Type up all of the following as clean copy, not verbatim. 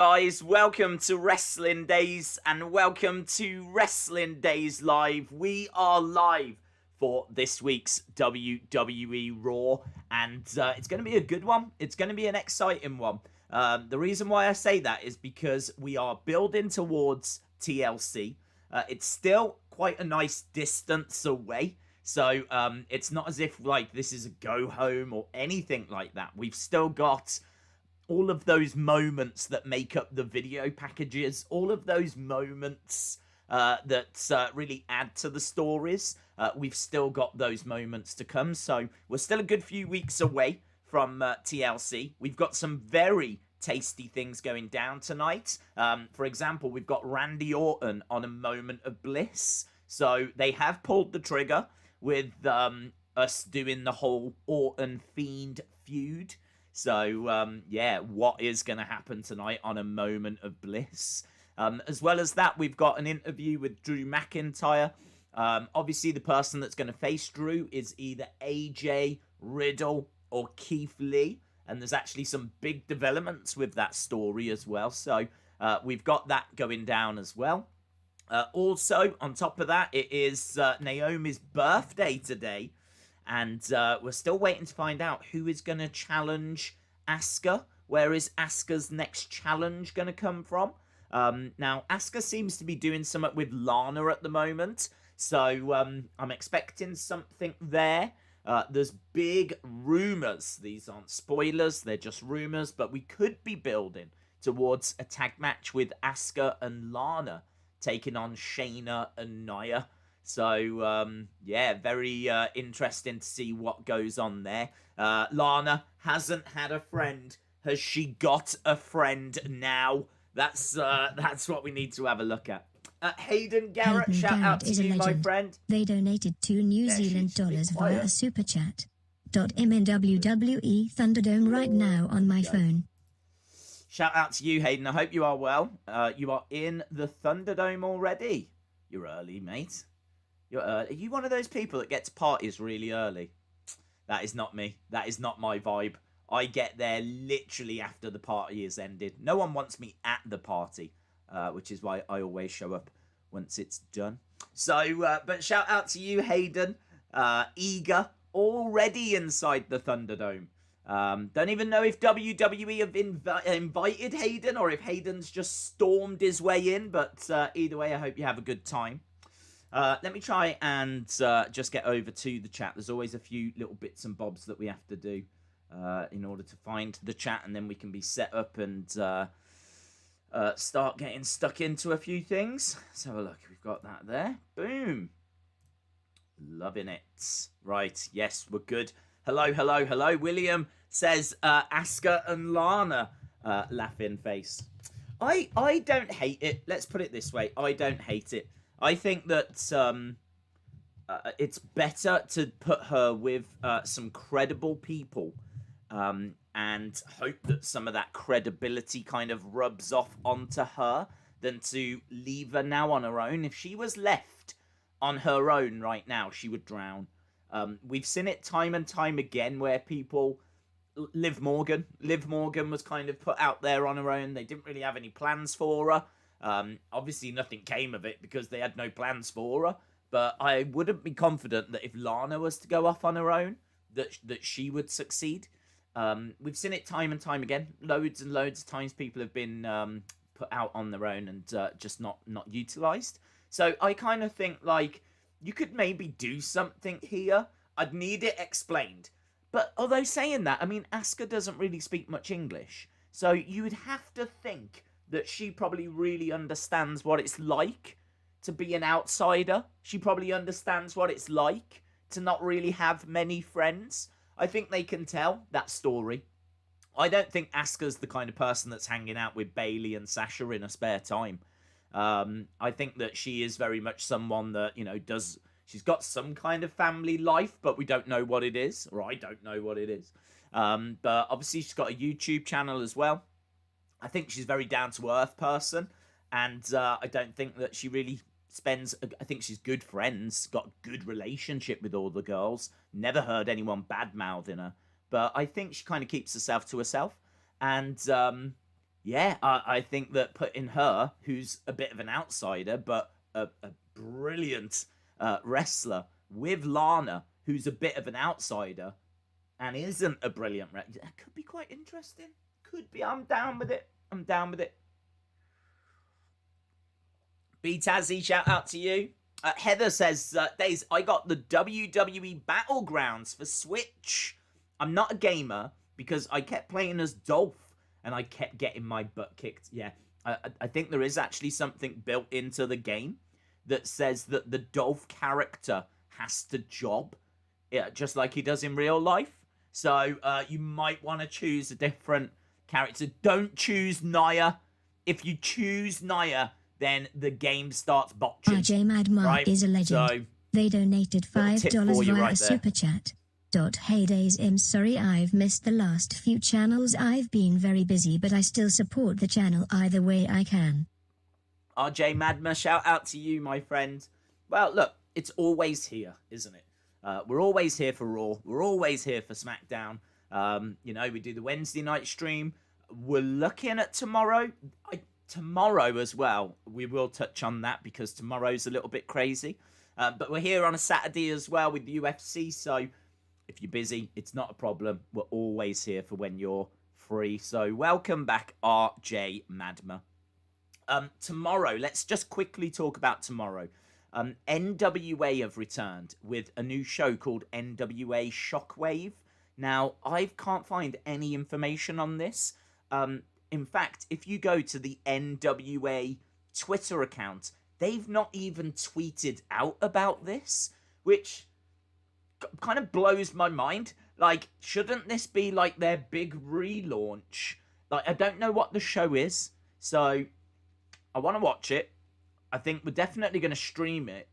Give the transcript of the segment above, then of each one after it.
Guys, welcome to Wrestling Days and welcome to Wrestling Days Live. We are live for this week's WWE Raw, and it's going to be a good one. It's going to be an exciting one. The reason why I say that is because we are building towards TLC. It's still quite a nice distance away, so it's not as if like this is a go home or anything like that. We've still got all of those moments that make up the video packages, all of those moments that really add to the stories. We've still got those moments to come, so we're still a good few weeks away from TLC. We've got some very tasty things going down tonight. For example, we've got Randy Orton on a moment of bliss. So they have pulled the trigger with us doing the whole Orton Fiend feud. So, yeah, what is going to happen tonight on a moment of bliss? As well as that, we've got an interview with Drew McIntyre. Obviously, the person that's going to face Drew is either AJ, Riddle, or Keith Lee. And there's actually some big developments with that story as well. So, we've got that going down as well. Also, on top of that, it is Naomi's birthday today. And we're still waiting to find out who is going to challenge Asuka. Where is Asuka's next challenge going to come from? Now, Asuka seems to be doing something with Lana at the moment. So I'm expecting something there. There's big rumours. These aren't spoilers. They're just rumours. But we could be building towards a tag match with Asuka and Lana taking on Shayna and Nia. So, yeah, very interesting to see what goes on there. Lana hasn't had a friend. Has she got a friend now? That's what we need to have a look at. Hayden Garrett, shout out to you, my friend. They donated $2 New Zealand dollars via a super chat. .im in WWE ThunderDome right now on my phone. Shout out to you, Hayden. I hope you are well. You are in the Thunderdome already. You're early, mate. Are you one of those people that gets parties really early? That is not me. That is not my vibe. I get there literally after the party has ended. No one wants me at the party, which is why I always show up once it's done. So, but shout out to you, Hayden. Eager, already inside the Thunderdome. Don't even know if WWE have invited Hayden or if Hayden's just stormed his way in. But either way, I hope you have a good time. Let me try and just get over to the chat. There's always a few little bits and bobs that we have to do in order to find the chat, and then we can be set up and start getting stuck into a few things. Let's have a look. We've got that there. Boom. Loving it. Right. Yes, we're good. Hello, hello, hello. William says Asuka and Lana. Laughing face. I don't hate it. Let's put it this way. I don't hate it. I think that it's better to put her with some credible people and hope that some of that credibility kind of rubs off onto her than to leave her now on her own. If she was left on her own right now, she would drown. We've seen it time and time again where people... Liv Morgan was kind of put out there on her own. They didn't really have any plans for her. Obviously nothing came of it because they had no plans for her, but I wouldn't be confident that if Lana was to go off on her own, that she would succeed. We've seen it time and time again. Loads and loads of times people have been put out on their own and just not utilised. So I kind of think, like, you could maybe do something here. I'd need it explained. But although saying that, I mean, Asuka doesn't really speak much English. So you would have to think that she probably really understands what it's like to be an outsider. She probably understands what it's like to not really have many friends. I think they can tell that story. I don't think Asuka's the kind of person that's hanging out with Bayley and Sasha in her spare time. I think that she is very much someone that, you know, she's got some kind of family life, but we don't know what it is, or I don't know what it is. But obviously she's got a YouTube channel as well. I think she's a very down-to-earth person, and I don't think that she really I think she's good friends, got a good relationship with all the girls, never heard anyone bad-mouthing her, but I think she kind of keeps herself to herself, and Yeah, I think that putting her, who's a bit of an outsider, but a brilliant wrestler, with Lana, who's a bit of an outsider and isn't a brilliant wrestler, that could be quite interesting. Could be. I'm down with it. I'm down with it. B Tazzy, shout out to you. Heather says, Days, I got the WWE Battlegrounds for Switch. I'm not a gamer because I kept playing as Dolph and I kept getting my butt kicked. Yeah, I think there is actually something built into the game that says that the Dolph character has to job, yeah, just like he does in real life. So you might want to choose a different character. Don't choose Nia. If you choose Nia, then the game starts botching. RJ Madmar right? is a legend. So, they donated $5 via right a super chat. Hey Days, I'm sorry I've missed the last few channels. I've been very busy, but I still support the channel either way I can. RJ Madma, shout out to you, my friend. Well, look, it's always here, isn't it? We're always here for Raw. We're always here for SmackDown. You know, we do the Wednesday night stream. We're looking at tomorrow. Tomorrow as well. We will touch on that because tomorrow's a little bit crazy. But we're here on a Saturday as well with the UFC. So if you're busy, it's not a problem. We're always here for when you're free. So welcome back, RJ Madma. Tomorrow, let's just quickly talk about tomorrow. NWA have returned with a new show called NWA Shockwave. Now, I can't find any information on this. In fact, if you go to the NWA Twitter account, they've not even tweeted out about this, which kind of blows my mind. Like, shouldn't this be like their big relaunch? Like, I don't know what the show is, so I want to watch it. I think we're definitely going to stream it,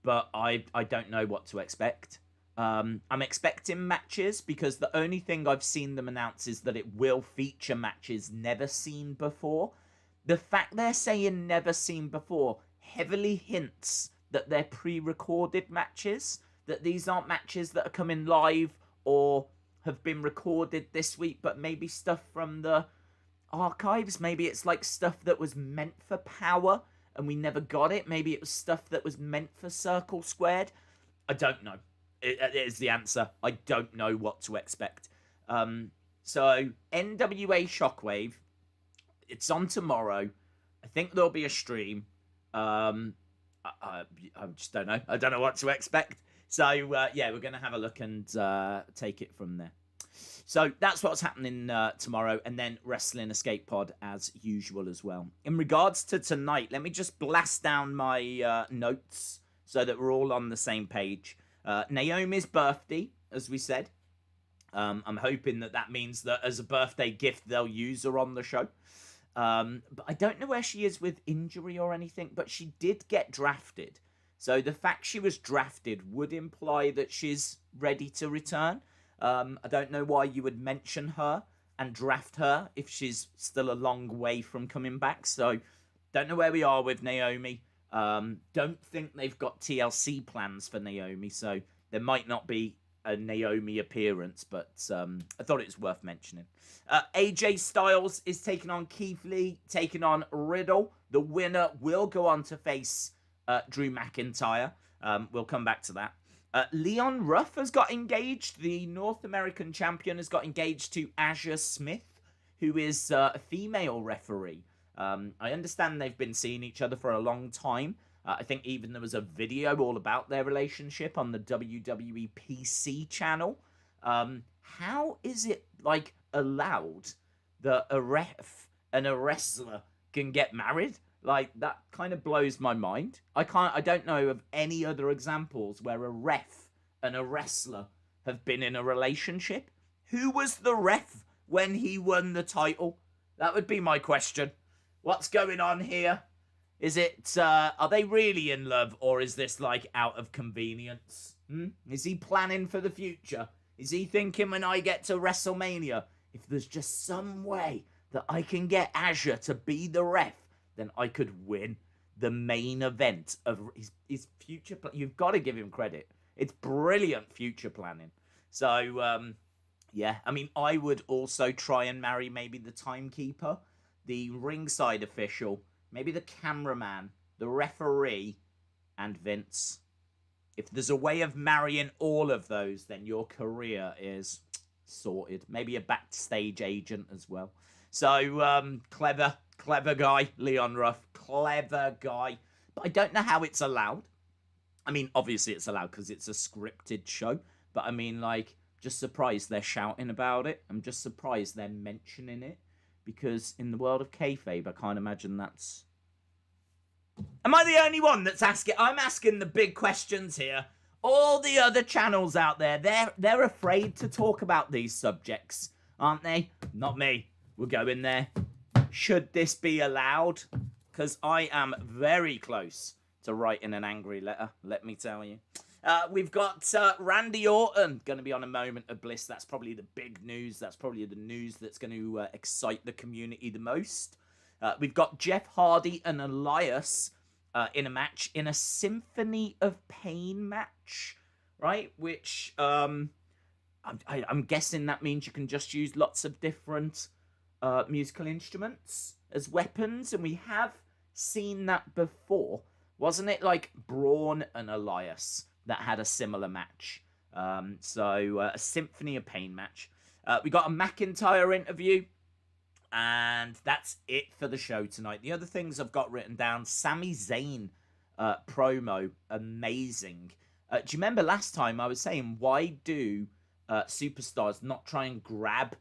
but I don't know what to expect. I'm expecting matches because the only thing I've seen them announce is that it will feature matches never seen before. The fact they're saying never seen before heavily hints that they're pre-recorded matches, that these aren't matches that are coming live or have been recorded this week, but maybe stuff from the archives. Maybe it's like stuff that was meant for Power and we never got it. Maybe it was stuff that was meant for Circle Squared. I don't know. It is the answer. I don't know what to expect. So NWA Shockwave, it's on tomorrow. I think there'll be a stream. I just don't know. I don't know what to expect. So yeah, we're going to have a look and take it from there. So that's what's happening tomorrow, and then Wrestling Escape Pod as usual as well. In regards to tonight, let me just blast down my notes so that we're all on the same page. Naomi's birthday, as we said. I'm hoping that means that as a birthday gift, they'll use her on the show. But I don't know where she is with injury or anything, but she did get drafted. So the fact she was drafted would imply that she's ready to return. I don't know why you would mention her and draft her if she's still a long way from coming back. So don't know where we are with Naomi. Don't think they've got TLC plans for Naomi, so there might not be a Naomi appearance, but I thought it was worth mentioning. AJ Styles is taking on Keith Lee, taking on Riddle. The winner will go on to face Drew McIntyre. We'll come back to that. Leon Ruff has got engaged. The North American champion has got engaged to Aja Smith, who is a female referee. I understand they've been seeing each other for a long time. I think even there was a video all about their relationship on the WWE PC channel. How is it, like, allowed that a ref and a wrestler can get married? Like, that kind of blows my mind. I don't know of any other examples where a ref and a wrestler have been in a relationship. Who was the ref when he won the title? That would be my question. What's going on here? Is it, are they really in love, or is this, like, out of convenience? Is he planning for the future? Is he thinking when I get to WrestleMania, if there's just some way that I can get Aja to be the ref, then I could win the main event of his future. You've got to give him credit. It's brilliant future planning. So, yeah, I mean, I would also try and marry maybe the timekeeper, the ringside official, maybe the cameraman, the referee, and Vince. If there's a way of marrying all of those, then your career is sorted. Maybe a backstage agent as well. So, clever guy, Leon Ruff. Clever guy. But I don't know how it's allowed. I mean, obviously it's allowed because it's a scripted show. But I mean, like, just surprised they're shouting about it. I'm just surprised they're mentioning it. Because in the world of kayfabe, I can't imagine that's... Am I the only one that's asking? I'm asking the big questions here. All the other channels out there, they're afraid to talk about these subjects, aren't they? Not me. We'll go in there. Should this be allowed? Because I am very close to writing an angry letter, let me tell you. We've got Randy Orton going to be on a moment of bliss. That's probably the big news. That's probably the news that's going to excite the community the most. We've got Jeff Hardy and Elias in a match, in a Symphony of Pain match, right? Which I'm guessing that means you can just use lots of different musical instruments as weapons. And we have seen that before. Wasn't it like Braun and Elias that had a similar match? So a Symphony of Pain match. We got a McIntyre interview. And that's it for the show tonight. The other things I've got written down. Sami Zayn promo. Amazing. Do you remember last time I was saying, why do superstars not try and grab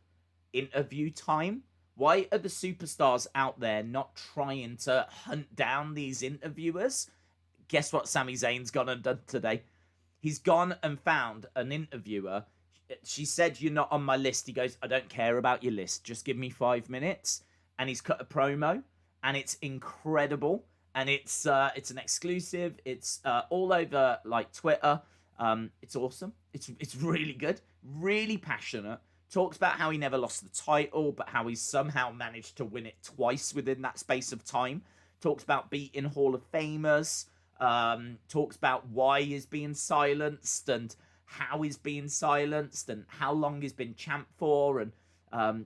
interview time? Why are the superstars out there not trying to hunt down these interviewers? Guess what Sami Zayn's gone and done today? He's gone and found an interviewer. She said, "You're not on my list." He goes, "I don't care about your list. Just give me 5 minutes." And he's cut a promo, and it's incredible. And it's an exclusive. It's all over like Twitter. It's awesome. It's really good. Really passionate. Talks about how he never lost the title, but how he's somehow managed to win it twice within that space of time. Talks about beating Hall of Famers. Talks about why he's being silenced and how he's being silenced and how long he's been champ for, and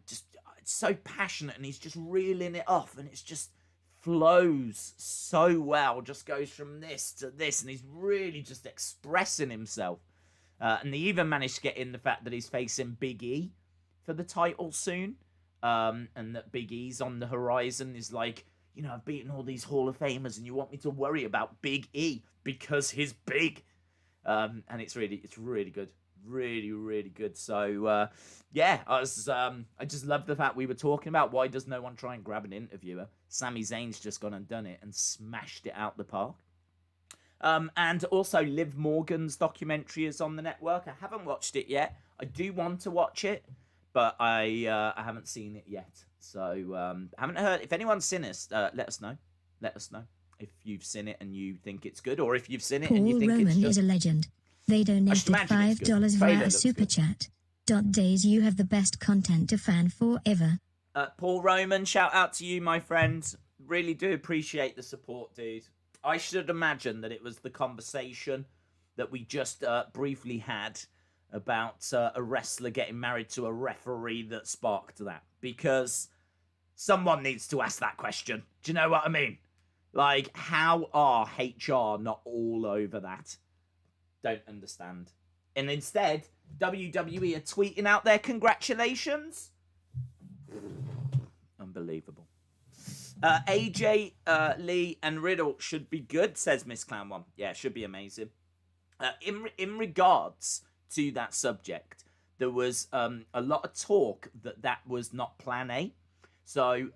just it's so passionate, and he's just reeling it off, and it's just flows so well, just goes from this to this, and he's really just expressing himself. And they even managed to get in the fact that he's facing Big E for the title soon, and that Big E's on the horizon. Is like, you know, I've beaten all these Hall of Famers, and you want me to worry about Big E because he's big. And it's really good, really good. So yeah, I just love the fact we were talking about why does no one try and grab an interviewer. Sami Zayn's just gone and done it and smashed it out the park. And also Liv Morgan's documentary is on the network. I haven't watched it yet. I do want to watch it, but I haven't seen it yet. So I haven't heard. If anyone's seen it, let us know. Let us know if you've seen it and you think it's good, or if you've seen it and you think Roman it's just... is a legend. They donated $5 via a super chat. Days, you have the best content to fan forever. Paul Roman, shout out to you, my friend. Really do appreciate the support, dude. I should imagine that it was the conversation that we just briefly had about a wrestler getting married to a referee that sparked that. Because someone needs to ask that question. Do you know what I mean? Like, how are HR not all over that? Don't understand. And instead, WWE are tweeting out their congratulations. Unbelievable. AJ, Lee, and Riddle should be good, says Miss Clown One. Yeah, should be amazing. In regards to that subject, there was a lot of talk that was not Plan A. So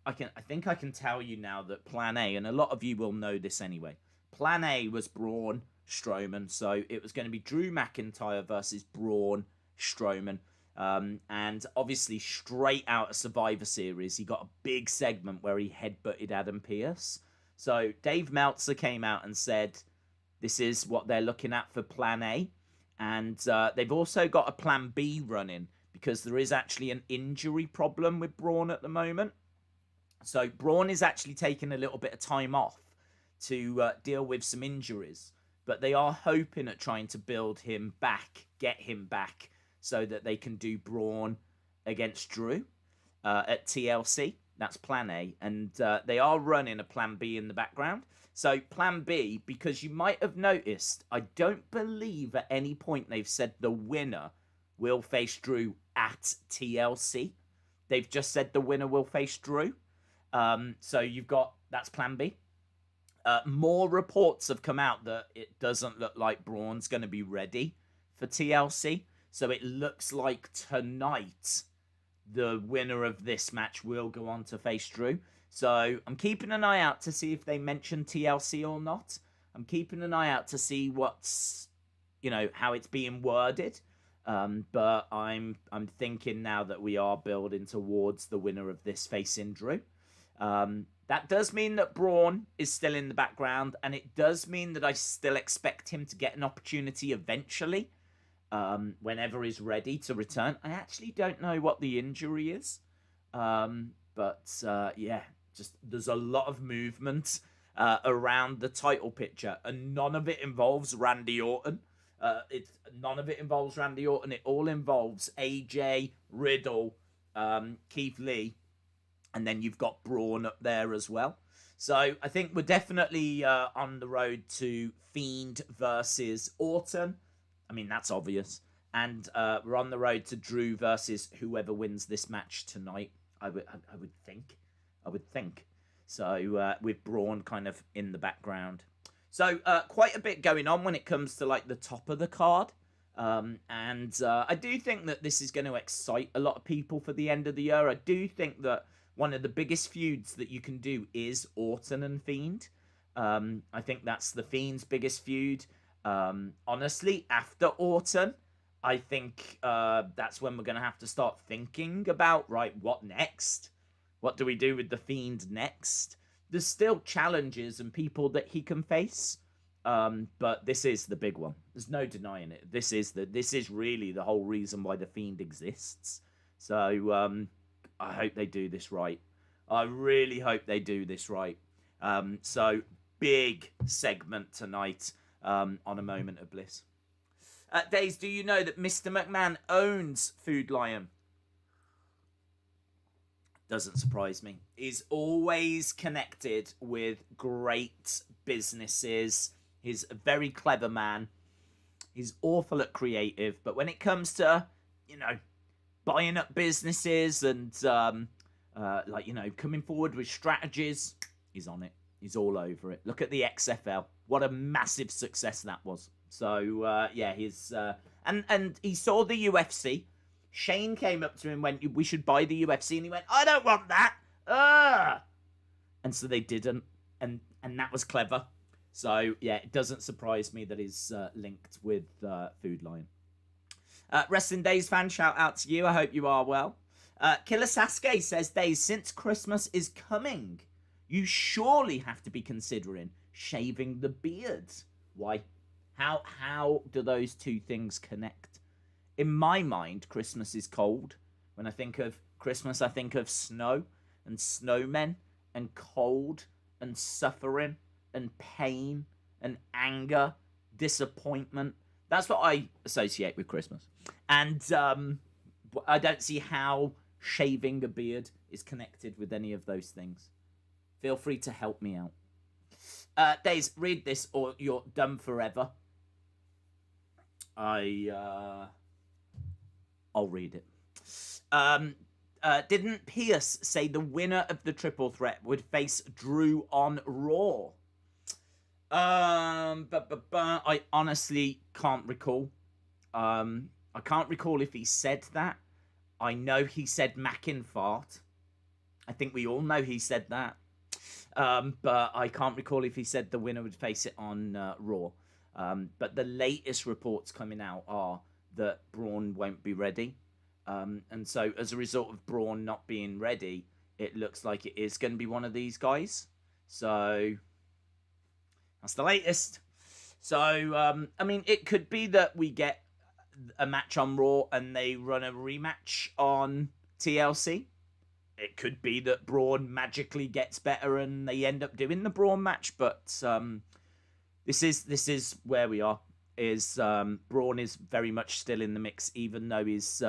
I think I can tell you now that Plan A, and a lot of you will know this anyway. Plan A was Braun Strowman, so it was going to be Drew McIntyre versus Braun Strowman. And obviously, straight out of Survivor Series, he got a big segment where he headbutted Adam Pearce. So Dave Meltzer came out and said, this is what they're looking at for Plan A. And they've also got a Plan B running, because there is actually an injury problem with Braun at the moment. So Braun is actually taking a little bit of time off to deal with some injuries. But they are hoping at trying to build him back, get him back, so that they can do Braun against Drew at TLC. That's plan A. And they are running a plan B in the background. So plan B, because you might have noticed, I don't believe at any point they've said the winner will face Drew at TLC. They've just said the winner will face Drew. So that's plan B. More reports have come out that it doesn't look like Braun's going to be ready for TLC. So it looks like tonight the winner of this match will go on to face Drew. So I'm keeping an eye out to see if they mention TLC or not. I'm keeping an eye out to see what's, how it's being worded. But I'm thinking now that we are building towards the winner of this facing Drew. That does mean that Braun is still in the background, and it does mean that I still expect him to get an opportunity eventually, whenever he's ready to return. I actually don't know what the injury is, just there's a lot of movement around the title picture, and none of it involves Randy Orton. None of it involves Randy Orton. It all involves AJ, Riddle, Keith Lee, and then you've got Braun up there as well. So I think we're definitely on the road to Fiend versus Orton. I mean, that's obvious. And we're on the road to Drew versus whoever wins this match tonight. I would think. So with Braun kind of in the background. So quite a bit going on when it comes to like the top of the card. I do think that this is going to excite a lot of people for the end of the year. I do think that one of the biggest feuds that you can do is Orton and Fiend. I think that's the Fiend's biggest feud. Honestly, after Orton, I think that's when we're going to have to start thinking about, right, what next? What do we do with the Fiend next? There's still challenges and people that he can face. But this is the big one. There's no denying it. This is really the whole reason why the Fiend exists. So I hope they do this right. I really hope they do this right. So big segment tonight on A Moment of Bliss. Days, do you know that Mr. McMahon owns Food Lion? Doesn't surprise me. He's always connected with great businesses. He's a very clever man. He's awful at creative. But when it comes to, buying up businesses and, coming forward with strategies, he's on it. He's all over it. Look at the XFL. What a massive success that was. So, he's... And he saw the UFC. Shane came up to him and went, we should buy the UFC. And he went, I don't want that. And so they didn't. And that was clever. So, yeah, it doesn't surprise me that he's linked with Food Lion. Wrestling Days fan, shout out to you. I hope you are well. Killer Sasuke says, Days, since Christmas is coming, you surely have to be considering shaving the beard. Why? How do those two things connect? In my mind, Christmas is cold. When I think of Christmas, I think of snow and snowmen and cold and suffering and pain and anger, disappointment. That's what I associate with Christmas. And I don't see how shaving a beard is connected with any of those things. Feel free to help me out. Days, read this or you're done forever. I'll read it. Didn't Pierce say the winner of the triple threat would face Drew on Raw? I honestly can't recall. I can't recall if he said that. I know he said McIntyre. I think we all know he said that. But I can't recall if he said the winner would face it on Raw. But the latest reports coming out are that Braun won't be ready. And so as a result of Braun not being ready, it looks like it is going to be one of these guys. So that's the latest. So, it could be that we get a match on Raw and they run a rematch on TLC. It could be that Braun magically gets better and they end up doing the Braun match. But this is where we are. Braun is very much still in the mix, even though he's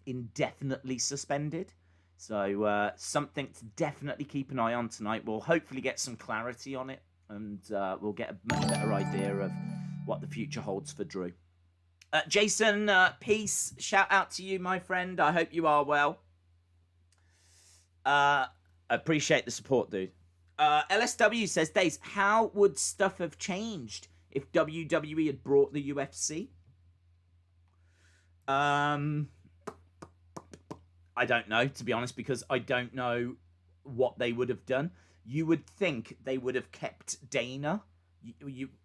indefinitely suspended. So something to definitely keep an eye on tonight. We'll hopefully get some clarity on it, and we'll get a much better idea of what the future holds for Drew. Jason, peace. Shout out to you, my friend. I hope you are well. Appreciate the support, dude. LSW says, Days, how would stuff have changed if WWE had brought the UFC? I don't know, to be honest, because I don't know what they would have done. You would think they would have kept Dana.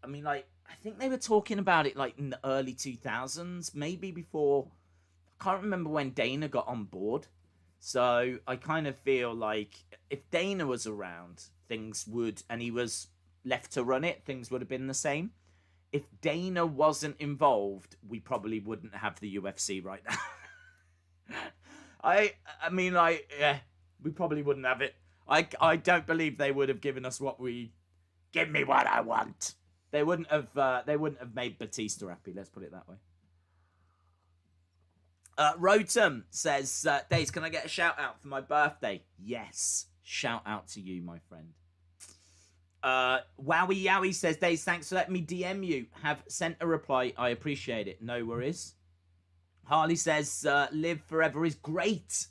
I mean, like, I think they were talking about it like in the early 2000s, maybe before. I can't remember when Dana got on board. So I kind of feel like if Dana was around, things would, and he was left to run it, things would have been the same. If Dana wasn't involved, we probably wouldn't have the UFC right now. I mean, like, yeah, we probably wouldn't have it. I don't believe they would have given us what we... Give me what I want. They wouldn't have made Batista happy, let's put it that way. Rotem says, Days, can I get a shout out for my birthday? Yes. Shout out to you, my friend. Wowie Yowie says, Days, thanks for letting me DM you. Have sent a reply. I appreciate it. No worries. Harley says, live forever is great.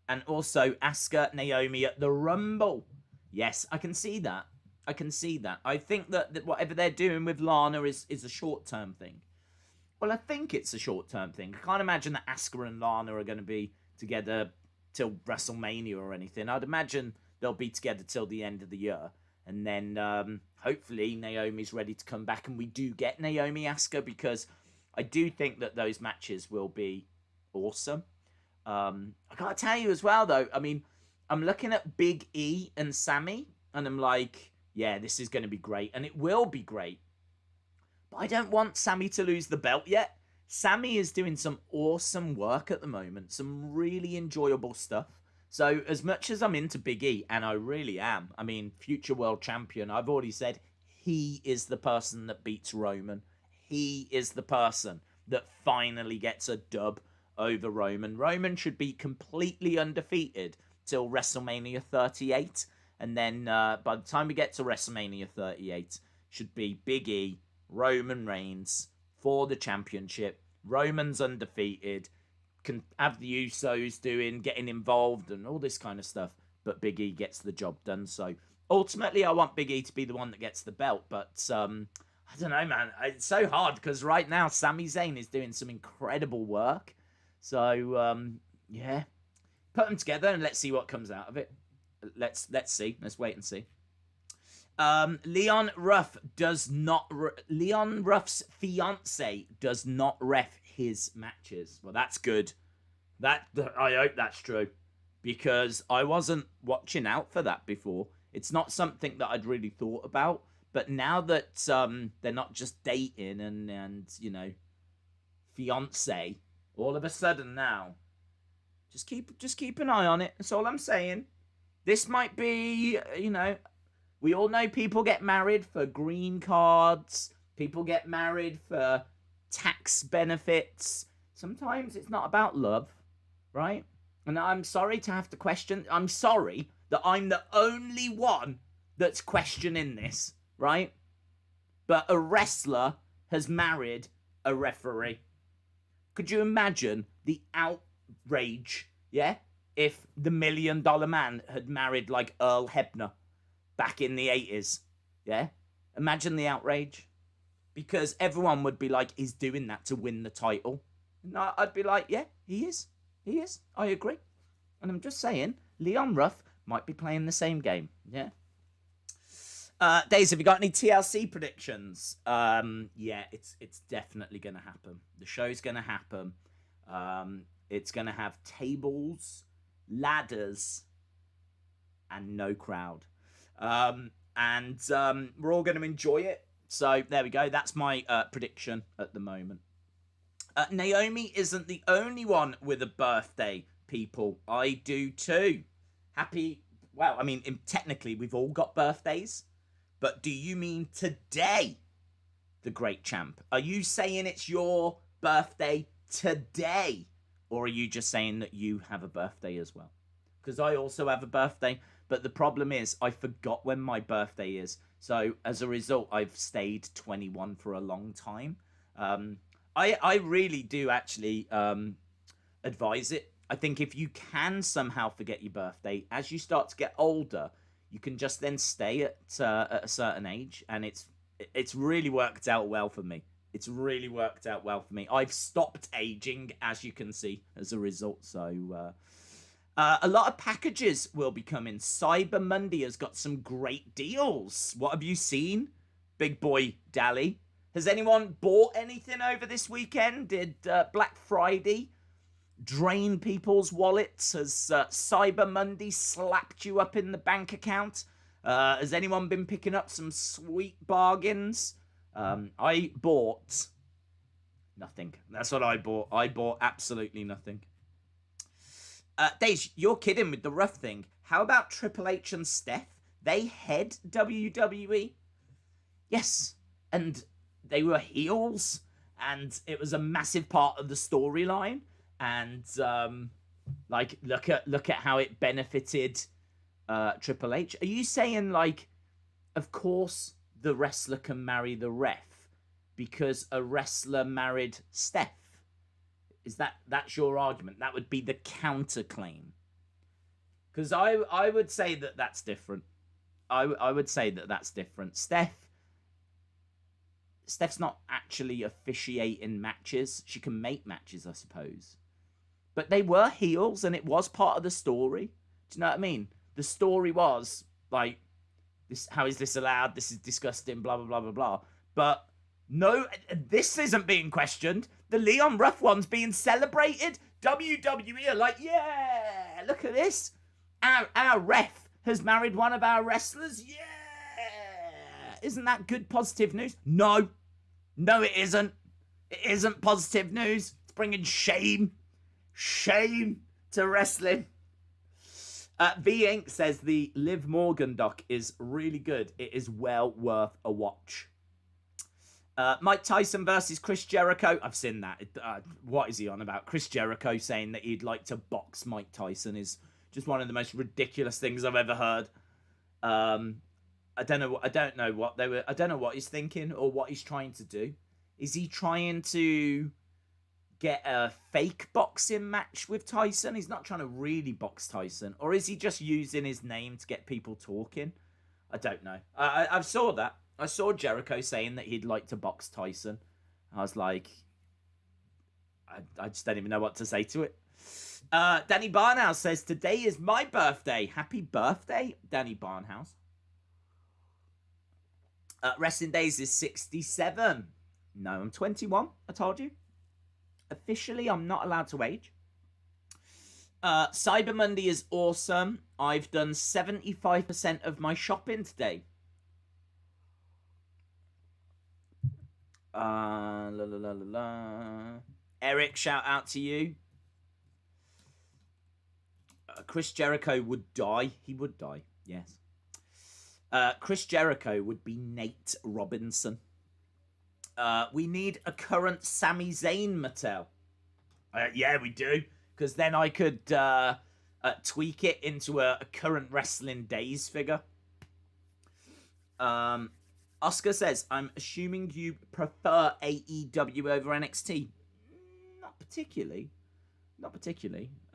And also, Asuka, Naomi at the Rumble. Yes, I can see that. I can see that. I think that whatever they're doing with Lana is a short-term thing. Well, I think it's a short-term thing. I can't imagine that Asuka and Lana are going to be together till WrestleMania or anything. I'd imagine they'll be together till the end of the year. And then hopefully Naomi's ready to come back and we do get Naomi Asuka, because I do think that those matches will be awesome. I gotta tell you as well, though, I mean, I'm looking at Big E and Sammy and I'm like, yeah, this is going to be great. And it will be great. But I don't want Sammy to lose the belt yet. Sammy is doing some awesome work at the moment. Some really enjoyable stuff. So as much as I'm into Big E, and I really am, I mean, future world champion, I've already said he is the person that beats Roman. He is the person that finally gets a dub over Roman. Roman should be completely undefeated till WrestleMania 38. And then by the time we get to WrestleMania 38, should be Big E, Roman Reigns for the championship. Roman's undefeated, can have the Usos getting involved and all this kind of stuff, but Big E gets the job done. So ultimately, I want Big E to be the one that gets the belt, but I don't know, man. It's so hard because right now Sami Zayn is doing some incredible work. So yeah, put them together and let's see what comes out of it. Let's see. Let's wait and see. Leon Ruff's fiance does not ref his matches. Well, that's good. I hope that's true, because I wasn't watching out for that before. It's not something that I'd really thought about, but now that they're not just dating and you know, fiance, all of a sudden now, just keep an eye on it. That's all I'm saying. This might be, you know, we all know people get married for green cards. People get married for tax benefits. Sometimes it's not about love, right? And I'm sorry to have to question. I'm sorry that I'm the only one that's questioning this, right? But a wrestler has married a referee. Could you imagine the outrage, yeah? If the $1 Million Man had married like Earl Hebner back in the 80s, yeah? Imagine the outrage. Because everyone would be like, he's doing that to win the title. And I'd be like, yeah, he is. He is. I agree. And I'm just saying, Leon Ruff might be playing the same game, yeah? Days, have you got any TLC predictions? Yeah, it's definitely going to happen. The show's going to happen. It's going to have tables, ladders, and no crowd. And we're all going to enjoy it. So there we go. That's my prediction at the moment. Naomi isn't the only one with a birthday, people. I do too. Well, I mean, technically we've all got birthdays. But do you mean today, the great champ? Are you saying it's your birthday today? Or are you just saying that you have a birthday as well? Because I also have a birthday, but the problem is I forgot when my birthday is. So as a result, I've stayed 21 for a long time. I really do actually advise it. I think if you can somehow forget your birthday, as you start to get older, you can just then stay at a certain age, and it's really worked out well for me. It's really worked out well for me. I've stopped aging, as you can see, as a result. So a lot of packages will be coming. Cyber Monday has got some great deals. What have you seen, big boy Dally? Has anyone bought anything over this weekend? Did Black Friday drain people's wallets? Has Cyber Monday slapped you up in the bank account? Has anyone been picking up some sweet bargains? I bought nothing. That's what I bought. I bought absolutely nothing. Dej, you're kidding with the rough thing. How about Triple H and Steph? They head WWE. Yes, and they were heels, and it was a massive part of the storyline. And like, look at how it benefited Triple H. Are you saying, like, of course the wrestler can marry the ref because a wrestler married Steph? Is that's your argument? That would be the counterclaim. Because I would say that that's different. I would say that that's different. Steph's not actually officiating matches. She can make matches, I suppose. But they were heels, and it was part of the story. Do you know what I mean? The story was, like, this. How is this allowed? This is disgusting, blah, blah, blah, blah, blah. But no, this isn't being questioned. The Leon Ruff one's being celebrated. WWE are like, yeah, look at this. Our ref has married one of our wrestlers. Yeah. Isn't that good positive news? No, it isn't. It isn't positive news. It's bringing shame to wrestling. V Inc says the Liv Morgan doc is really good. It is well worth a watch. Mike Tyson versus Chris Jericho. I've seen that. What is he on about? Chris Jericho saying that he'd like to box Mike Tyson is just one of the most ridiculous things I've ever heard. I don't know what he's thinking or what he's trying to do. Is he trying to get a fake boxing match with Tyson? He's not trying to really box Tyson. Or is he just using his name to get people talking? I don't know. I saw that. I saw Jericho saying that he'd like to box Tyson. I was like, I just don't even know what to say to it. Danny Barnhouse says, today is my birthday. Happy birthday, Danny Barnhouse. Wrestling Days is 67. No, I'm 21. I told you. Officially, I'm not allowed to age. Cyber Monday is awesome. I've done 75% of my shopping today. Eric, shout out to you. Chris Jericho would die. He would die, yes. Chris Jericho would be Nate Robinson. We need a current Sami Zayn, Mattel. Yeah, we do. Because then I could tweak it into a current Wrestling Days figure. Oscar says, I'm assuming you prefer AEW over NXT. Not particularly.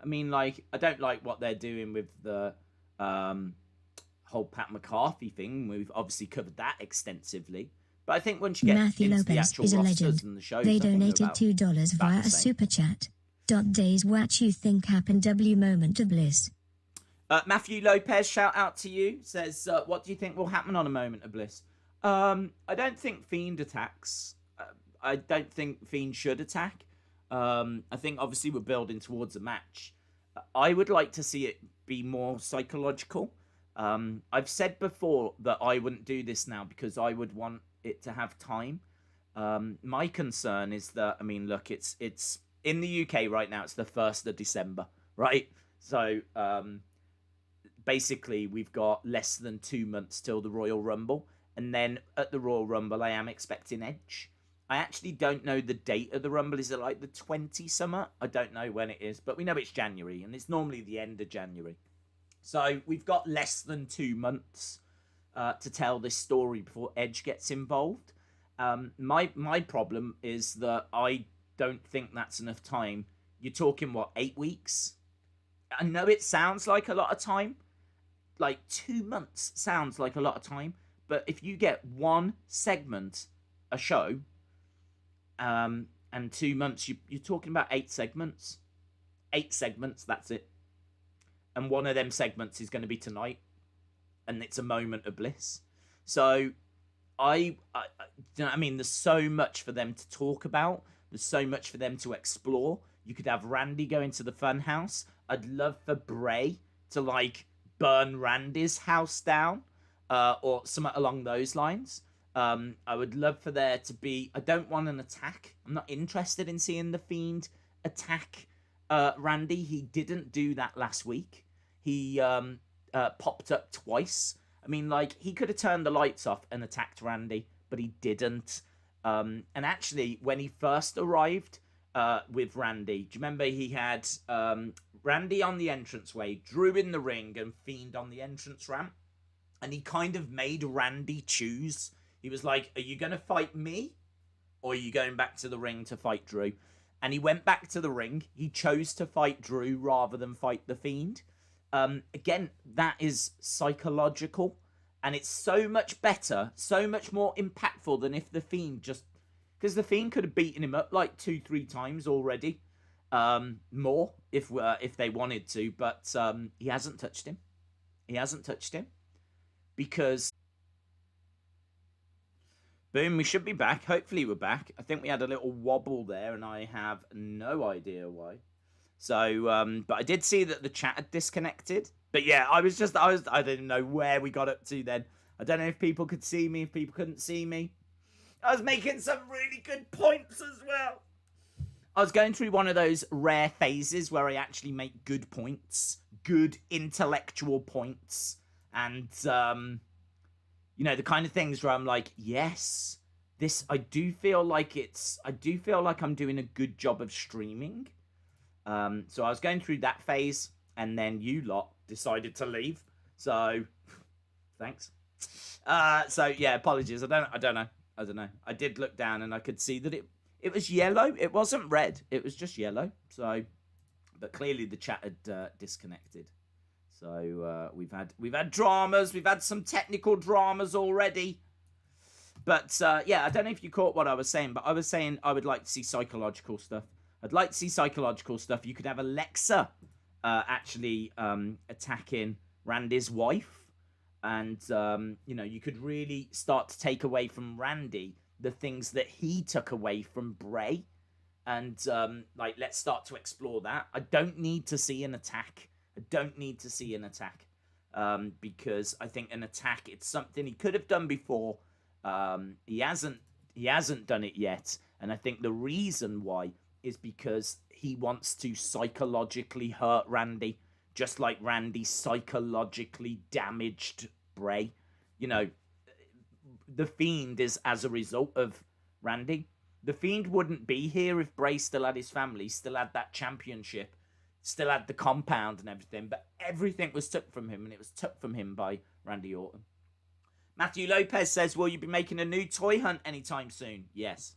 I mean, like, I don't like what they're doing with the whole Pat McCarthy thing. We've obviously covered that extensively. But I think once you get Matthew into the Lopez actual is a rosters legend. and the shows, They donated $2 via a super chat. Days what you think happened W moment to Bliss. Matthew Lopez, shout out to you, says, what do you think will happen on a Moment of Bliss? I don't think Fiend attacks. I don't think Fiend should attack. I think obviously we're building towards a match. I would like to see it be more psychological. I've said before that I wouldn't do this now because I would want it to have time. My concern is that, I mean, look, it's in the UK right now, it's the 1st of December, right? So basically we've got less than 2 months till the Royal Rumble. And then at the Royal Rumble, I am expecting Edge. I actually don't know the date of the Rumble. Is it like the 20 summer? I don't know when it is, but we know it's January, and it's normally the end of January. So we've got less than 2 months to tell this story before Edge gets involved. My problem is that I don't think that's enough time. You're talking, what, 8 weeks? I know it sounds like a lot of time. Like 2 months sounds like a lot of time. But if you get one segment a show, and 2 months, you're talking about 8 segments. 8 segments, that's it. And one of them segments is going to be tonight. And it's a moment of bliss. So, you know what I mean? There's so much for them to talk about. There's so much for them to explore. You could have Randy go into the funhouse. I'd love for Bray to, like, burn Randy's house down. Or something along those lines. I would love for there to be... I don't want an attack. I'm not interested in seeing The Fiend attack Randy. He didn't do that last week. He popped up twice. I mean, like, he could have turned the lights off and attacked Randy, but he didn't. And actually, when he first arrived with Randy, do you remember he had Randy on the entranceway, Drew in the ring, and Fiend on the entrance ramp? And he kind of made Randy choose. He was like, are you going to fight me? Or are you going back to the ring to fight Drew? And he went back to the ring. He chose to fight Drew rather than fight The Fiend. Again, that is psychological. And it's so much better, so much more impactful than if The Fiend just... Because The Fiend could have beaten him up like 2-3 times already. More, if they wanted to. But he hasn't touched him. He hasn't touched him. Because, boom, we should be back. Hopefully we're back. I think we had a little wobble there, and I have no idea why. So, but I did see that the chat had disconnected. But yeah, I didn't know where we got up to then. I don't know if people could see me, if people couldn't see me. I was making some really good points as well. I was going through one of those rare phases where I actually make good points. Good intellectual points. And, you know, the kind of things where I'm like, yes, I do feel like I'm doing a good job of streaming. So I was going through that phase, and then you lot decided to leave. So, thanks. So yeah, apologies. I don't know. I did look down, and I could see that it was yellow. It wasn't red. It was just yellow. So, but clearly the chat had disconnected. So we've had dramas. We've had some technical dramas already. But yeah, I don't know if you caught what I was saying, but I was saying I would like to see psychological stuff. I'd like to see psychological stuff. You could have Alexa actually attacking Randy's wife. And, you know, you could really start to take away from Randy the things that he took away from Bray. And, like, let's start to explore that. I don't need to see an attack. Because I think an attack, it's something he could have done before. He hasn't done it yet. And I think the reason why is because he wants to psychologically hurt Randy, just like Randy psychologically damaged Bray. You know, The Fiend is as a result of Randy. The Fiend wouldn't be here if Bray still had his family, still had that championship, still had the compound and everything, but everything was took from him, and it was took from him by Randy Orton. Matthew Lopez says, will you be making a new toy hunt anytime soon? Yes.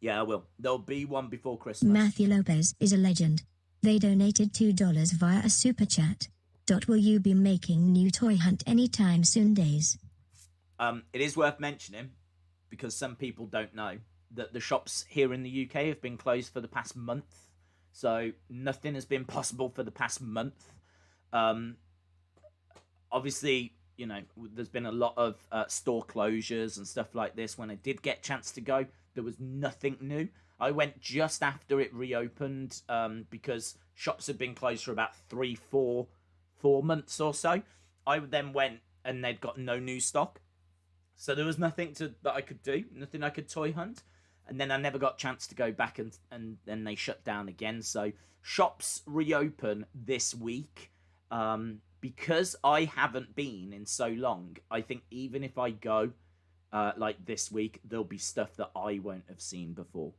Yeah, I will. There'll be one before Christmas. Matthew Lopez is a legend. They donated $2 via a super chat. Will you be making new toy hunt anytime soon, Days? It is worth mentioning, because some people don't know, that the shops here in the UK have been closed for the past month. So nothing has been possible for the past month. Obviously, you know, there's been a lot of store closures and stuff like this. When I did get a chance to go, there was nothing new. I went just after it reopened because shops had been closed for about 4 months or so. I then went and they'd got no new stock. So there was nothing that I could do, nothing I could toy hunt. And then I never got a chance to go back, and then they shut down again. So shops reopen this week. Because I haven't been in so long, I think even if I go, like this week, there'll be stuff that I won't have seen before.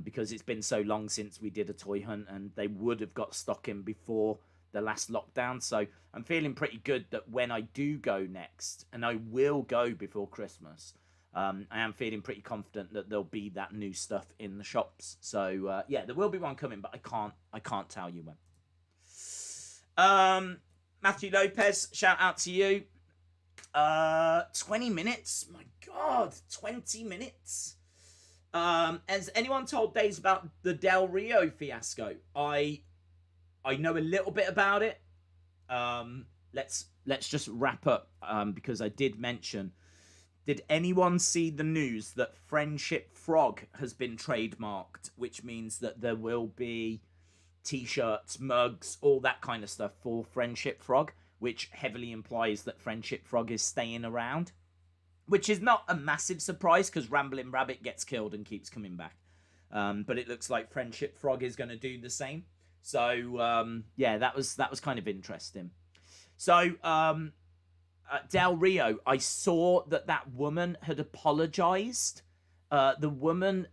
Because it's been so long since we did a toy hunt, and they would have got stock in before the last lockdown. So I'm feeling pretty good that when I do go next, and I will go before Christmas, I am feeling pretty confident that there'll be that new stuff in the shops. So yeah, there will be one coming, but I can't tell you when. Matthew Lopez, shout out to you. 20 minutes, my God, 20 minutes. Has anyone told Days about the Del Rio fiasco? I know a little bit about it. Let's just wrap up, because I did mention. Did anyone see the news that Friendship Frog has been trademarked, which means that there will be t-shirts, mugs, all that kind of stuff for Friendship Frog, which heavily implies that Friendship Frog is staying around? Which is not a massive surprise, because Rambling Rabbit gets killed and keeps coming back. But it looks like Friendship Frog is going to do the same. So, yeah, that was kind of interesting. So, Del Rio, I saw that woman had apologized. The woman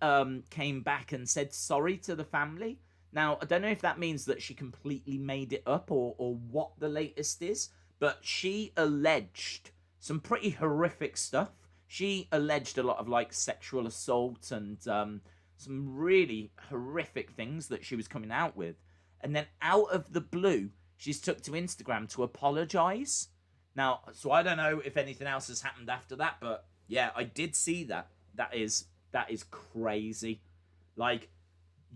came back and said sorry to the family. Now, I don't know if that means that she completely made it up or what the latest is, but she alleged some pretty horrific stuff. She alleged a lot of like sexual assault and some really horrific things that she was coming out with. And then out of the blue, she's took to Instagram to apologize. Now, so I don't know if anything else has happened after that, but yeah, I did see that. That is crazy. Like,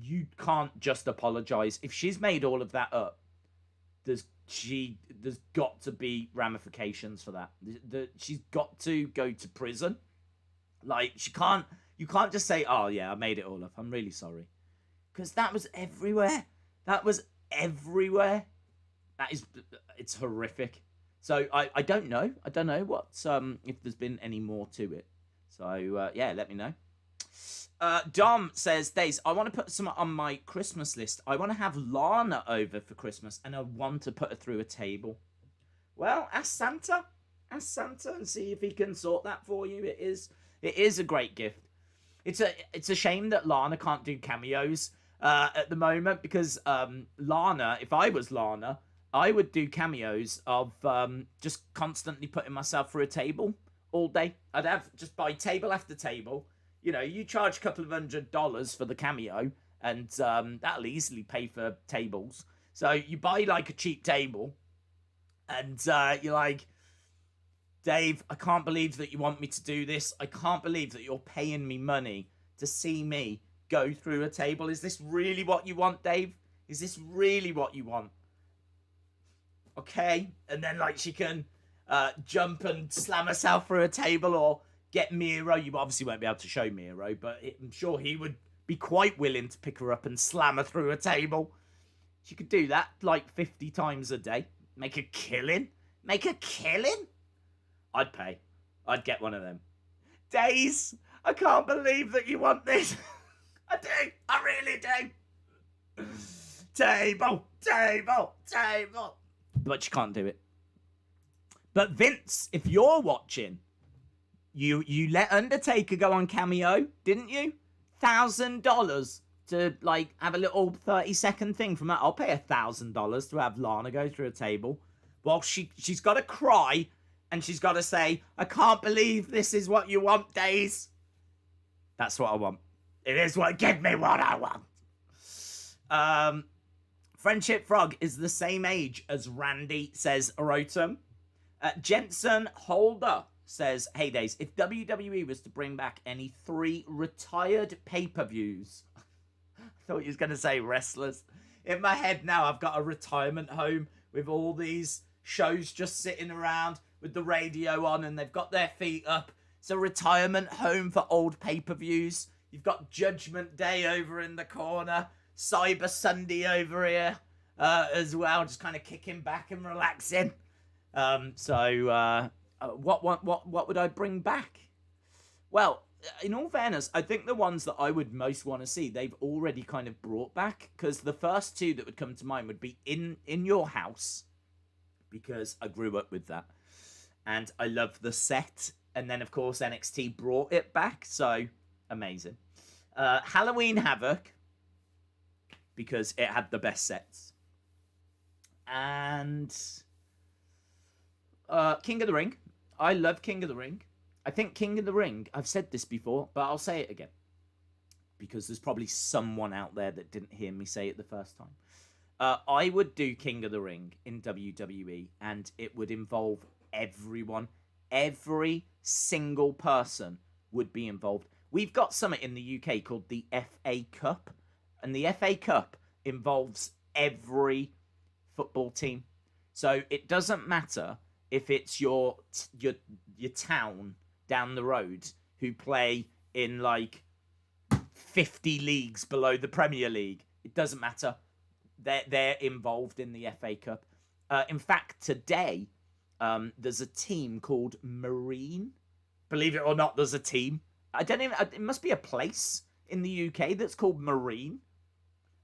you can't just apologize. If she's made all of that up, there's got to be ramifications for that. She's got to go to prison. Like, you can't just say, oh yeah, I made it all up, I'm really sorry. Because that was everywhere. It's horrific. So I don't know. I don't know what if there's been any more to it. So yeah, let me know. Dom says, Days, I want to put some on my Christmas list. I want to have Lana over for Christmas, and I want to put her through a table. Well, ask Santa and see if he can sort that for you. It is a great gift. It's a shame that Lana can't do cameos at the moment, because Lana, if I was Lana, I would do cameos of just constantly putting myself through a table all day. I'd have just buy table after table. You know, you charge a couple of $100 for the cameo, and that'll easily pay for tables. So you buy like a cheap table, and you're like, Dave, I can't believe that you want me to do this. I can't believe that you're paying me money to see me go through a table. Is this really what you want, Dave? Is this really what you want? Okay. And then like she can jump and slam herself through a table, or get Miro. You obviously won't be able to show Miro, but I'm sure he would be quite willing to pick her up and slam her through a table. She could do that like 50 times a day. Make a killing. Make a killing? I'd pay. I'd get one of them. Days, I can't believe that you want this. I do. I really do. Table. But you can't do it. But Vince, if you're watching, you let Undertaker go on Cameo, didn't you? $1,000 to like have a little 30-second thing from that. I'll pay $1,000 to have Lana go through a table. Well, she's got to cry, and she's got to say, I can't believe this is what you want, Days. That's what I want. It is what, give me what I want. Friendship Frog is the same age as Randy, says Rotom. Jensen Holder says, hey Days, if WWE was to bring back any 3 retired pay-per-views, I thought you was going to say wrestlers. In my head now, I've got a retirement home with all these shows just sitting around with the radio on, and they've got their feet up. It's a retirement home for old pay-per-views. You've got Judgment Day over in the corner, Cyber Sunday over here as well, just kind of kicking back and relaxing. What would I bring back? Well, in all fairness, I think the ones that I would most want to see, they've already kind of brought back, because the first 2 that would come to mind would be In Your House, because I grew up with that. and I love the set. And then, of course, NXT brought it back, so amazing. Halloween Havoc, because it had the best sets. And King of the Ring. I love King of the Ring. I think King of the Ring, I've said this before, but I'll say it again, because there's probably someone out there that didn't hear me say it the first time. I would do King of the Ring in WWE, and it would involve everyone. Every single person would be involved. We've got something in the UK called the FA Cup, and the FA Cup involves every football team. So it doesn't matter if it's your town down the road who play in like 50 leagues below the Premier League. It doesn't matter. They're involved in the FA Cup. In fact, today, there's a team called Marine. Believe it or not, there's a team. It must be a place in the UK that's called Marine.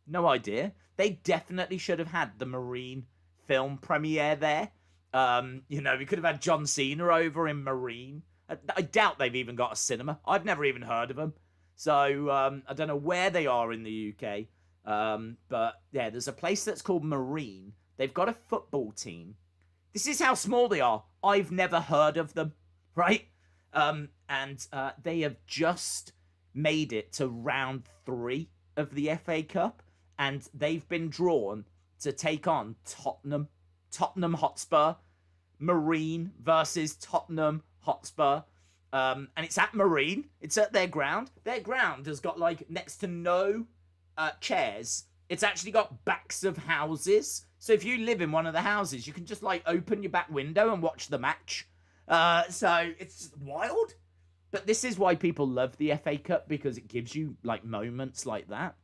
No idea. They definitely should have had the Marine film premiere there. We could have had John Cena over in Marine. I doubt they've even got a cinema. I've never even heard of them. So, I don't know where they are in the UK. But yeah, there's a place that's called Marine. They've got a football team. This is how small they are. I've never heard of them, right? And they have just made it to round 3 of the FA Cup, and they've been drawn to take on Tottenham Hotspur. Marine versus Tottenham Hotspur. And it's at Marine. It's at their ground. Their ground has got like next to no chairs. It's actually got backs of houses. So if you live in one of the houses, you can just like open your back window and watch the match. So it's wild. But this is why people love the FA Cup, because it gives you like moments like that.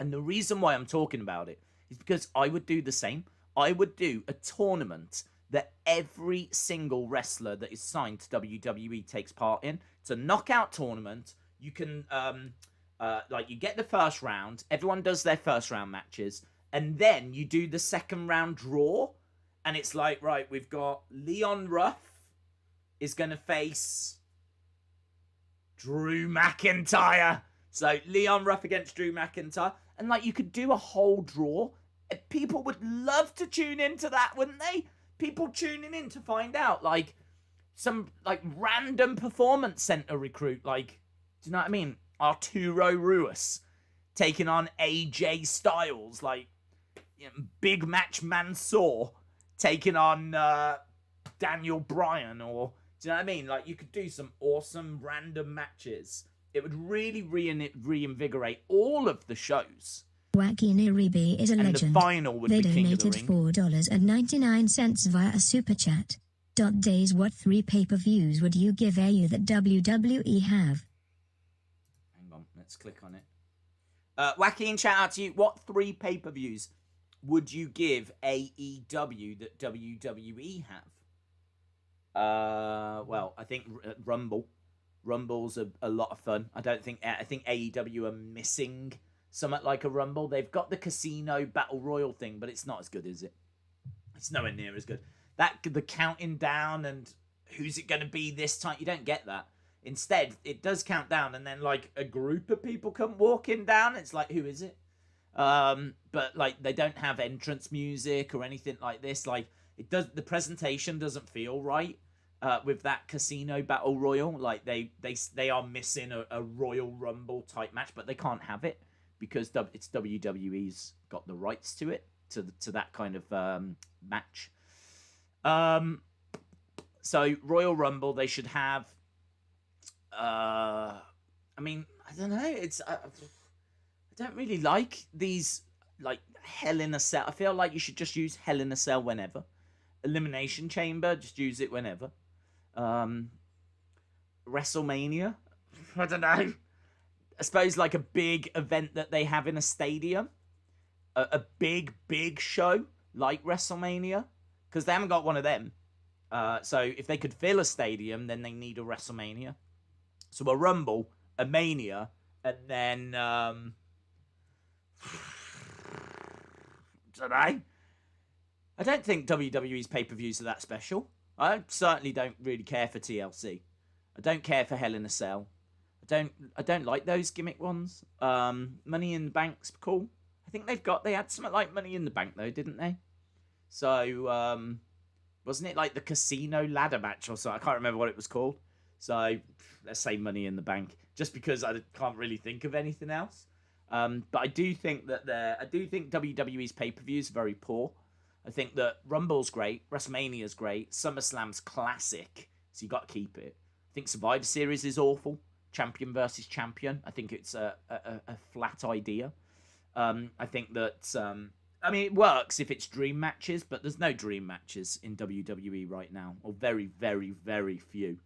And the reason why I'm talking about it is because I would do the same. I would do a tournament that every single wrestler that is signed to WWE takes part in. It's a knockout tournament. You can you get the first round. Everyone does their first round matches, and then you do the second round draw. And it's like, right, we've got Leon Ruff is going to face Drew McIntyre. So Leon Ruff against Drew McIntyre. And like, you could do a whole draw. People would love to tune into that, wouldn't they? People tuning in to find out, like, some, like, random performance center recruit, like, do you know what I mean? Arturo Ruas taking on AJ Styles, like, Big Match Mansoor taking on Daniel Bryan, or, do you know what I mean? Like, you could do some awesome random matches. It would really reinvigorate all of the shows. Wacky Niribi is a and legend. The final would they be King of the donated Ring. $4.99 via a super chat. Days, what 3 pay-per-views would you give AU that WWE have? Hang on, let's click on it. Wacky, shout out to you. What 3 pay-per-views would you give AEW that WWE have? Well, I think Rumble. Rumble's a lot of fun. I think AEW are missing something like a Rumble. They've got the casino battle royal thing, but it's not as good, is it? It's nowhere near as good. The counting down and who's it going to be this time, you don't get that. Instead, it does count down, and then like a group of people come walking down. It's like, who is it? But like, they don't have entrance music or anything like this. Like, the presentation doesn't feel right. With that casino battle royal, like they are missing a Royal Rumble type match, but they can't have it because it's WWE's got the rights to it, to that kind of match. So Royal Rumble, they should have. I mean, I don't know. I don't really like these like Hell in a Cell. I feel like you should just use Hell in a Cell whenever. Elimination Chamber, just use it whenever. WrestleMania, I don't know. I suppose like a big event that they have in a stadium, a big show like WrestleMania, because they haven't got one of them. So if they could fill a stadium, then they need a WrestleMania. So a Rumble, a Mania, and then don't know. I don't think WWE's pay-per-views are that special. I certainly don't really care for TLC. I don't care for Hell in a Cell. I don't like those gimmick ones. Money in the Bank's cool. I think they had something like Money in the Bank though, didn't they? So wasn't it like the casino ladder match or something? I can't remember what it was called. So let's say Money in the Bank, just because I can't really think of anything else. But I do think WWE's pay-per-views are very poor. I think that Rumble's great, WrestleMania's great, SummerSlam's classic, so you got to keep it. I think Survivor Series is awful. Champion versus champion. I think it's a flat idea. I think that it works if it's dream matches, but there's no dream matches in WWE right now, or very, very, very few.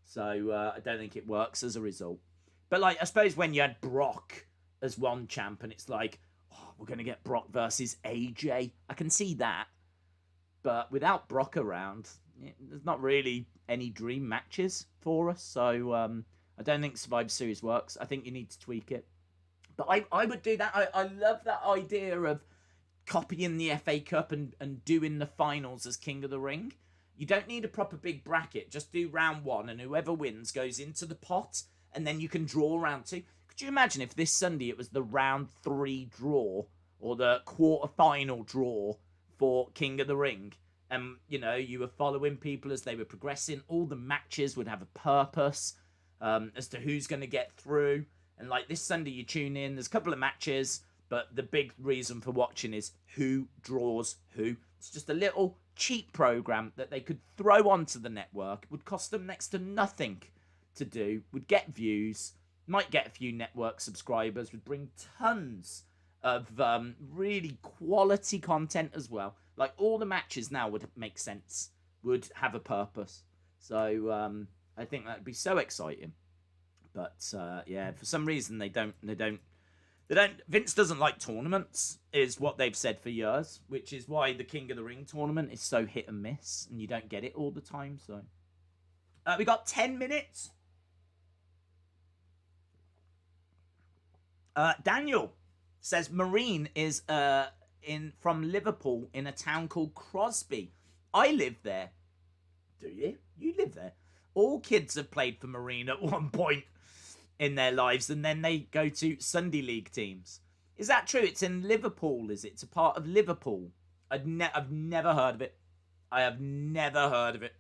So I don't think it works as a result. But like, I suppose when you had Brock as one champ, and it's like, oh, we're going to get Brock versus AJ. I can see that. But without Brock around, there's not really any dream matches for us. So I don't think Survivor Series works. I think you need to tweak it. But I would do that. I love that idea of copying the FA Cup and doing the finals as King of the Ring. You don't need a proper big bracket. Just do round 1, and whoever wins goes into the pot, and then you can draw round 2. Could you imagine if this Sunday it was the round 3 draw, or the quarter-final draw for King of the Ring? And, you were following people as they were progressing. All the matches would have a purpose as to who's going to get through. And like this Sunday, you tune in. There's a couple of matches, but the big reason for watching is who draws who. It's just a little cheap program that they could throw onto the network. It would cost them next to nothing to do. Would get views. Might get a few network subscribers. Would bring tons of really quality content as well. Like all the matches now would make sense. Would have a purpose. So I think that'd be so exciting. But for some reason they don't. Vince doesn't like tournaments, is what they've said for years, which is why the King of the Ring tournament is so hit and miss, and you don't get it all the time. So we got 10 minutes. Daniel says Marine is from Liverpool in a town called Crosby. I live there. Do you? You live there? All kids have played for Marine at one point in their lives, and then they go to Sunday League teams. Is that true? It's in Liverpool, is it? It's a part of Liverpool. I've never heard of it. I have never heard of it.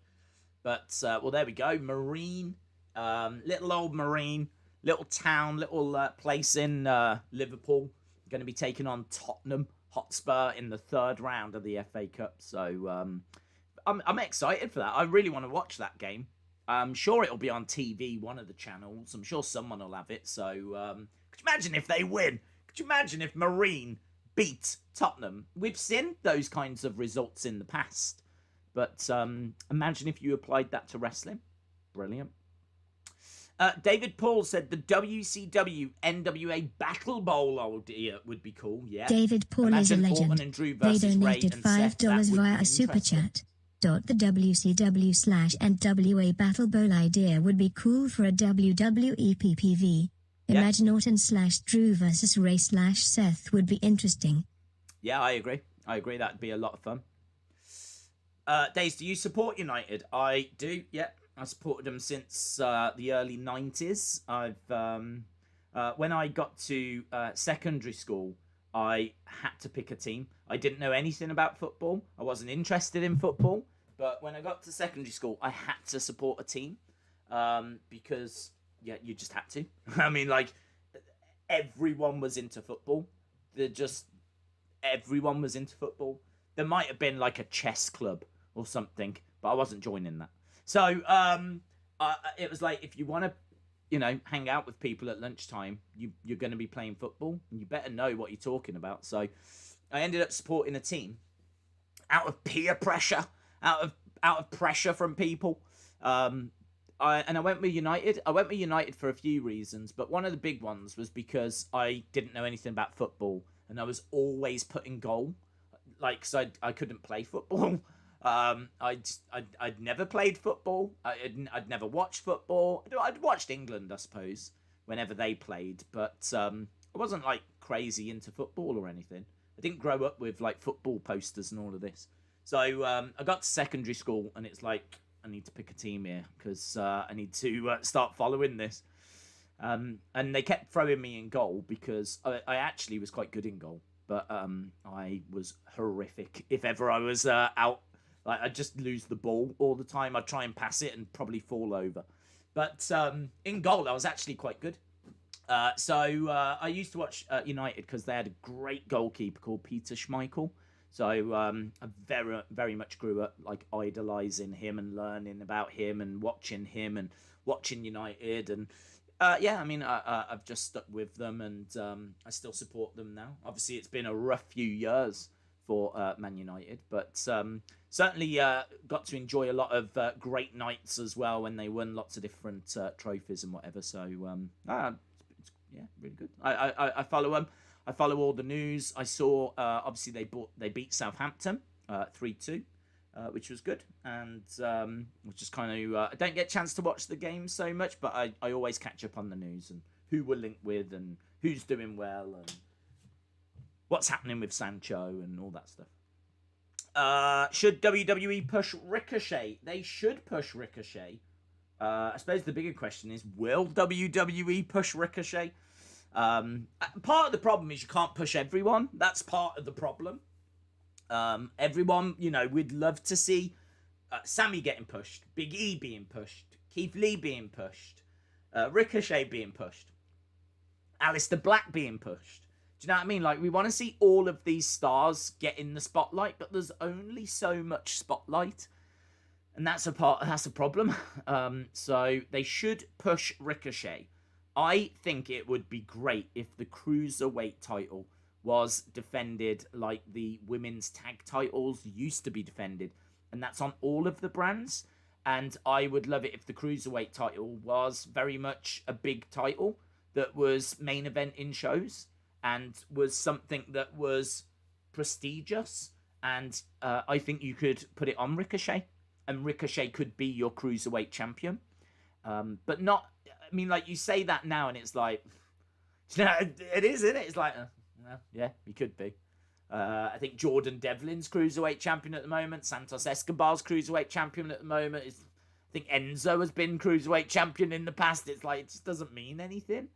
But, well, there we go. Marine. Little old Marine. Little town, little place in Liverpool. Going to be taking on Tottenham Hotspur in the 3rd round of the FA Cup. So, I'm excited for that. I really want to watch that game. I'm sure it'll be on TV, one of the channels. I'm sure someone will have it. So, could you imagine if they win? Could you imagine if Marine beat Tottenham? We've seen those kinds of results in the past. But imagine if you applied that to wrestling. Brilliant. David Paul said the WCW NWA Battle Bowl idea would be cool. Yeah. David Paul is a legend. Orton and Drew They versus Ray donated and Seth. $5 via a super chat. The WCW/NWA Battle Bowl idea would be cool for a WWE PPV. Imagine Orton/Drew versus Ray/Seth would be interesting. Yeah, I agree. That'd be a lot of fun. Days, do you support United? I do, yeah. I supported them since the early 90s. When I got to secondary school, I had to pick a team. I didn't know anything about football. I wasn't interested in football. But when I got to secondary school, I had to support a team because, yeah, you just had to. I mean, like, everyone was into football. Everyone was into football. There might have been, like, a chess club or something, but I wasn't joining that. So it was like, if you want to, hang out with people at lunchtime, you're going to be playing football, and you better know what you're talking about. So I ended up supporting a team out of peer pressure. Out of pressure from people. I went with United. I went with United for a few reasons, but one of the big ones was because I didn't know anything about football, and I was always put in goal. Like, so I couldn't play football. I'd never played football. I'd never watched football. I'd watched England, I suppose, whenever they played, but I wasn't, like, crazy into football or anything. I didn't grow up with, like, football posters and all of this. So I got to secondary school, and it's like, I need to pick a team here because I need to start following this. And they kept throwing me in goal because I actually was quite good in goal, but I was horrific. If ever I was out, like, I'd just lose the ball all the time. I'd try and pass it and probably fall over. But in goal, I was actually quite good. So I used to watch United because they had a great goalkeeper called Peter Schmeichel. So I very, very much grew up like idolising him and learning about him and watching United. And yeah, I mean, I've just stuck with them, and I still support them now. Obviously, it's been a rough few years for Man United, but certainly got to enjoy a lot of great nights as well when they won lots of different trophies and whatever. So it's, yeah, really good. I follow them. I follow all the news. I saw obviously they beat Southampton 3-2. Which was good, and which is kind of I don't get a chance to watch the game so much, but I always catch up on the news and who we're linked with and who's doing well and what's happening with Sancho and all that stuff. Should WWE push Ricochet? They should push Ricochet. I suppose the bigger question is, will WWE push Ricochet? Part of the problem is you can't push everyone. That's part of the problem. Everyone, we'd love to see Sammy getting pushed, Big E being pushed, Keith Lee being pushed, Ricochet being pushed, Aleister Black being pushed. Do you know what I mean? Like, we want to see all of these stars get in the spotlight, but there's only so much spotlight, and that's a problem. So they should push Ricochet. I think it would be great if the Cruiserweight title was defended like the women's tag titles used to be defended, and that's on all of the brands. And I would love it if the Cruiserweight title was very much a big title that was main event in shows and was something that was prestigious. And I think you could put it on Ricochet, and Ricochet could be your Cruiserweight champion. But not, I mean, like, you say that now and it's like, it is, isn't it? It's like, well, yeah, he could be. I think Jordan Devlin's Cruiserweight champion at the moment. Santos Escobar's Cruiserweight champion at the moment. I think Enzo has been Cruiserweight champion in the past. It's like, it just doesn't mean anything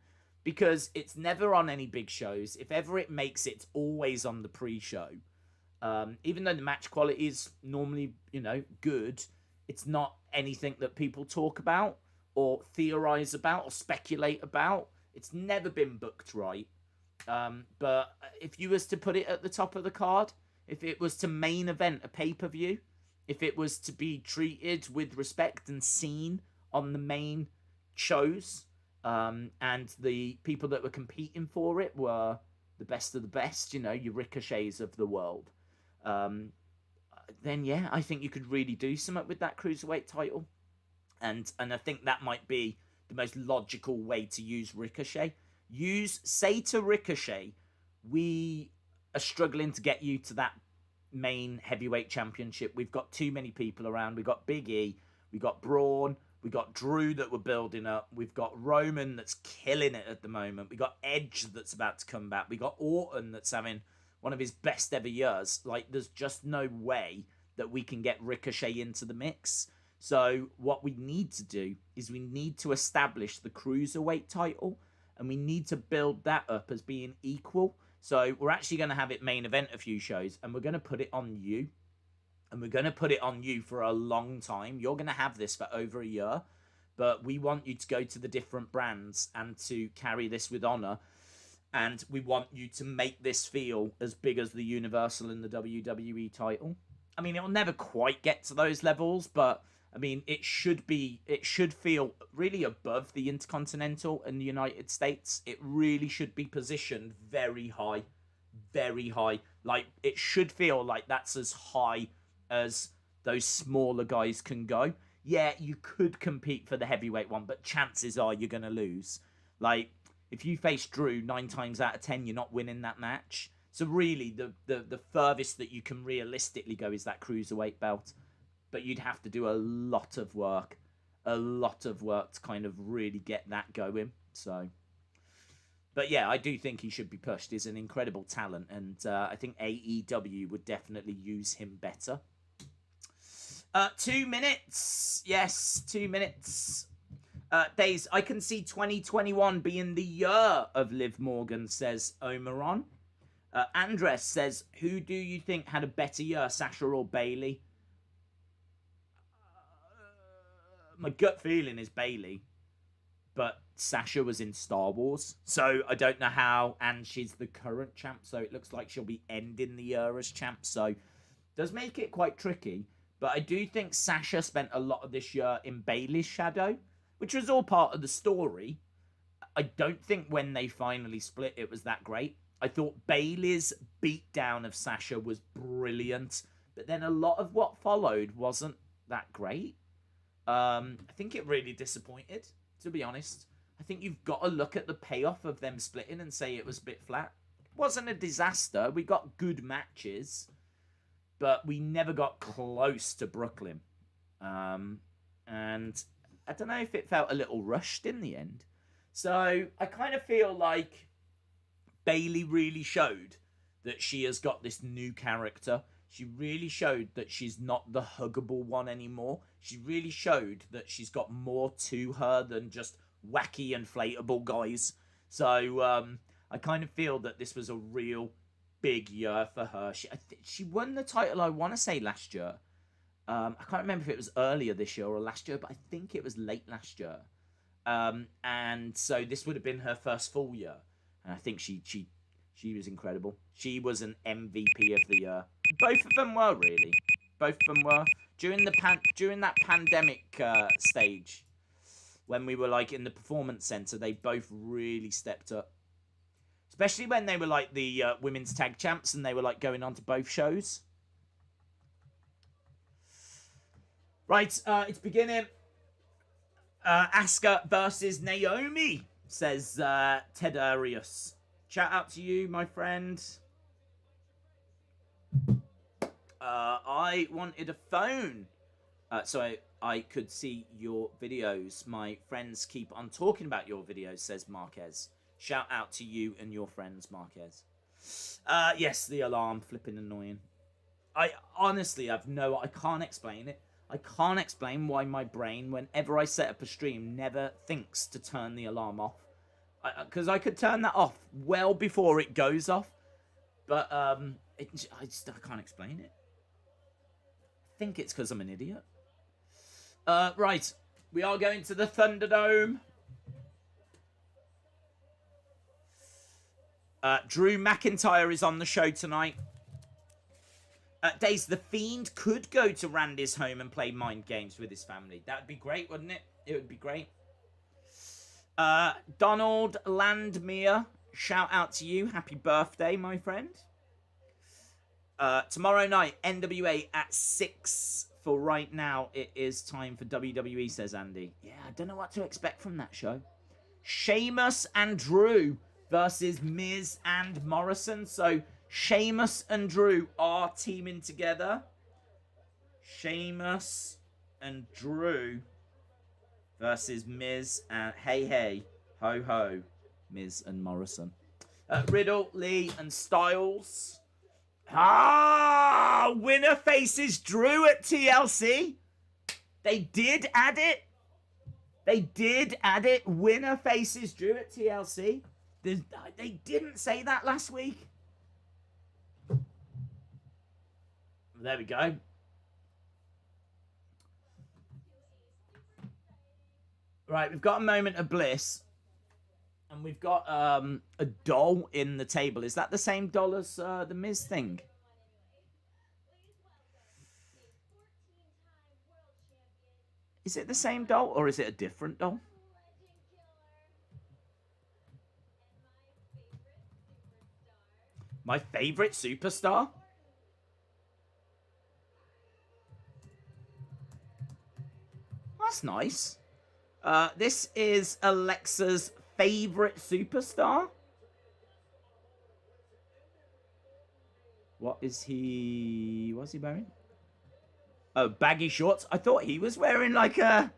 because it's never on any big shows. If ever it makes it, it's always on the pre-show. Even though the match quality is normally, good, it's not anything that people talk about or theorize about or speculate about. It's never been booked right. But if you was to put it at the top of the card, if it was to main event a pay-per-view, if it was to be treated with respect and seen on the main shows, and the people that were competing for it were the best of the best, your Ricochets of the world, then yeah, I think you could really do something with that Cruiserweight title. And I think that might be the most logical way to use Ricochet. Say to Ricochet, we are struggling to get you to that main heavyweight championship. We've got too many people around. We've got Big E, we've got Braun, we've got Drew that we're building up, we've got Roman that's killing it at the moment, we've got Edge that's about to come back, we've got Orton that's having one of his best ever years. Like, there's just no way that we can get Ricochet into the mix. So what we need to do is we need to establish the Cruiserweight title, and we need to build that up as being equal. So we're actually going to have it main event a few shows, and we're going to put it on you. And we're going to put it on you for a long time. You're going to have this for over a year. But we want you to go to the different brands and to carry this with honor. And we want you to make this feel as big as the Universal and the WWE title. I mean, it'll never quite get to those levels, but I mean, it should feel really above the Intercontinental and the United States. It really should be positioned very high, very high. Like, it should feel like that's as high as those smaller guys can go. Yeah, you could compete for the heavyweight one, but chances are you're going to lose. Like, if you face Drew 9 times out of 10, you're not winning that match. So really, the furthest that you can realistically go is that Cruiserweight belt. But you'd have to do a lot of work to kind of really get that going. So, but yeah, I do think he should be pushed. He's an incredible talent, and I think AEW would definitely use him better. 2 minutes. Yes, 2 minutes. Days, I can see 2021 being the year of Liv Morgan, says Omeron. Andres says, who do you think had a better year, Sasha or Bailey? My gut feeling is Bailey, but Sasha was in Star Wars, so I don't know how, and she's the current champ, so it looks like she'll be ending the year as champ, so it does make it quite tricky, but I do think Sasha spent a lot of this year in Bailey's shadow, which was all part of the story. I don't think when they finally split it was that great. I thought Bailey's beatdown of Sasha was brilliant, but then a lot of what followed wasn't that great. I think it really disappointed, to be honest. I think you've got to look at the payoff of them splitting and say it was a bit flat. It wasn't a disaster. We got good matches, but we never got close to Brooklyn. And I don't know if it felt a little rushed in the end. So I kind of feel like Bailey really showed that she has got this new character. She really showed that she's not the huggable one anymore. She really showed that she's got more to her than just wacky inflatable guys. So I kind of feel that this was a real big year for her. She won the title, I want to say, last year. I can't remember if it was earlier this year or last year, but I think it was late last year. And so this would have been her first full year. And I think she was incredible. She was an MVP of the year. Both of them were, really. Both of them were. During that pandemic stage, when we were like in the performance center, they both really stepped up. Especially when they were like the women's tag champs and they were like going on to both shows. Right, it's beginning. Asuka versus Naomi, says Ted Arias. Shout out to you, my friend. I wanted a phone so I could see your videos. My friends keep on talking about your videos, says Marquez. Shout out to you and your friends, Marquez. Yes, the alarm, flipping annoying. I honestly have I can't explain it. I can't explain why my brain, whenever I set up a stream, never thinks to turn the alarm off. Because I could turn that off well before it goes off. But I can't explain it. I think it's because I'm an idiot. Right. We are going to the Thunderdome. Drew McIntyre is on the show tonight. Days, the Fiend could go to Randy's home and play mind games with his family. That would be great, wouldn't it? It would be great. Donald Landmere, shout out to you. Happy birthday, my friend. Tomorrow night, NWA at 6. For right now, it is time for WWE, says Andy. Yeah, I don't know what to expect from that show. Sheamus and Drew versus Miz and Morrison. So Sheamus and Drew are teaming together. Sheamus and Drew versus Miz and hey, ho, ho, Miz and Morrison. Riddle, Lee, and Styles. Winner faces Drew at TLC. They did add it. Winner faces Drew at TLC. They didn't say that last week. There we go. Right, we've got a moment of bliss. And we've got a doll in the table. Is that the same doll as the Miz thing? Is it the same doll or is it a different doll? My favorite superstar? That's nice. This is Alexa's favorite superstar. What's he wearing? Oh, baggy shorts. I thought he was wearing like a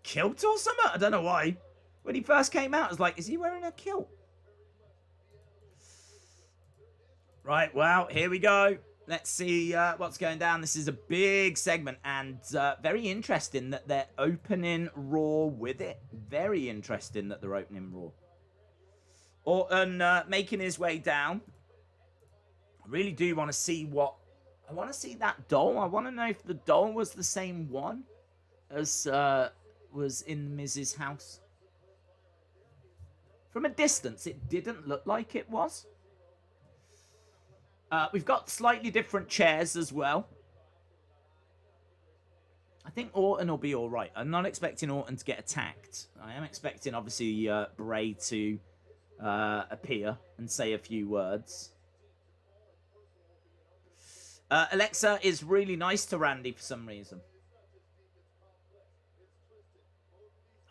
kilt or something. I don't know why. When he first came out, I was like, is he wearing a kilt? Right, well, here we go. Let's see what's going down. This is a big segment and very interesting that they're opening Raw with it. Very interesting that they're opening Raw. Orton making his way down. I really do want to see what... I want to see that doll. I want to know if the doll was the same one as was in the Miz's house. From a distance, it didn't look like it was. We've got slightly different chairs as well. I think Orton will be all right. I'm not expecting Orton to get attacked. I am expecting, obviously, Bray to appear and say a few words. Alexa is really nice to Randy for some reason.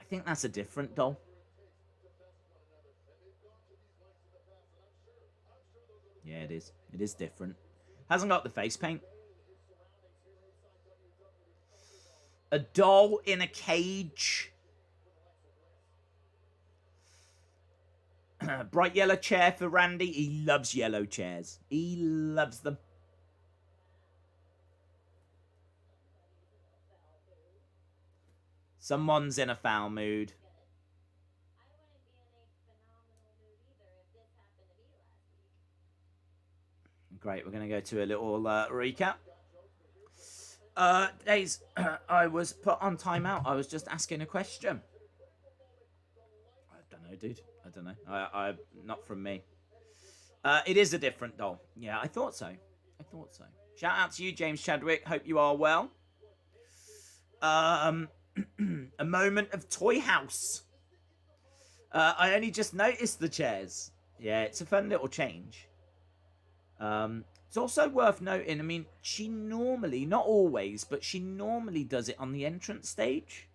I think that's a different doll. Yeah, it is. It is different. Hasn't got the face paint. A doll in a cage. Bright yellow chair for Randy. He loves yellow chairs. He loves them. Someone's in a foul mood. Great, we're going to go to a little recap. Days, I was put on timeout. I was just asking a question. I don't know, dude. I don't know. I not from me. It is a different doll. Yeah, I thought so. I thought so. Shout out to you, James Chadwick. Hope you are well. A moment of Toy House. I only just noticed the chairs. Yeah, it's a fun little change. It's also worth noting, I mean, she normally, not always, but she normally does it on the entrance stage.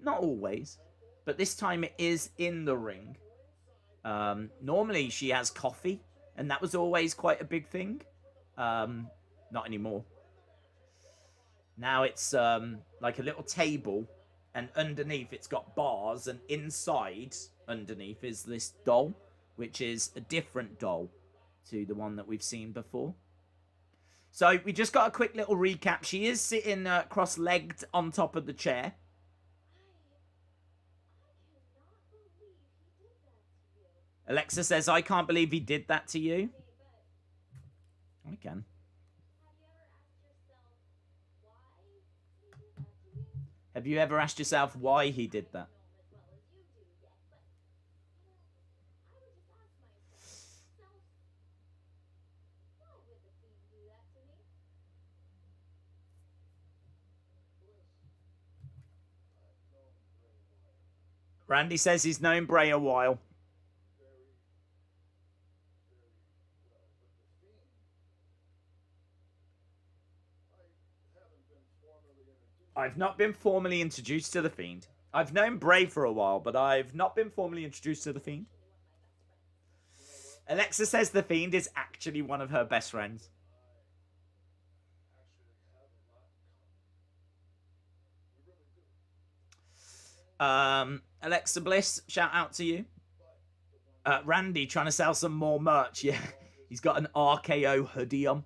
Not always, but this time it is in the ring. Normally she has coffee, and that was always quite a big thing. Not anymore. Now it's like a little table, and underneath it's got bars, and inside, underneath, is this doll, which is a different doll to the one that we've seen before. So we just got a quick little recap. She is sitting cross-legged on top of the chair. Alexa says, I can't believe he did that to you. I can. Have you ever asked yourself why he did that? Randy says he's known Bray a while. I've not been formally introduced to the Fiend. I've known Bray for a while, but I've not been formally introduced to the Fiend. Alexa says the Fiend is actually one of her best friends. Alexa Bliss, shout out to you. Randy trying to sell some more merch. Yeah, he's got an RKO hoodie on.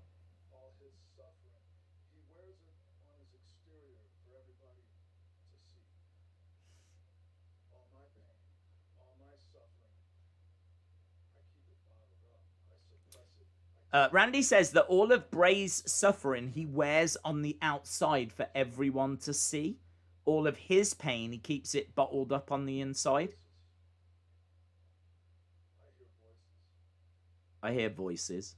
Randy says that all of Bray's suffering he wears on the outside for everyone to see. All of his pain, he keeps it bottled up on the inside. I hear voices.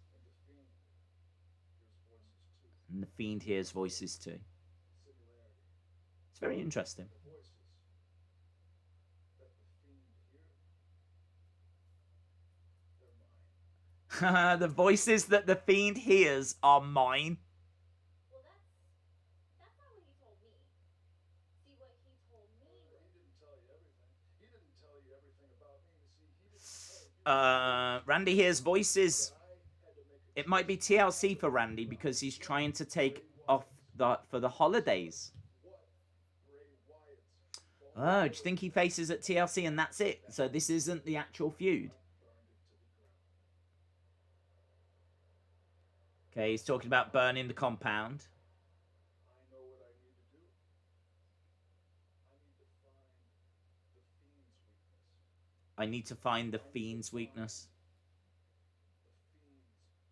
And the Fiend hears voices too. It's very interesting. The voices that the Fiend hears are mine. Randy hears voices. It might be TLC for Randy because he's trying to take off for the holidays. Oh, do you think he faces at TLC and that's it? So this isn't the actual feud? Okay, he's talking about burning the compound. I know what I need to do. I need to find the Fiend's weakness. I need to find the Fiend's weakness. The Fiend's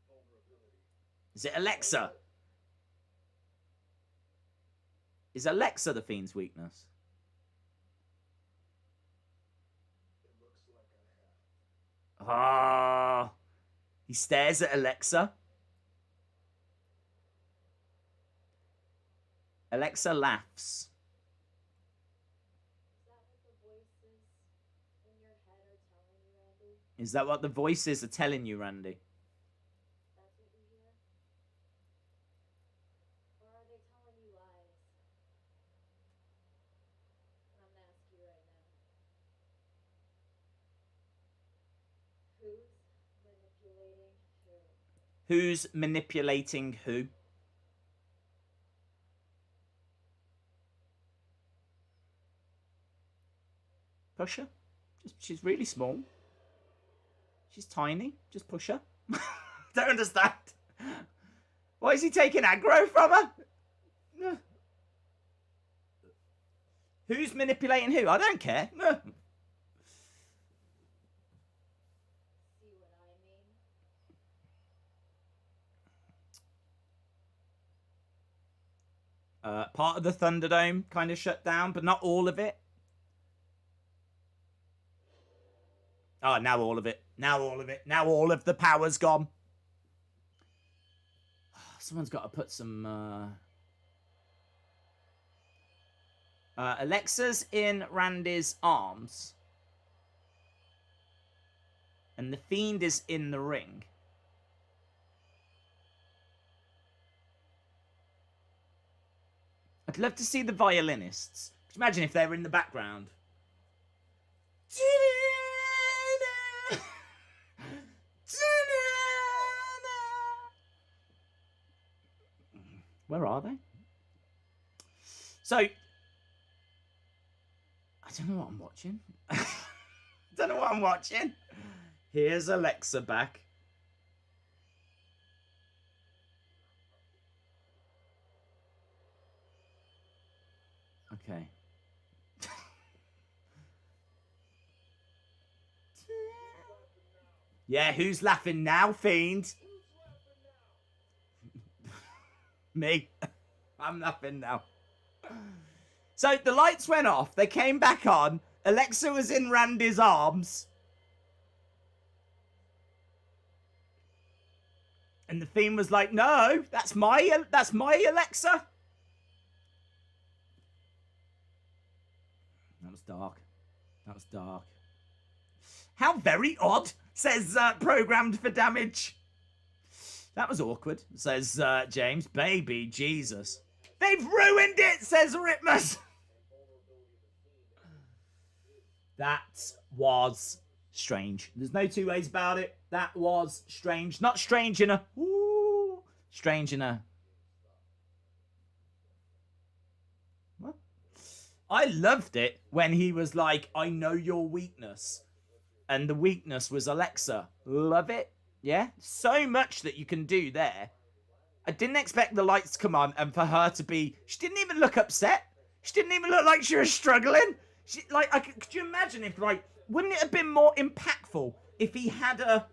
vulnerability. Is it Alexa? Is Alexa the Fiend's weakness? It looks like I have. Ah. He stares at Alexa. Alexa laughs. Is that what the voices in your head are telling you, Randy? Is that what the voices are telling you, Randy? That's what you hear? Or are they telling you lies? And I'm gonna ask you right now. Who's manipulating who? Who's manipulating who? Push her. She's really small. She's tiny. Just push her. Don't understand. Why is he taking aggro from her? Who's manipulating who? I don't care. See what I mean? Part of the Thunderdome kind of shut down, but not all of it. Oh, now all of it. Now all of it. Now all of the power's gone. Someone's got to put some... Alexa's in Randy's arms. And the Fiend is in the ring. I'd love to see the violinists. Could you imagine if they were in the background? Where are they? So, I don't know what I'm watching. Don't know what I'm watching. Here's Alexa back. Okay. Yeah, who's laughing now, Fiend? Me. I'm laughing now. So the lights went off. They came back on. Alexa was in Randy's arms. And the Fiend was like, no, that's my Alexa. That was dark. That was dark. How very odd, says Programmed for Damage. That was awkward, says James. Baby Jesus. They've ruined it, says Ritmus. That was strange. There's no two ways about it. That was strange. Not strange in a... Ooh, strange in a... What? I loved it when he was like, I know your weakness. And the weakness was Alexa. Love it. Yeah? So much that you can do there. I didn't expect the lights to come on and for her to be... She didn't even look upset. She didn't even look like she was struggling. She, like, could you imagine if, like... Wouldn't it have been more impactful if he had her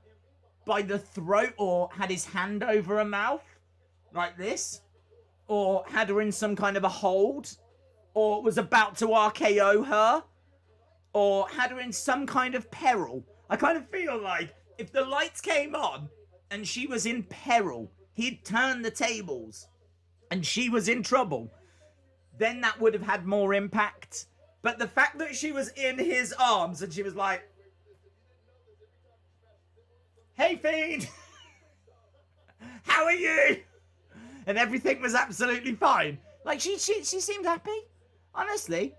by the throat or had his hand over her mouth? Like this? Or had her in some kind of a hold? Or was about to RKO her? Or had her in some kind of peril? I kind of feel like if the lights came on and she was in peril, he'd turn the tables and she was in trouble, then that would have had more impact. But the fact that she was in his arms and she was like, hey, Fiend, how are you? And everything was absolutely fine. Like, she seemed happy. Honestly,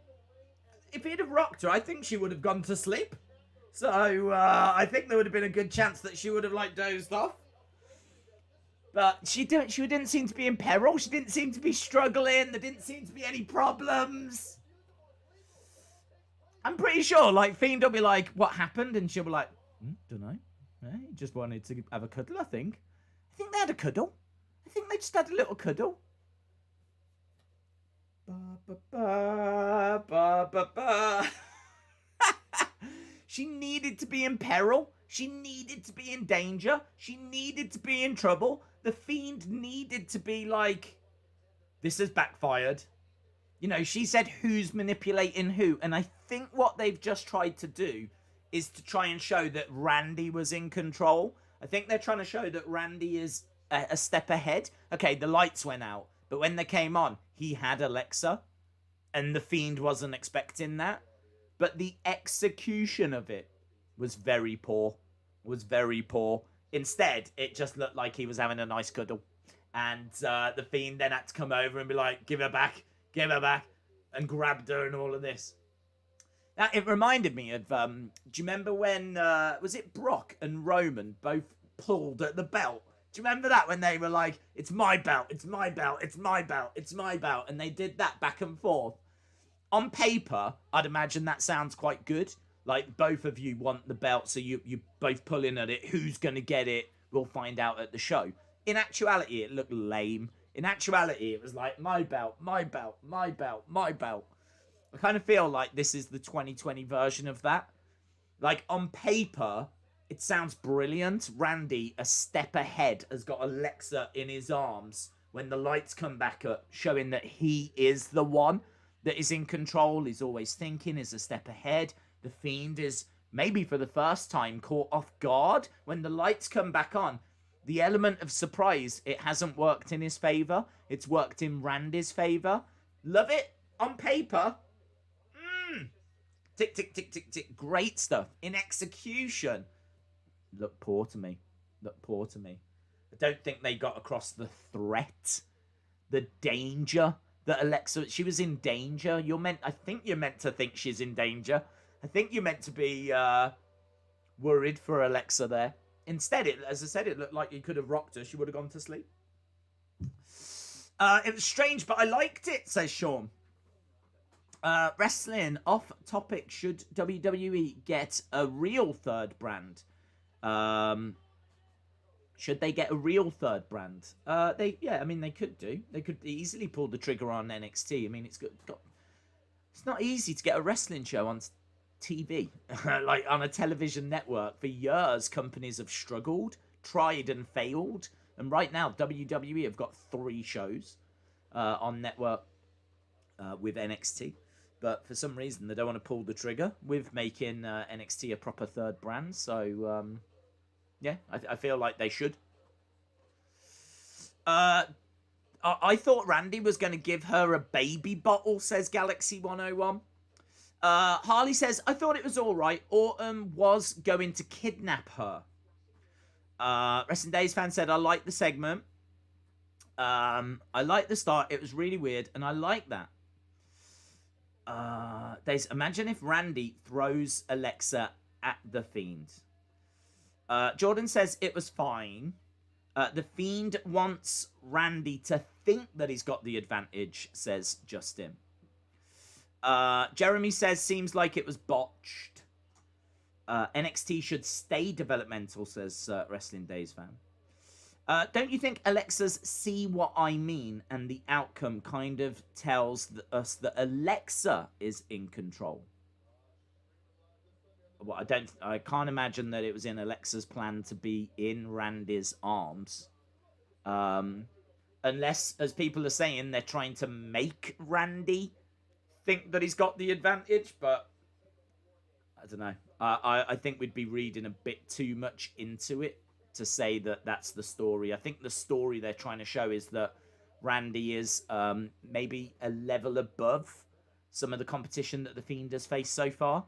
if he'd have rocked her, I think she would have gone to sleep. So, I think there would have been a good chance that she would have, like, dozed off. But she didn't seem to be in peril. She didn't seem to be struggling. There didn't seem to be any problems. I'm pretty sure, like, Fiend will be like, what happened? And she'll be like, don't know. He just wanted to have a cuddle, I think. I think they had a cuddle. I think they just had a little cuddle. Ba, ba, ba, ba, ba, ba. She needed to be in peril. She needed to be in danger. She needed to be in trouble. The Fiend needed to be like, this has backfired. You know, she said who's manipulating who. And I think what they've just tried to do is to try and show that Randy was in control. I think they're trying to show that Randy is a step ahead. Okay, the lights went out. But when they came on, he had Alexa. And the Fiend wasn't expecting that. But the execution of it was very poor. Was very poor. Instead, it just looked like he was having a nice cuddle. And the Fiend then had to come over and be like, give her back, and grabbed her and all of this. Now, it reminded me of, do you remember when, was it Brock and Roman both pulled at the belt? Do you remember that when they were like, it's my belt, it's my belt, it's my belt, it's my belt, and they did that back and forth? On paper, I'd imagine that sounds quite good. Like, both of you want the belt, so you both pulling at it. Who's going to get it? We'll find out at the show. In actuality, it looked lame. In actuality, it was like, my belt, my belt, my belt, my belt. I kind of feel like this is the 2020 version of that. Like, on paper, it sounds brilliant. Randy, a step ahead, has got Alexa in his arms when the lights come back up, showing that he is the one that is in control, is always thinking, is a step ahead. The Fiend is, maybe for the first time, caught off guard. When the lights come back on, the element of surprise, it hasn't worked in his favour. It's worked in Randy's favour. Love it on paper. Tick, tick, tick, tick, tick. Great stuff. In execution, look poor to me. Look poor to me. I don't think they got across the threat, the danger that Alexa, she was in danger. I think you're meant to think she's in danger. I think you're meant to be worried for Alexa there. Instead, as I said, it looked like you could have rocked her. She would have gone to sleep. It was strange, but I liked it, says Sean. Wrestling off topic. Should WWE get a real third brand? Should they get a real third brand? They could do. They could easily pull the trigger on NXT. I mean, it's not easy to get a wrestling show on TV, like on a television network. For years, companies have struggled, tried and failed. And right now, WWE have got 3 shows on network with NXT. But for some reason, they don't want to pull the trigger with making NXT a proper third brand. So, yeah, I feel like they should. I thought Randy was going to give her a baby bottle, says Galaxy 101. Harley says, I thought it was all right. Orton was going to kidnap her. Wrestling Days fan said, I like the segment. I like the start. It was really weird, and I like that. Days, imagine if Randy throws Alexa at the Fiend. Jordan says it was fine. The Fiend wants Randy to think that he's got the advantage, says Justin. Jeremy says, seems like it was botched. NXT should stay developmental, says Wrestling Days fan. Don't you think Alexa's see what I mean and the outcome kind of tells us that Alexa is in control? Well, I can't imagine that it was in Alexa's plan to be in Randy's arms. Unless, as people are saying, they're trying to make Randy think that he's got the advantage, but I don't know. I think we'd be reading a bit too much into it to say that that's the story. I think the story they're trying to show is that Randy is maybe a level above some of the competition that the Fiend has faced so far.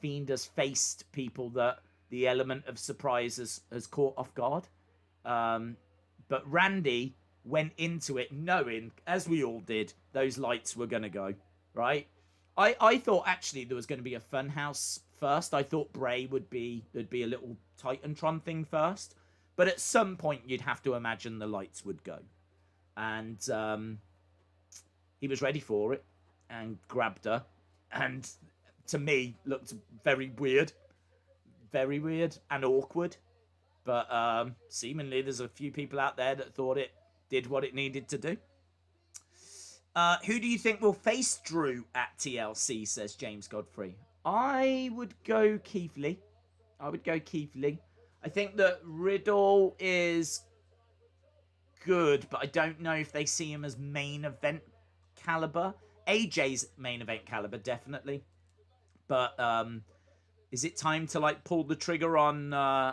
Fiend has faced people that the element of surprise has caught off guard. But Randy went into it knowing, as we all did, those lights were going to go, right? I thought actually there was going to be a Funhouse first. I thought Bray there'd be a little Titantron thing first. But at some point you'd have to imagine the lights would go. And he was ready for it and grabbed her. And to me, looked very weird and awkward. But seemingly there's a few people out there that thought it did what it needed to do. Who do you think will face Drew at TLC, says James Godfrey. I would go Keith Lee. I think that Riddle is good, but I don't know if they see him as main event caliber. AJ's main event caliber, definitely. But is it time to like pull the trigger on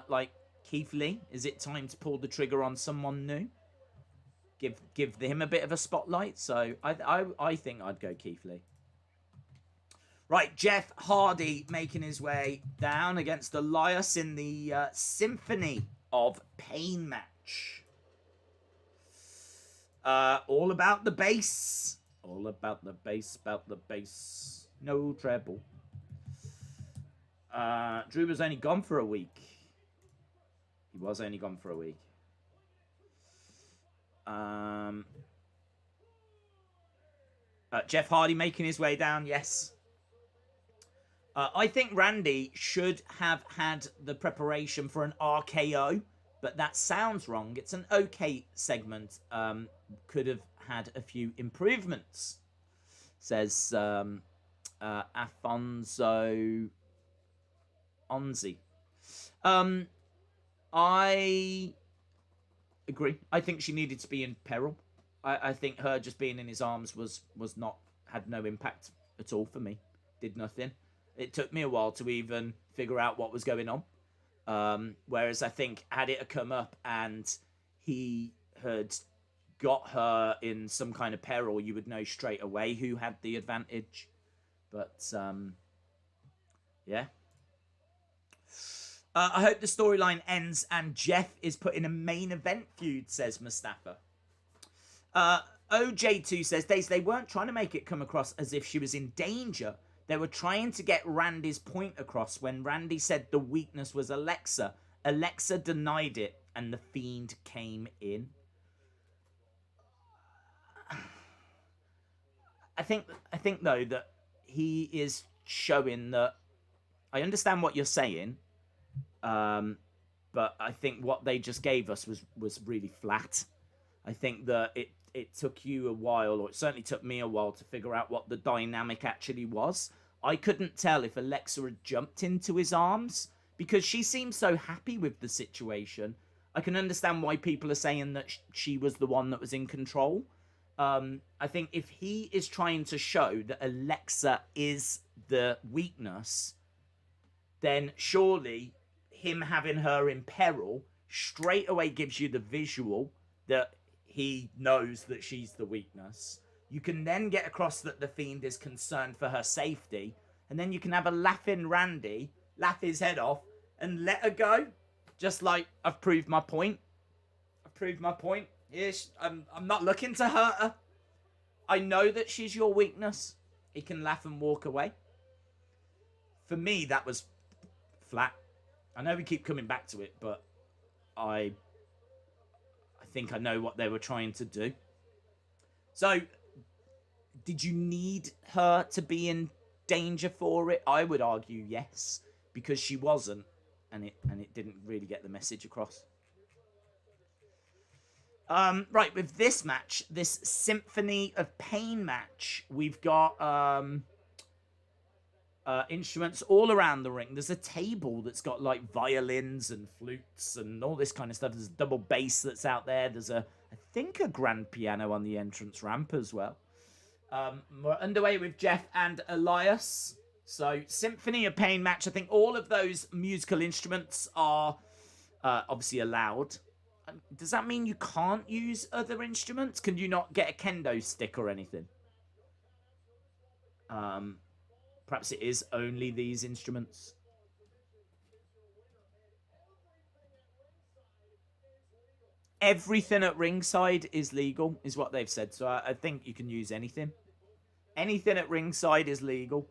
like Keith Lee? Is it time to pull the trigger on someone new? Give him a bit of a spotlight. So I think I'd go Keith Lee. Right, Jeff Hardy making his way down against Elias in the Symphony of Pain match. All about the bass. All about the bass, no treble. Drew was only gone for a week. He was only gone for a week. Jeff Hardy making his way down, yes. I think Randy should have had the preparation for an RKO, but that sounds wrong. It's an okay segment. Could have had a few improvements, says Afonso Onzi. I agree. I think she needed to be in peril. I think her just being in his arms had no impact at all for me. Did nothing. It took me a while to even figure out what was going on. Whereas I think had it come up and he had got her in some kind of peril, you would know straight away who had the advantage. But yeah. I hope the storyline ends and Jeff is put in a main event feud, says Mustafa. OJ2 says, Days, they weren't trying to make it come across as if she was in danger. They were trying to get Randy's point across when Randy said the weakness was Alexa. Alexa denied it and the Fiend came in. I think though that he is showing that I understand what you're saying, but I think what they just gave us was really flat. I think that it took you a while, or it certainly took me a while to figure out what the dynamic actually was. I couldn't tell if Alexa had jumped into his arms because she seemed so happy with the situation. I can understand why people are saying that she was the one that was in control. I think if he is trying to show that Alexa is the weakness, then surely him having her in peril straight away gives you the visual that he knows that she's the weakness. You can then get across that the Fiend is concerned for her safety, and then you can have a laughing Randy, laugh his head off, and let her go. Just like, I've proved my point. Yes, I'm not looking to hurt her. I know that she's your weakness. He can laugh and walk away. For me, that was flat. I know we keep coming back to it, but I think I know what they were trying to do. So, did you need her to be in danger for it? I would argue yes, because she wasn't, and it didn't really get the message across. Right, with this match, this Symphony of Pain match, we've got instruments all around the ring. There's a table that's got like violins and flutes and all this kind of stuff. There's a double bass that's out there. There's I think a grand piano on the entrance ramp as well. We're underway with Jeff and Elias. So, Symphony of Pain match. I think all of those musical instruments are obviously allowed. Does that mean you can't use other instruments? Can you not get a kendo stick or anything? Perhaps it is only these instruments. Everything at ringside is legal, is what they've said. So I think you can use anything. Anything at ringside is legal.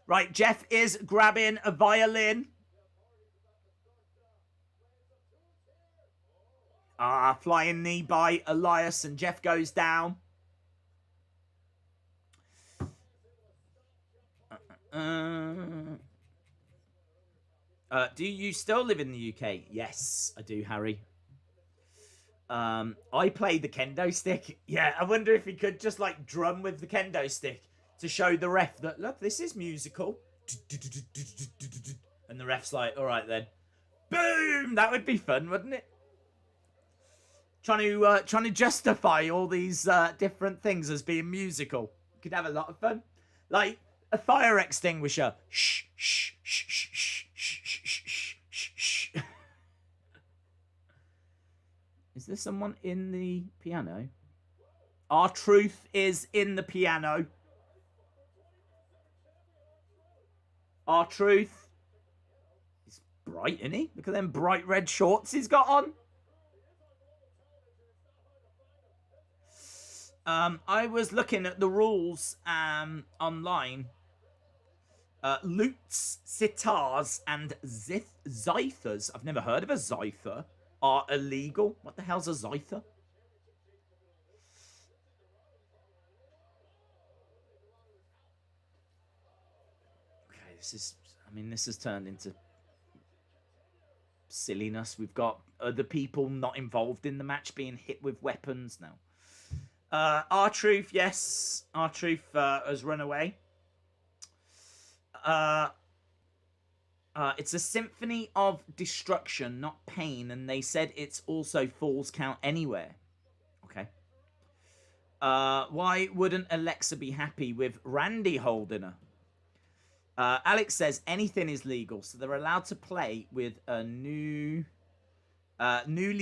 Right, Jeff is grabbing a violin. Flying knee by Elias, and Jeff goes down. Do you still live in the UK? Yes, I do, Harry. I play the kendo stick. Yeah, I wonder if he could just like drum with the kendo stick to show the ref that, look, this is musical. And the ref's like, all right then. Boom! That would be fun, wouldn't it? Trying to justify all these different things as being musical. Could have a lot of fun. Like a fire extinguisher. Shh, shh, shh, shh, shh, shh, shh, shh, shh. Is there someone in the piano? R-Truth is in the piano. R-Truth. He's bright, isn't he? Look at them bright red shorts he's got on. I was looking at the rules online. Lutes, sitars, and zithers. I've never heard of a zither. Are illegal. What the hell's a zither? Okay, this has turned into silliness. We've got other people not involved in the match being hit with weapons now. R-Truth, yes. R-Truth has run away. It's a symphony of destruction, not pain, and they said it's also Falls Count Anywhere. Okay. Why wouldn't Alexa be happy with Randy holding her? Alex says anything is legal, so they're allowed to play with a newly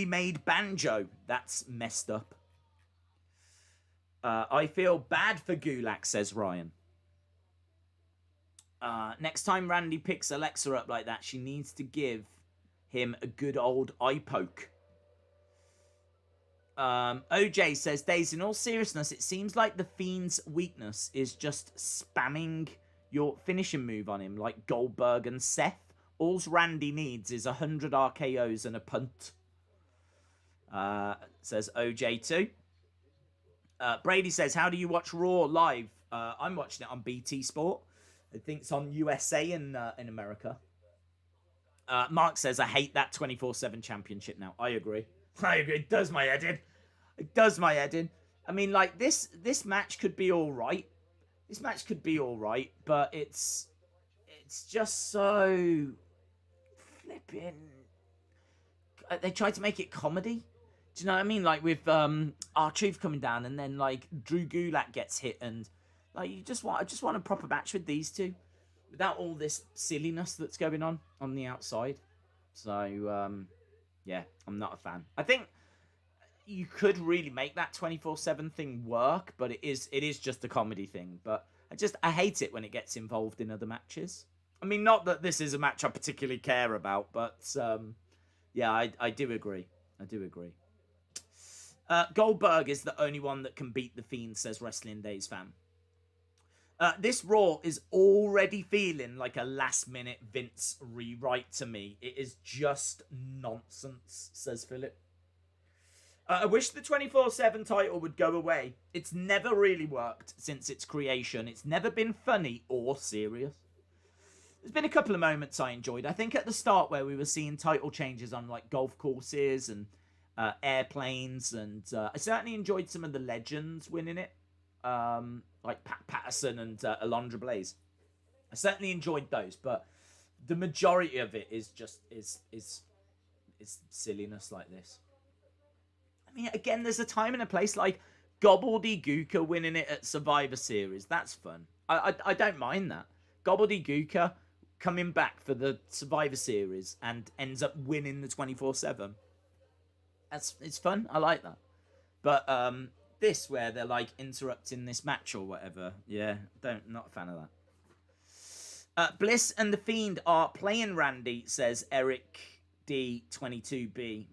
made banjo. That's messed up. I feel bad for Gulak, says Ryan. Next time Randy picks Alexa up like that, she needs to give him a good old eye poke. OJ says, Days, in all seriousness, it seems like the Fiend's weakness is just spamming your finishing move on him, like Goldberg and Seth. All Randy needs is 100 RKOs and a punt. Says OJ too. Brady says, how do you watch Raw live? I'm watching it on BT Sport. I think it's on USA in America. Mark says, I hate that 24/7 championship now. I agree. I agree. It does my head in. It does my head in. I mean, like, this match could be all right. This match could be all right, but it's just so flipping. They tried to make it comedy. Do you know what I mean? Like with R-Truth coming down, and then like Drew Gulak gets hit, and like I just want a proper match with these two, without all this silliness that's going on the outside. So yeah, I'm not a fan. I think you could really make that 24/7 thing work, but it is just a comedy thing. But I hate it when it gets involved in other matches. I mean, not that this is a match I particularly care about, but yeah, I do agree. I do agree. Goldberg is the only one that can beat The Fiend, says Wrestling Days fan. This Raw is already feeling like a last-minute Vince rewrite to me. It is just nonsense, says Philip. I wish the 24/7 title would go away. It's never really worked since its creation. It's never been funny or serious. There's been a couple of moments I enjoyed. I think at the start where we were seeing title changes on like golf courses and airplanes, and I certainly enjoyed some of the legends winning it, like Pat Patterson and Alondra Blaze. I certainly enjoyed those, but the majority of it is just is silliness like this. I mean, again, there's a time and a place, like Gobbledygooker winning it at Survivor Series. That's fun. I don't mind that. Gobbledygooker coming back for the Survivor Series and ends up winning the 24/7. It's fun. I like that. But this, where they're like interrupting this match or whatever, yeah, not a fan of that. Bliss and the Fiend are playing Randy, says Eric D22B.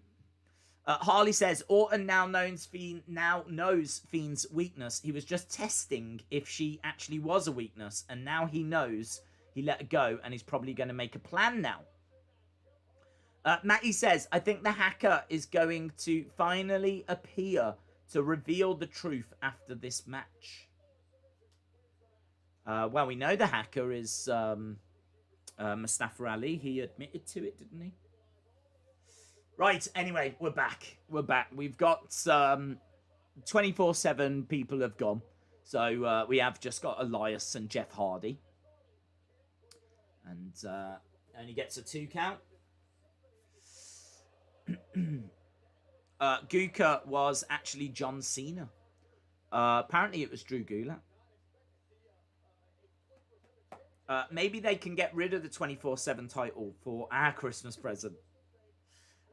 Harley says Orton now knows Fiend's weakness. He was just testing if she actually was a weakness, and now he knows. He let her go, and he's probably going to make a plan now. Matty says, I think the hacker is going to finally appear to reveal the truth after this match. Well, we know the hacker is Mustafa Ali. He admitted to it, didn't he? Right, anyway, we're back. We're back. We've got 24/7 people have gone. So we have just got Elias and Jeff Hardy. And only gets a 2 count. Guka was actually John Cena. Apparently it was Drew Gulak. Maybe they can get rid of the 24/7 title for our Christmas present.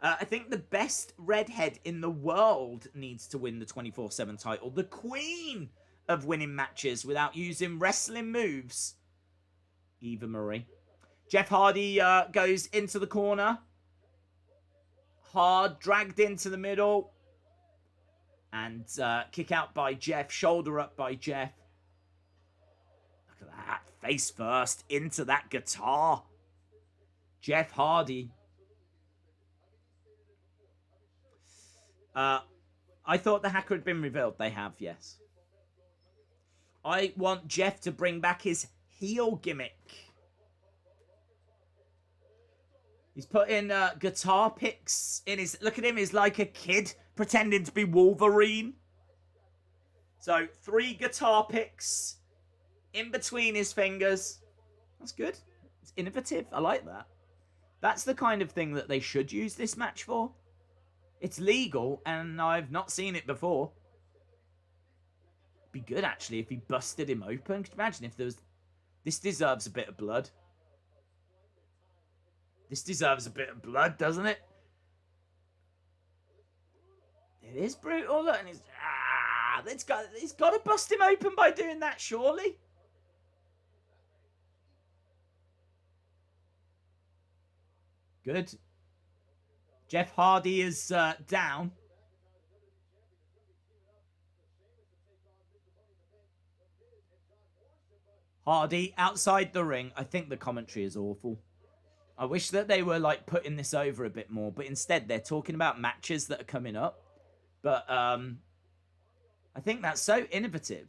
I think the best redhead in the world needs to win the 24/7 title. The queen of winning matches without using wrestling moves. Eva Marie. Jeff Hardy goes into the corner. Hard, dragged into the middle. And kick out by Jeff. Shoulder up by Jeff. Look at that. Face first into that guitar. Jeff Hardy. I thought the hacker had been revealed. They have, yes. I want Jeff to bring back his heel gimmick. He's putting guitar picks in his... Look at him, he's like a kid pretending to be Wolverine. So, 3 guitar picks in between his fingers. That's good. It's innovative. I like that. That's the kind of thing that they should use this match for. It's legal, and I've not seen it before. It'd be good, actually, if he busted him open. Could you imagine if there was... This deserves a bit of blood. This deserves a bit of blood, doesn't it? It is brutal, look, and he's... he's got to bust him open by doing that, surely. Good. Jeff Hardy is down. Hardy outside the ring. I think the commentary is awful. I wish that they were like putting this over a bit more, but instead they're talking about matches that are coming up. But I think that's so innovative.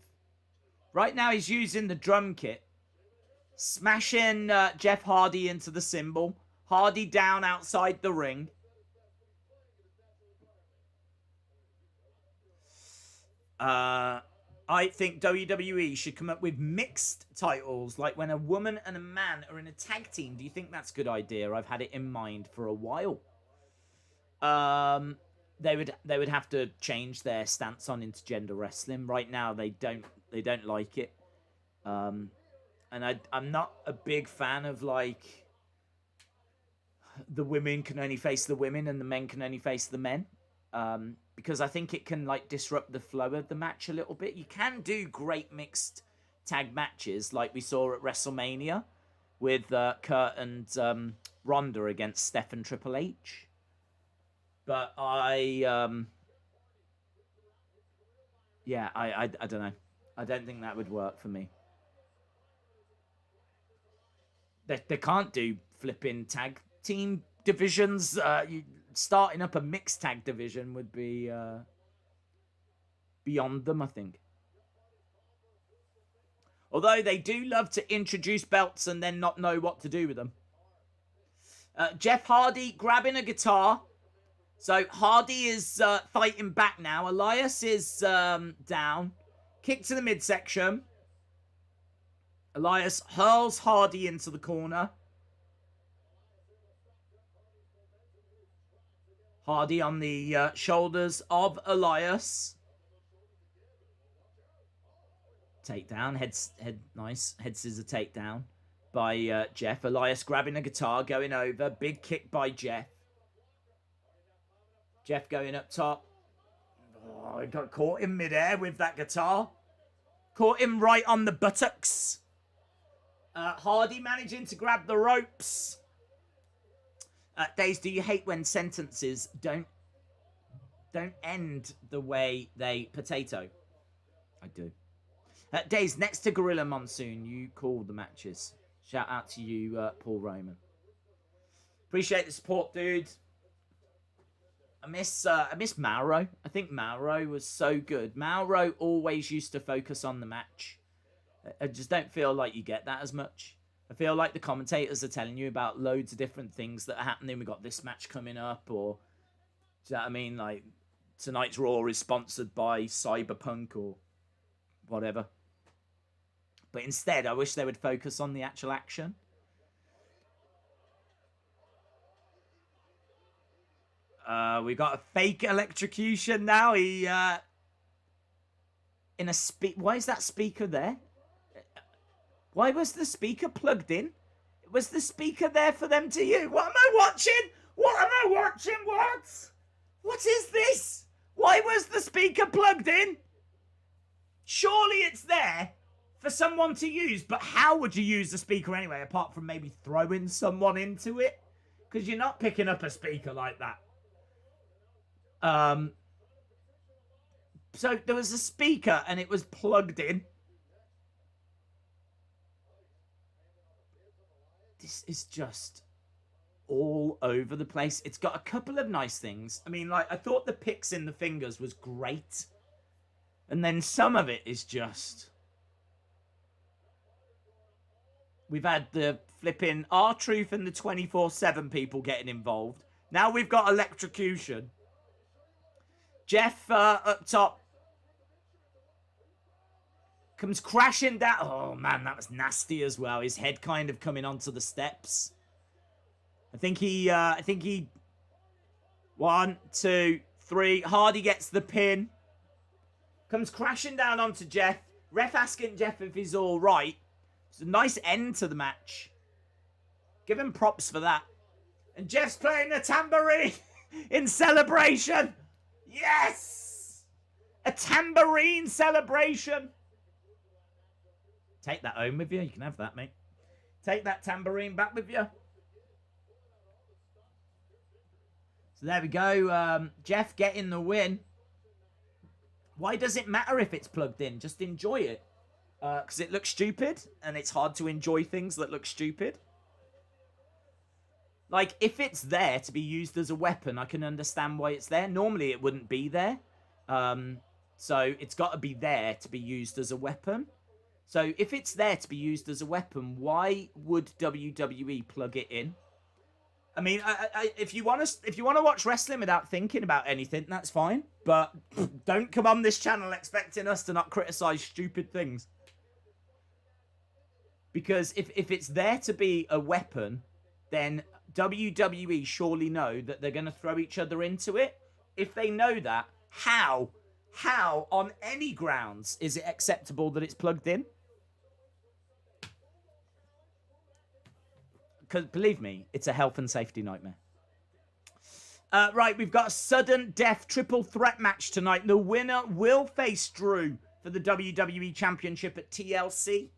Right now he's using the drum kit. Smashing Jeff Hardy into the symbol. Hardy down outside the ring. I think WWE should come up with mixed titles, like when a woman and a man are in a tag team. Do you think that's a good idea? I've had it in mind for a while. They would have to change their stance on intergender wrestling. Right now, they don't like it. And I'm not a big fan of like the women can only face the women and the men can only face the men. Because I think it can like disrupt the flow of the match a little bit. You can do great mixed tag matches like we saw at WrestleMania with Kurt and Ronda against Steph and Triple H. But I don't know. I don't think that would work for me. They can't do flipping tag team divisions. Starting up a mixed tag division would be beyond them, I think. Although they do love to introduce belts and then not know what to do with them. Jeff Hardy grabbing a guitar. So Hardy is fighting back now. Elias is down. Kick to the midsection. Elias hurls Hardy into the corner. Hardy on the shoulders of Elias. Takedown. Nice. Head scissor takedown by Jeff. Elias grabbing a guitar, going over. Big kick by Jeff. Jeff going up top. Oh, he got caught in midair with that guitar. Caught him right on the buttocks. Hardy managing to grab the ropes. Days, do you hate when sentences don't end the way they potato? I do. Days, next to Gorilla Monsoon, you call the matches. Shout out to you, Paul Roman. Appreciate the support, dude. I miss Mauro. I think Mauro was so good. Mauro always used to focus on the match. I just don't feel like you get that as much. I feel like the commentators are telling you about loads of different things that are happening. We've got this match coming up, or you know what I mean? Like, tonight's Raw is sponsored by Cyberpunk or whatever. But instead, I wish they would focus on the actual action. We got a fake electrocution now. He, in a why is that speaker there? Why was the speaker plugged in? Was the speaker there for them to use? What am I watching? What am I watching? What? What is this? Why was the speaker plugged in? Surely it's there for someone to use, but how would you use the speaker anyway, apart from maybe throwing someone into it? Because you're not picking up a speaker like that. So there was a speaker and it was plugged in. This is just all over the place. It's got a couple of nice things. I mean, like, I thought the picks in the fingers was great. And then some of it is just... We've had the flipping R-Truth and the 24/7 people getting involved. Now we've got electrocution. Jeff up top comes crashing down. Oh man, that was nasty as well. His head kind of coming onto the steps. I think he 1, 2, 3. Hardy gets the pin. Comes crashing down onto Jeff. Ref asking Jeff if he's all right. It's a nice end to the match. Give him props for that. And Jeff's playing the tambourine in celebration. Yes! A tambourine celebration. Take that home with you. You can have that, mate. Take that tambourine back with you. So there we go. Jeff getting the win. Why does it matter if it's plugged in? Just enjoy it. Because it looks stupid. And it's hard to enjoy things that look stupid. Like, if it's there to be used as a weapon, I can understand why it's there. Normally, it wouldn't be there. So, it's got to be there to be used as a weapon. So, if it's there to be used as a weapon, why would WWE plug it in? I mean, if you want to watch wrestling without thinking about anything, that's fine. But don't come on this channel expecting us to not criticize stupid things. Because if it's there to be a weapon, then WWE surely know that they're going to throw each other into it. If they know that, how on any grounds is it acceptable that it's plugged in? Because believe me, it's a health and safety nightmare. Right, we've got a sudden death triple threat match tonight. The winner will face Drew for the WWE Championship at TLC.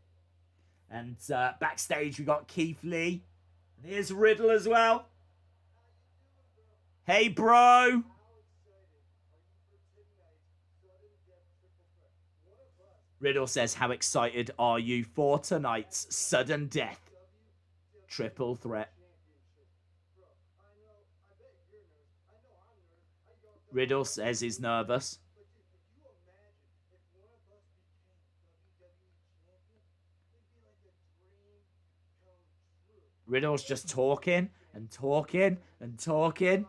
And backstage, we got Keith Lee. And here's Riddle as well. Hey, bro. Riddle says, how excited are you for tonight's sudden death triple threat? Riddle says he's nervous. Riddle's just talking and talking and talking.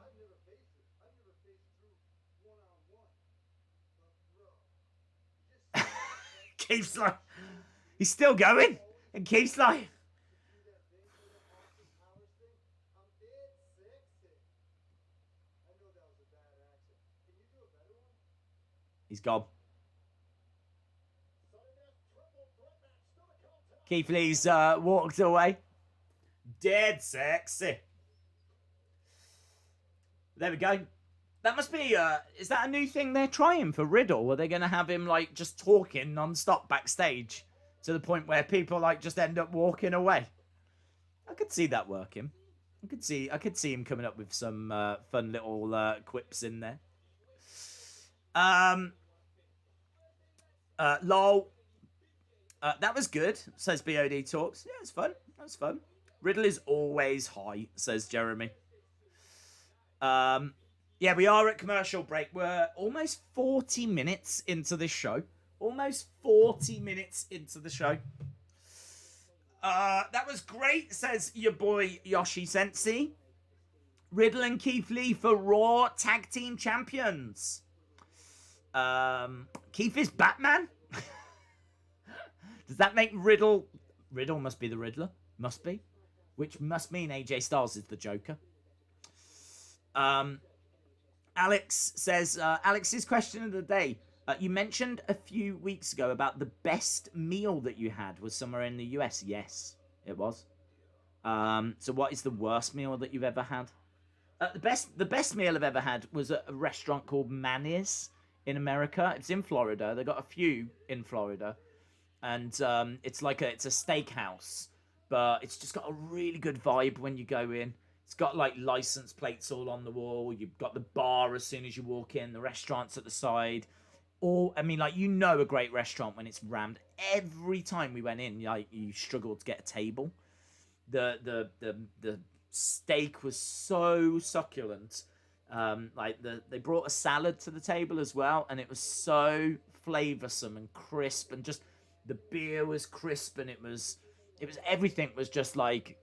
Keith's like, he's still going. And Keith's like, he's gone. Keith Lee's walked away. Dead sexy. There we go. That must be, is that a new thing they're trying for Riddle? Are they going to have him, like, just talking non-stop backstage to the point where people, like, just end up walking away? I could see that working. I could see him coming up with some fun little quips in there. Lol. That was good, says BOD Talks. Yeah, it's fun. That was fun. Riddle is always high, says Jeremy. Yeah, we are at commercial break. We're almost 40 minutes into this show. Almost 40 minutes into the show. That was great, says your boy Yoshi Sensei. Riddle and Keith Lee for Raw Tag Team Champions. Keith is Batman? Does that make Riddle... Riddle must be the Riddler. Must be. Which must mean AJ Styles is the Joker. Alex says, Alex's question of the day. You mentioned a few weeks ago about the best meal that you had was somewhere in the US. Yes, it was. So what is the worst meal that you've ever had? The best meal I've ever had was at a restaurant called Manny's in America. It's in Florida. They got a few in Florida. And it's a steakhouse. But it's just got a really good vibe when you go in. It's got like license plates all on the wall. You've got the bar as soon as you walk in. The restaurant's at the side. A great restaurant when it's rammed. Every time we went in, you struggled to get a table. The steak was so succulent. They brought a salad to the table as well, and it was so flavoursome and crisp, and just the beer was crisp, and it was everything was just like,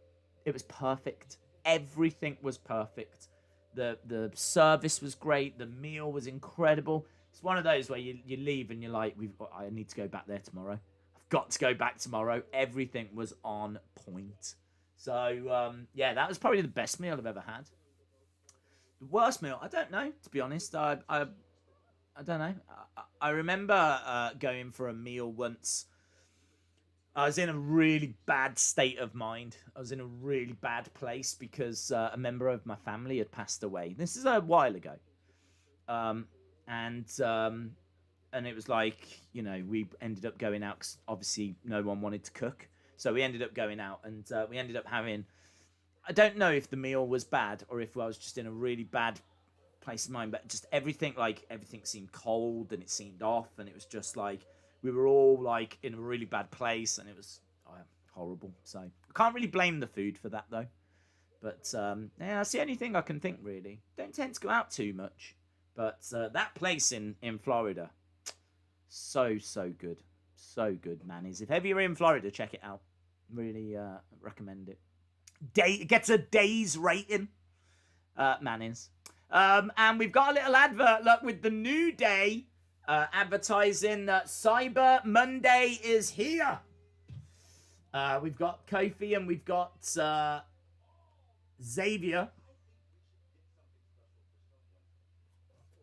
it was perfect. Everything was perfect. The service was great. The meal was incredible. It's one of those where you leave and you're like, I need to go back there tomorrow. I've got to go back tomorrow. Everything was on point. So, that was probably the best meal I've ever had. The worst meal, I don't know, to be honest. I don't know. I remember going for a meal once. I was in a really bad state of mind. I was in a really bad place because a member of my family had passed away. This is a while ago. And it was like, we ended up going out because obviously no one wanted to cook. So we ended up going out, and we ended up having... I don't know if the meal was bad or if I was just in a really bad place of mind, but just everything seemed cold and it seemed off, and it was just like we were all like in a really bad place, and it was horrible. So I can't really blame the food for that though. But that's the only thing I can think really. Don't tend to go out too much, but that place in Florida, so good, Manny's. If ever you're in Florida, check it out. Really recommend it. It gets a day's rating. Manny's. And we've got a little advert, look, with the New Day advertising that Cyber Monday is here. We've got Kofi and we've got Xavier.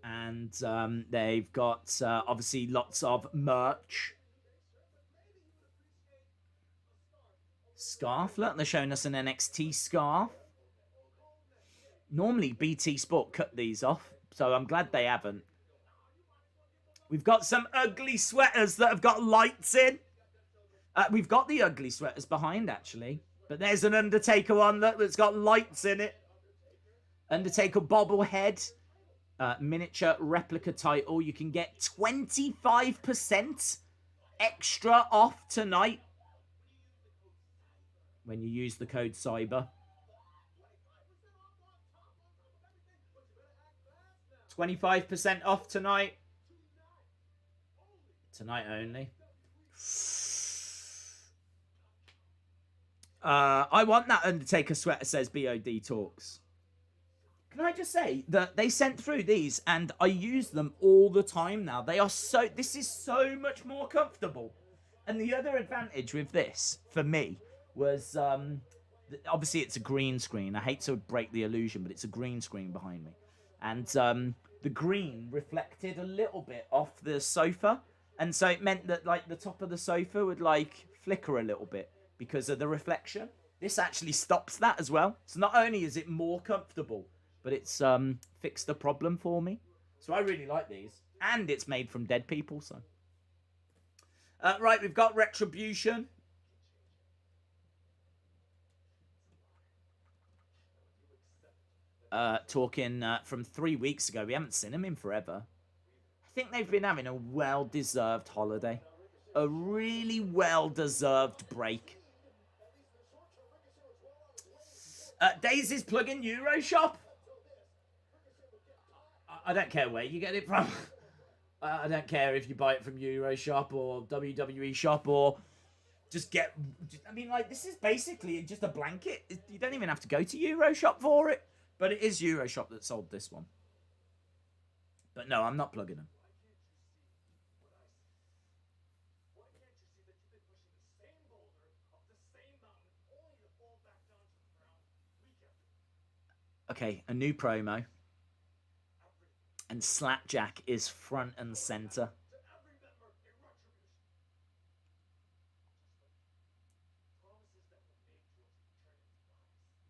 And they've got, obviously, lots of merch. Scarf, look, they're showing us an NXT scarf. Normally, BT Sport cut these off, so I'm glad they haven't. We've got some ugly sweaters that have got lights in. We've got the ugly sweaters behind, actually. But there's an Undertaker one, look, that's got lights in it. Undertaker bobblehead. Miniature replica title. You can get 25% extra off tonight when you use the code CYBER. 25% off tonight. Tonight only. I want that Undertaker sweater, says BOD Talks. Can I just say that they sent through these and I use them all the time now. This is so much more comfortable. And the other advantage with this, for me, was, obviously it's a green screen. I hate to break the illusion, but it's a green screen behind me. And the green reflected a little bit off the sofa. And so it meant that, like, the top of the sofa would, like, flicker a little bit because of the reflection. This actually stops that as well. So not only is it more comfortable, but it's fixed the problem for me. So I really like these. And it's made from dead people, so. Right, we've got Retribution. Talking from 3 weeks ago. We haven't seen them in forever. I think they've been having a well-deserved holiday. A really well-deserved break. Daisy's plug-in Euroshop. I don't care where you get it from. I don't care if you buy it from Euroshop or WWE Shop or just get... I mean, like, this is basically just a blanket. You don't even have to go to Euroshop for it. But it is Euroshop that sold this one. But no, I'm not plugging them. Why can't you see that you've been pushing the same boulder up the same mountain only to fall back down to the ground week after Okay, a new promo. And Slapjack is front and center. to every member in Retribution?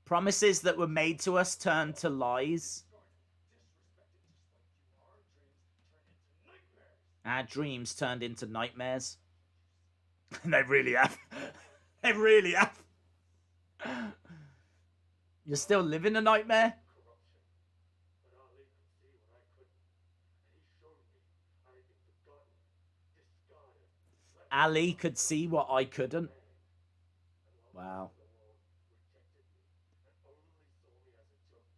Promises that were made to us turn to lies. Our dreams turned into nightmares. They really have. They really have. You're still living a nightmare? But Ali could see what I couldn't, and he showed me how to get forgotten, discarded, left Ali could see what I couldn't. Wow. the world rejected me and only saw me as a joke.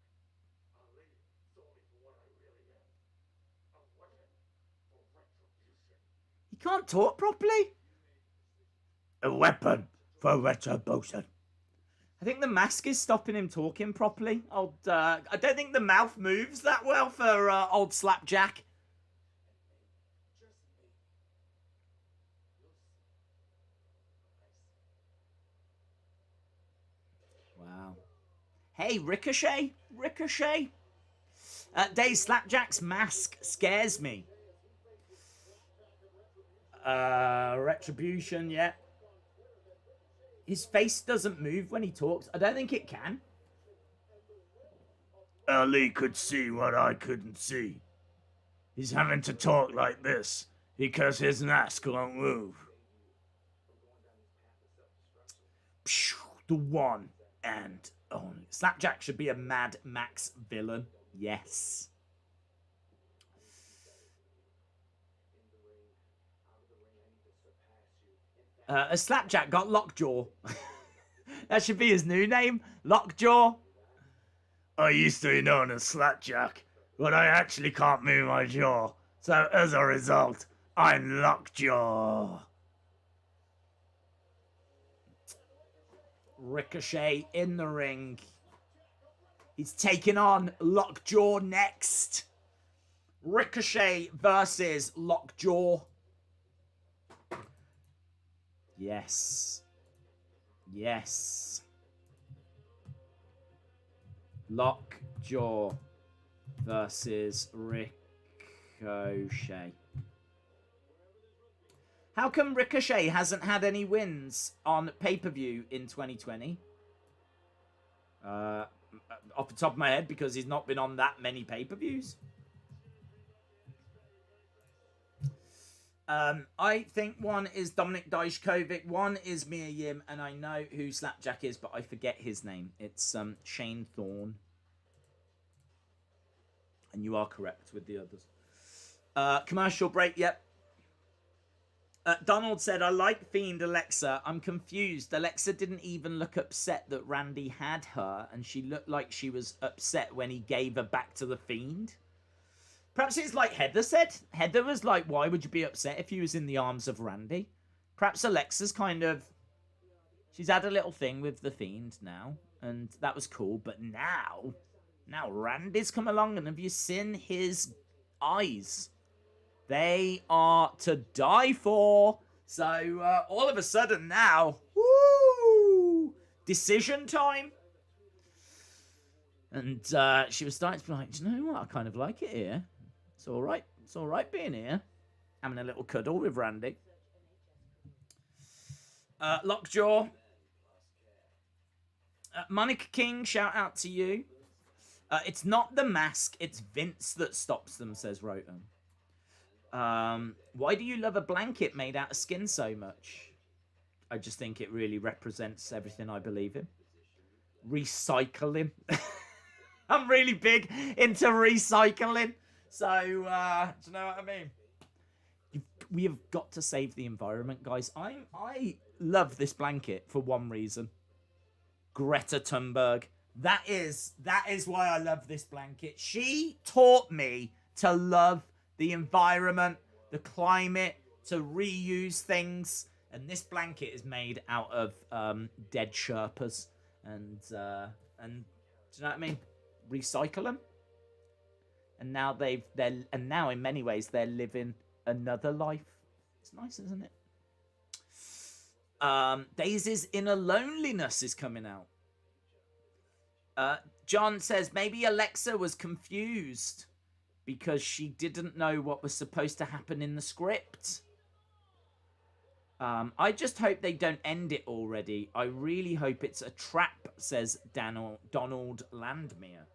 Ali saw me for what I really am, a weapon for retribution. He can't talk properly. A weapon for retribution. I think the mask is stopping him talking properly. I don't think the mouth moves that well for old Slapjack. Just me. You'll see. Wow. Hey, Ricochet. Ricochet. Dave, Slapjack's mask scares me. Retribution, yeah. His face doesn't move when he talks. I don't think it can. Ali could see what I couldn't see. He's having to talk like this because his mask won't move. Phew, the one and only. Slapjack should be a Mad Max villain. Yes. A Slapjack got Lockjaw. That should be his new name, Lockjaw. I used to be known as Slapjack, but I actually can't move my jaw. So as a result, I'm Lockjaw. Ricochet in the ring. He's taking on Lockjaw next. Ricochet versus Lockjaw. Yes. Yes. Lockjaw versus Ricochet. How come Ricochet hasn't had any wins on pay-per-view in 2020? Off the top of my head, because he's not been on that many pay-per-views. I think one is Dominik Dijakovic, one is Mia Yim, and I know who Slapjack is, but I forget his name. It's Shane Thorne. And you are correct with the others. Commercial break, yep. Donald said, I like Fiend Alexa. I'm confused. Alexa didn't even look upset that Randy had her, and she looked like she was upset when he gave her back to the Fiend. Perhaps it's like Heather said. Heather was like, why would you be upset if he was in the arms of Randy? Perhaps Alexa's kind of... She's had a little thing with the Fiend now, and that was cool. But now Randy's come along, and have you seen his eyes? They are to die for. So, all of a sudden now, woo! Decision time. And she was starting to be like, do you know what? I kind of like it here. It's all right. It's all right being here. Having a little cuddle with Randy. Lockjaw. Monica King, shout out to you. It's not the mask. It's Vince that stops them, says Roten. Why do you love a blanket made out of skin so much? I just think it really represents everything I believe in. Recycling. I'm really big into recycling. So, do you know what I mean? We have got to save the environment, guys. I love this blanket for one reason. Greta Thunberg. That is why I love this blanket. She taught me to love the environment, the climate, to reuse things. And this blanket is made out of dead Sherpas. And do you know what I mean? recycle them. And now now in many ways they're living another life. It's nice, isn't it? Daisy's Inner Loneliness is coming out. John says maybe Alexa was confused because she didn't know what was supposed to happen in the script. I just hope they don't end it already. I really hope it's a trap, says Donald Landmere.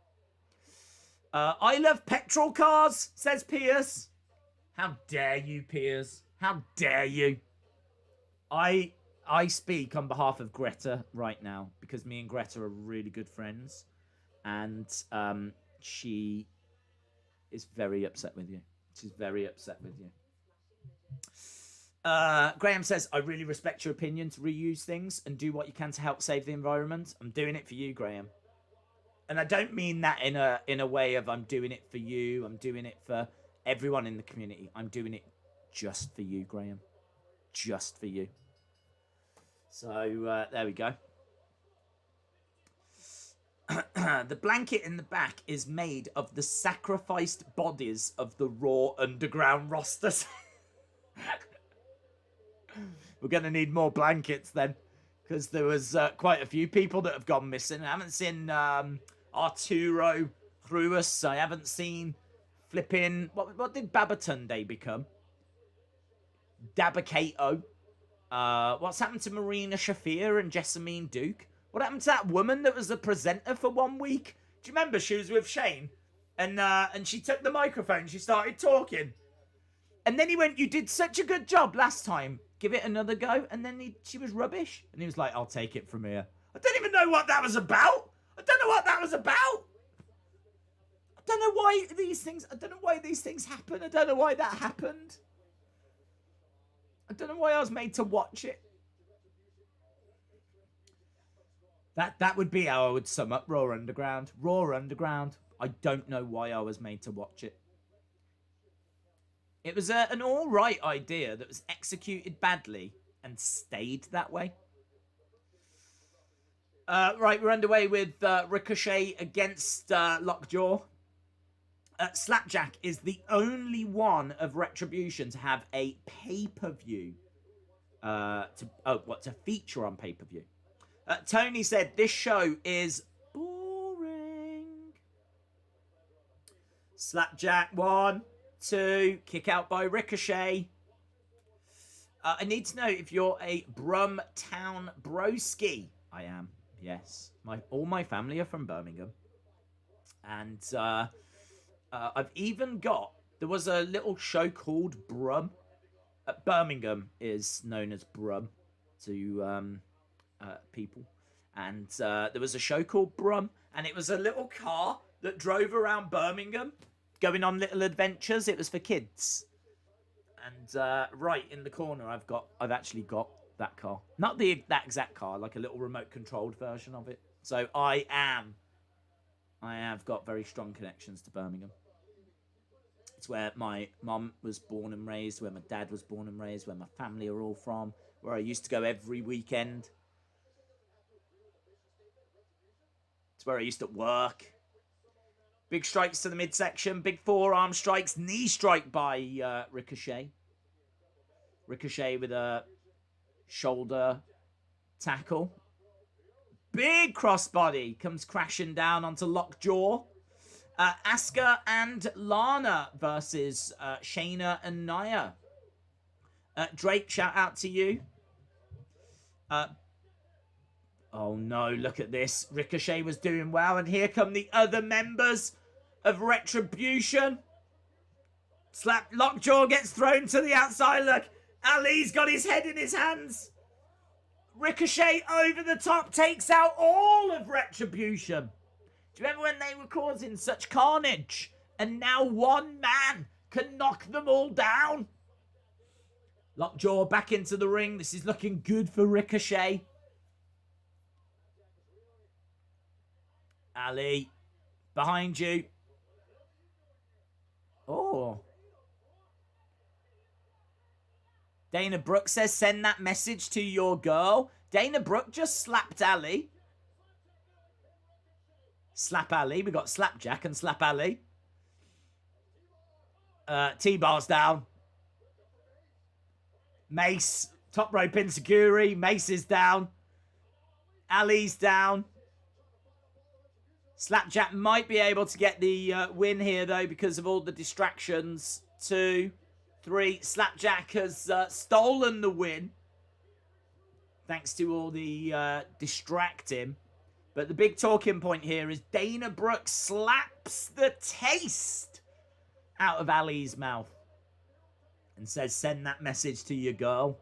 I love petrol cars, says Piers. How dare you, Piers? How dare you? I speak on behalf of Greta right now because me and Greta are really good friends. And she is very upset with you. She's very upset with you. Graham says, I really respect your opinion to reuse things and do what you can to help save the environment. I'm doing it for you, Graham. And I don't mean that in a way of I'm doing it for you. I'm doing it for everyone in the community. I'm doing it just for you, Graham. Just for you. So, there we go. The blanket in the back is made of the sacrificed bodies of the Raw Underground rosters. We're going to need more blankets then. Because there was quite a few people that have gone missing. I haven't seen Arturo Ruas. I haven't seen flipping... What did Babatunde become? Dabakato. What's happened to Marina Shafir and Jessamine Duke? What happened to that woman that was the presenter for 1 week? Do you remember she was with Shane? And she took the microphone. She started talking. And then he went, you did such a good job last time. Give it another go. And then she was rubbish. And he was like, I'll take it from here. I don't even know what that was about. I don't know what that was about. I don't know why these things happen. I don't know why that happened. I don't know why I was made to watch it. That would be how I would sum up Raw Underground. Raw Underground. I don't know why I was made to watch it. It was an alright idea that was executed badly and stayed that way. Right, we're underway with Ricochet against Lockjaw. Slapjack is the only one of Retribution to have a pay-per-view. To feature on pay-per-view. Tony said, this show is boring. Slapjack, 1, 2, kick out by Ricochet. I need to know if you're a Brumtown broski. I am, yes. All my family are from Birmingham. And I've even got... There was a little show called Brum. Birmingham is known as Brum to people. And there was a show called Brum. And it was a little car that drove around Birmingham, going on little adventures. It was for kids. And right in the corner, I've actually got that car. Not that exact car, like a little remote controlled version of it. So I have got very strong connections to Birmingham. It's where my mum was born and raised, where my dad was born and raised, where my family are all from, where I used to go every weekend. It's where I used to work. Big strikes to the midsection, big forearm strikes, knee strike by Ricochet. Ricochet with a shoulder tackle. Big crossbody comes crashing down onto Lockjaw. Asuka and Lana versus Shayna and Nia. Drake, shout out to you. Oh no, look at this. Ricochet was doing well, and here come the other members of Retribution. Lockjaw gets thrown to the outside. Look, Ali's got his head in his hands. Ricochet over the top takes out all of Retribution. Do you remember when they were causing such carnage? And now one man can knock them all down. Lockjaw back into the ring. This is looking good for Ricochet. Ali, behind you. Oh. Dana Brooke says, send that message to your girl. Dana Brooke just slapped Ali. Slap Ali. We got Slapjack and Slap Ali. T-Bar's down. Mace. Top rope Insecurity. Mace is down. Ali's down. Slapjack might be able to get the win here, though, because of all the distractions. 2, 3. Slapjack has stolen the win. Thanks to all the distracting. But the big talking point here is Dana Brooke slaps the taste out of Ali's mouth. And says, send that message to your girl.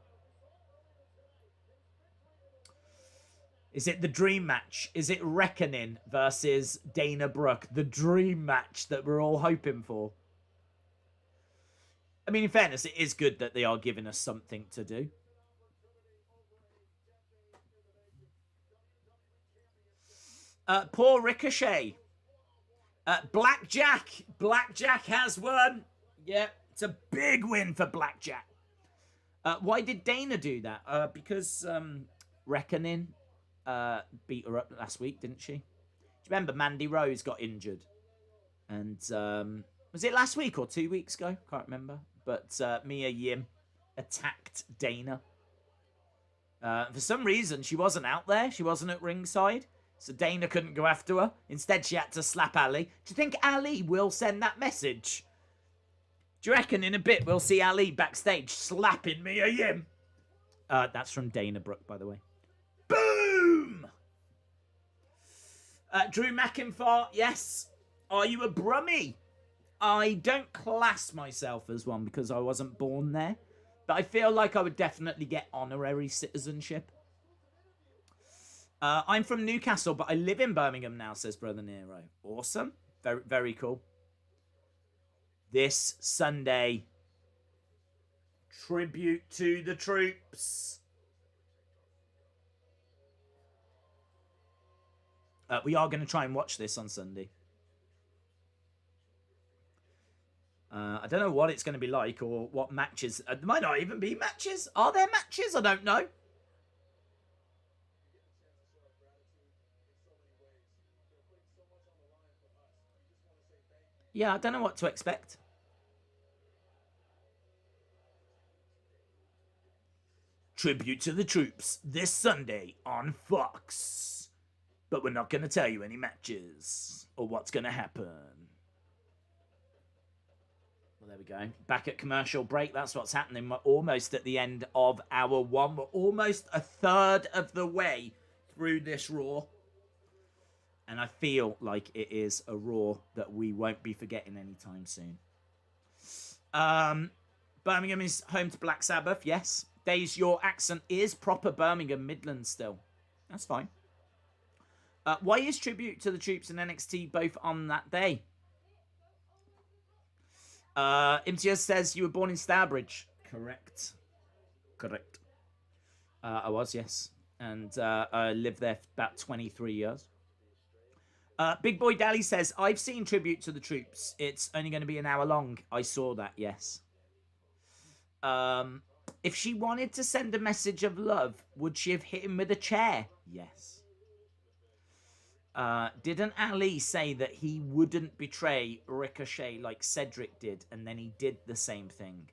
Is it the dream match? Is it Reckoning versus Dana Brooke? The dream match that we're all hoping for. I mean, in fairness, it is good that they are giving us something to do. Poor Ricochet. Blackjack. Blackjack has won. Yeah, it's a big win for Blackjack. Why did Dana do that? Because Reckoning beat her up last week, didn't she? Do you remember Mandy Rose got injured? And was it last week or 2 weeks ago? Can't remember. But Mia Yim attacked Dana. For some reason, she wasn't out there. She wasn't at ringside. So Dana couldn't go after her. Instead, she had to slap Ali. Do you think Ali will send that message? Do you reckon in a bit we'll see Ali backstage slapping Mia Yim? That's from Dana Brooke, by the way. Boom! Drew McIntyre, yes. Are you a Brummie? I don't class myself as one because I wasn't born there. But I feel like I would definitely get honorary citizenship. I'm from Newcastle, but I live in Birmingham now, says Brother Nero. Awesome. Very, very cool. This Sunday, tribute to the troops. We are going to try and watch this on Sunday. I don't know what it's going to be like or what matches. There might not even be matches. Are there matches? I don't know. Yeah, I don't know what to expect. Tribute to the troops this Sunday on Fox. But we're not going to tell you any matches or what's going to happen. Well, there we go. Back at commercial break. That's what's happening. We're almost at the end of hour 1. We're almost a third of the way through this Raw. And I feel like it is a Raw that we won't be forgetting anytime soon. Birmingham is home to Black Sabbath, yes. Days, your accent is proper Birmingham Midlands still. That's fine. Why is tribute to the troops and NXT both on that day? Imtiaz says you were born in Stourbridge. Correct. Correct. I was, yes. And I lived there for about 23 years. Big Boy Dally says, I've seen tribute to the troops. It's only going to be an hour long. I saw that, yes. If she wanted to send a message of love, would she have hit him with a chair? Yes. Didn't Ali say that he wouldn't betray Ricochet like Cedric did, and then he did the same thing?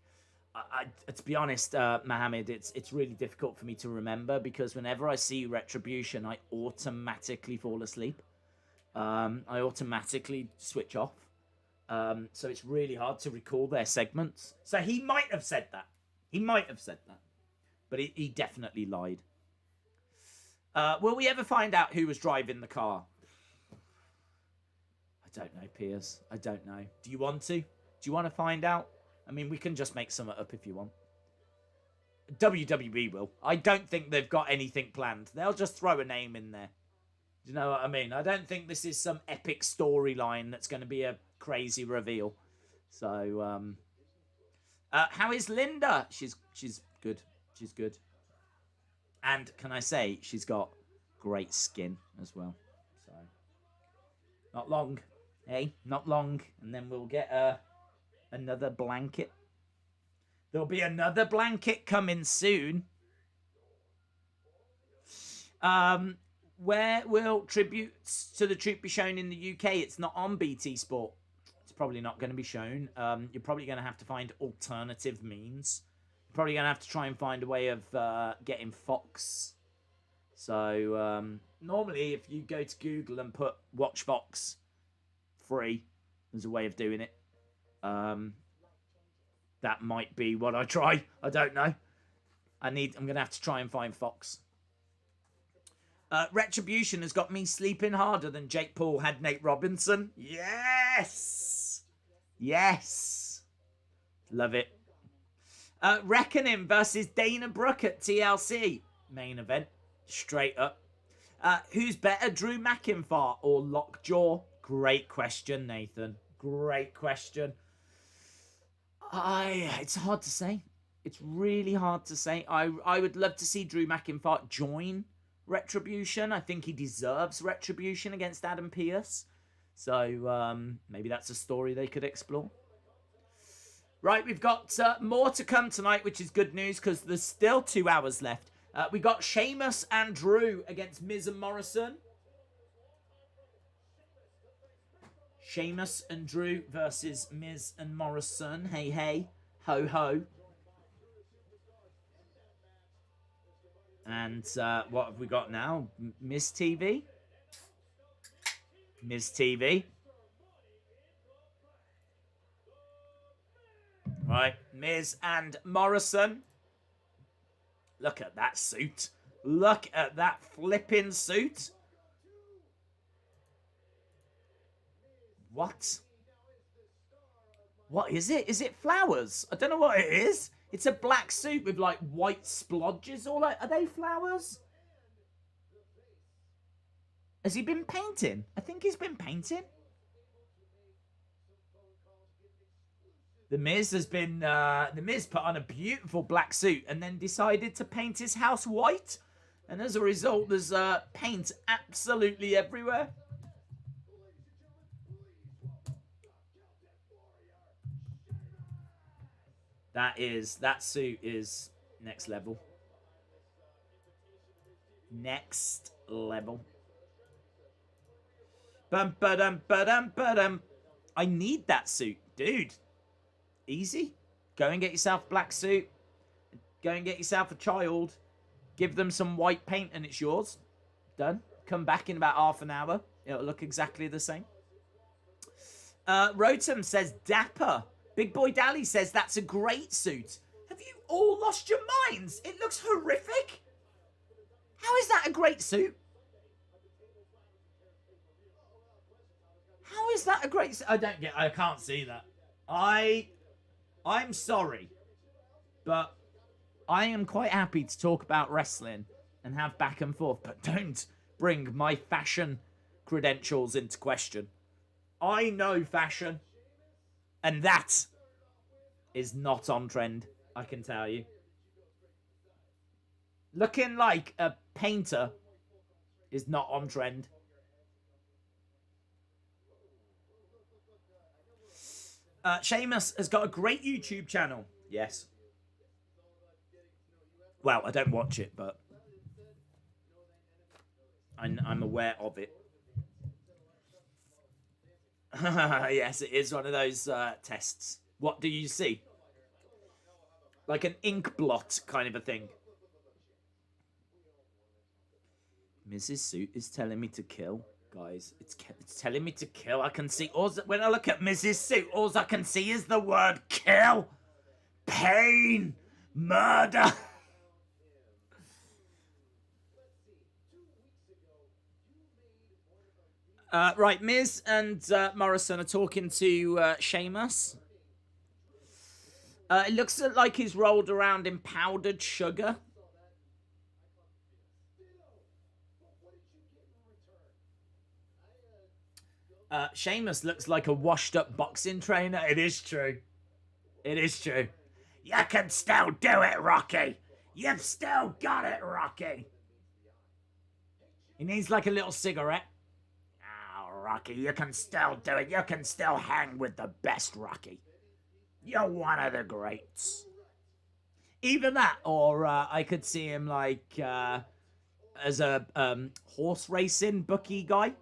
To be honest, Mohammed, it's really difficult for me to remember because whenever I see Retribution, I automatically fall asleep. I automatically switch off. So it's really hard to recall their segments. So he might have said that. He might have said that. But he definitely lied. Will we ever find out who was driving the car? I don't know, Piers. I don't know. Do you want to? Do you want to find out? I mean, we can just make something up if you want. WWE will. I don't think they've got anything planned. They'll just throw a name in there. Do you know what I mean? I don't think this is some epic storyline that's going to be a crazy reveal. So, how is Linda? She's good. She's good. And can I say, she's got great skin as well. So, not long. Hey, not long. And then we'll get another blanket. There'll be another blanket coming soon. Where will tributes to the Troop be shown in the UK? It's not on BT Sport. It's probably not going to be shown. You're probably going to have to find alternative means. You're probably going to have to try and find a way of getting Fox. So normally if you go to Google and put Watch Fox free, there's a way of doing it. That might be what I try. I don't know. I'm going to have to try and find Fox. Retribution has got me sleeping harder than Jake Paul had Nate Robinson. Yes! Yes! Love it. Reckoning versus Dana Brooke at TLC. Main event. Straight up. Who's better, Drew McIntyre or Lockjaw? Great question, Nathan. Great question. It's hard to say. It's really hard to say. I would love to see Drew McIntyre join Retribution. I think he deserves Retribution against Adam Pearce. So maybe that's a story they could explore. Right, we've got more to come tonight, which is good news because there's still 2 hours left. We got Sheamus and Drew against Miz and Morrison. Sheamus and Drew versus Miz and Morrison. Hey, hey. Ho, ho. And what have we got now? Miz TV? Miz TV. Right, Miz and Morrison. Look at that suit. Look at that flipping suit. What? What is it? Is it flowers? I don't know what it is. It's a black suit with like white splodges all over. Are they flowers? Has he been painting? I think he's been painting. The Miz has been, The Miz put on a beautiful black suit and then decided to paint his house white. And as a result, there's paint absolutely everywhere. That suit is next level. Next level. Bum ba-dum ba-dum ba-dum. I need that suit, dude. Easy. Go and get yourself a black suit. Go and get yourself a child. Give them some white paint and it's yours. Done. Come back in about half an hour. It'll look exactly the same. Rotem says dapper. Big Boy Dally says that's a great suit. Have you all lost your minds? It looks horrific. How is that a great suit? How is that a great suit? I can't see that. I'm sorry, but I am quite happy to talk about wrestling and have back and forth, but don't bring my fashion credentials into question. I know fashion, and that is not on trend, I can tell you. Looking like a painter is not on trend. Sheamus has got a great YouTube channel. Yes. Well, I don't watch it, but I'm aware of it. Yes, it is one of those tests. What do you see? Like an ink blot kind of a thing. Mrs. Suit is telling me to kill. Guys, it's telling me to kill. I can see, when I look at Mrs. Suit, all I can see is the word kill. Pain. Murder. Right, Miz and Morrison are talking to Sheamus. It looks like he's rolled around in powdered sugar. Sheamus looks like a washed-up boxing trainer. It is true. It is true. You can still do it, Rocky. You've still got it, Rocky. He needs like a little cigarette. Oh, Rocky, you can still do it. You can still hang with the best, Rocky. You're one of the greats. Either that, or I could see him like as a horse racing bookie guy.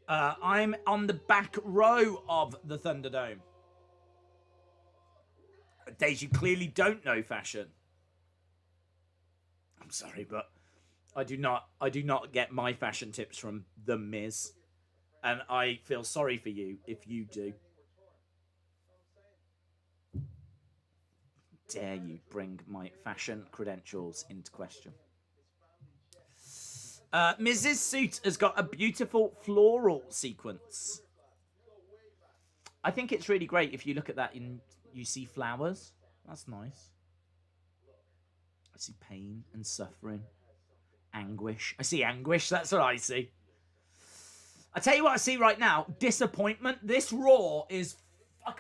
I'm on the back row of the Thunderdome. Days, you clearly don't know fashion. I'm sorry, but I do not get my fashion tips from The Miz. And I feel sorry for you if you do. Dare you bring my fashion credentials into question. Miz's suit has got a beautiful floral sequence. I think it's really great if you look at that and you see flowers. That's nice. I see pain and suffering. Anguish. I see anguish. That's what I see. I tell you what I see right now. Disappointment. This Raw is...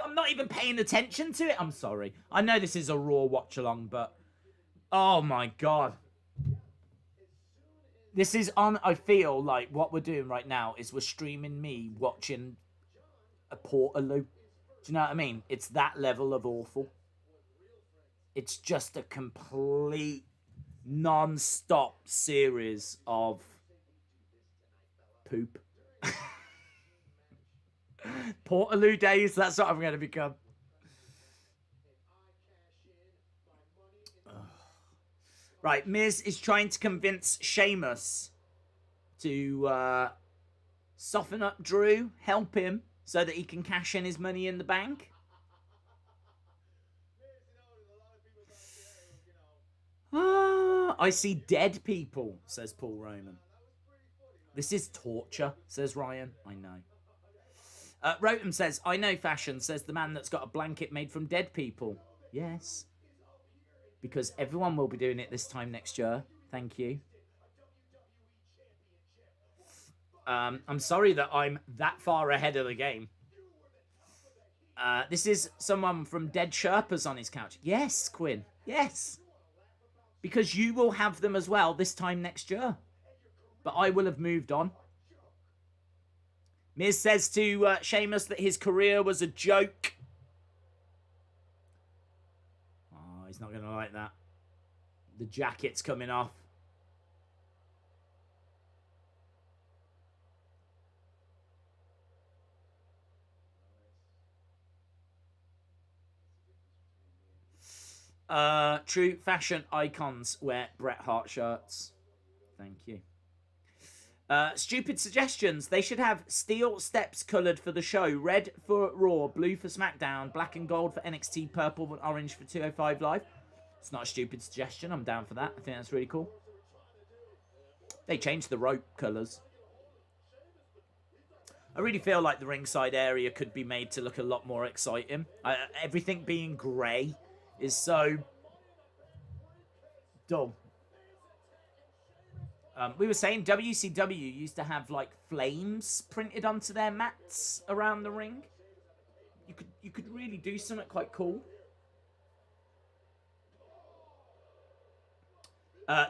I'm not even paying attention to it. I'm sorry. I know this is a Raw watch-along, but... Oh, my God. This is on... I feel like what we're doing right now is we're streaming me watching a Portaloo. Do you know what I mean? It's that level of awful. It's just a complete non-stop series of poop. Portaloo days, that's what I'm going to become. Right, Miz is trying to convince Sheamus to soften up Drew, help him, so that he can cash in his money in the bank. I see dead people, says Paul Roman. This is torture, says Ryan. I know. Rotem says, I know fashion, says the man that's got a blanket made from dead people. Yes. Because everyone will be doing it this time next year. Thank you. I'm sorry that I'm that far ahead of the game. This is someone from Dead Sherpas on his couch. Yes, Quinn. Yes. Because you will have them as well this time next year. But I will have moved on. Miz says to Sheamus that his career was a joke. Oh, he's not going to like that. The jacket's coming off. True fashion icons wear Bret Hart shirts. Thank you. Stupid suggestions. They should have steel steps coloured for the show. Red for Raw, blue for SmackDown, black and gold for NXT, purple and orange for 205 Live. It's not a stupid suggestion. I'm down for that. I think that's really cool. They changed the rope colours. I really feel like the ringside area could be made to look a lot more exciting. Everything being grey is so dull. We were saying WCW used to have like flames printed onto their mats around the ring. You could really do something quite cool.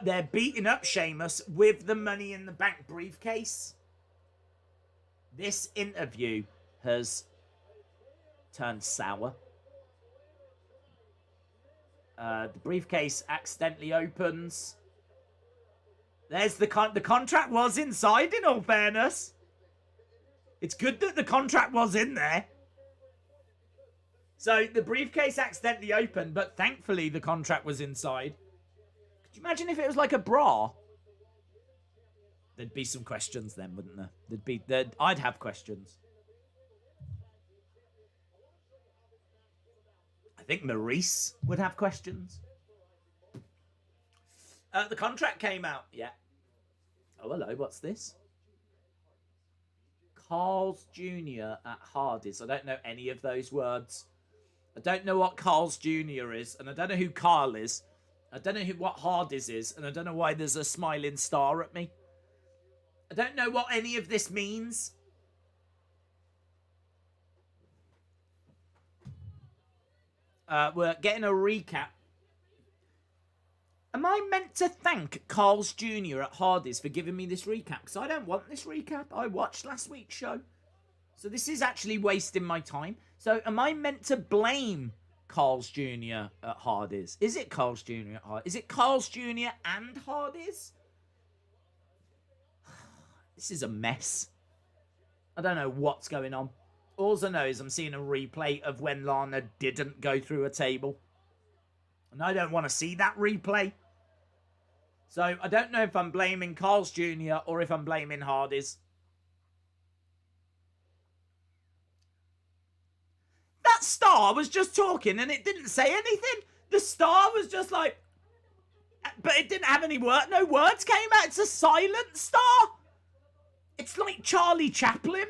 They're beating up Sheamus with the Money in the Bank briefcase. This interview has turned sour. The briefcase accidentally opens. There's the contract was inside, in all fairness. It's good that the contract was in there. So the briefcase accidentally opened, but thankfully the contract was inside. Could you imagine if it was like a bra? There'd be some questions then, wouldn't there? I'd have questions. I think Maurice would have questions. The contract came out. Yeah. Oh, hello. What's this? Carl's Jr. at Hardy's. I don't know any of those words. I don't know what Carl's Jr. is, and I don't know who Carl is. I don't know what Hardy's is, and I don't know why there's a smiling star at me. I don't know what any of this means. We're getting a recap. Am I meant to thank Carl's Jr. at Hardy's for giving me this recap? Because I don't want this recap. I watched last week's show. So this is actually wasting my time. So am I meant to blame Carl's Jr. at Hardy's? Is it Carl's Jr. at Hardy's? Is it Carl's Jr. and Hardy's? This is a mess. I don't know what's going on. All I know is I'm seeing a replay of when Lana didn't go through a table. And I don't want to see that replay. So I don't know if I'm blaming Carl's Jr. or if I'm blaming Hardy's. That star was just talking and it didn't say anything. The star was just like... But it didn't have any word. No words came out. It's a silent star. It's like Charlie Chaplin.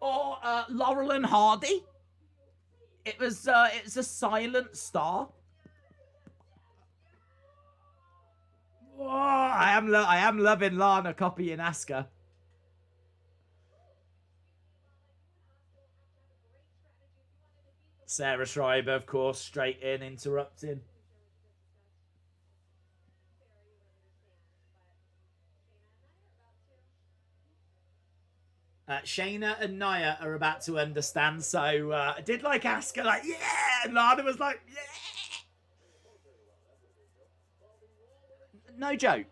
Or Laurel and Hardy. It's a silent star. Oh, I am loving Lana copying Asuka. Sarah Schreiber, of course, straight in, interrupting. Shayna and Nia are about to understand, so I did like Asuka, like, yeah! And Lana was like, yeah! No joke.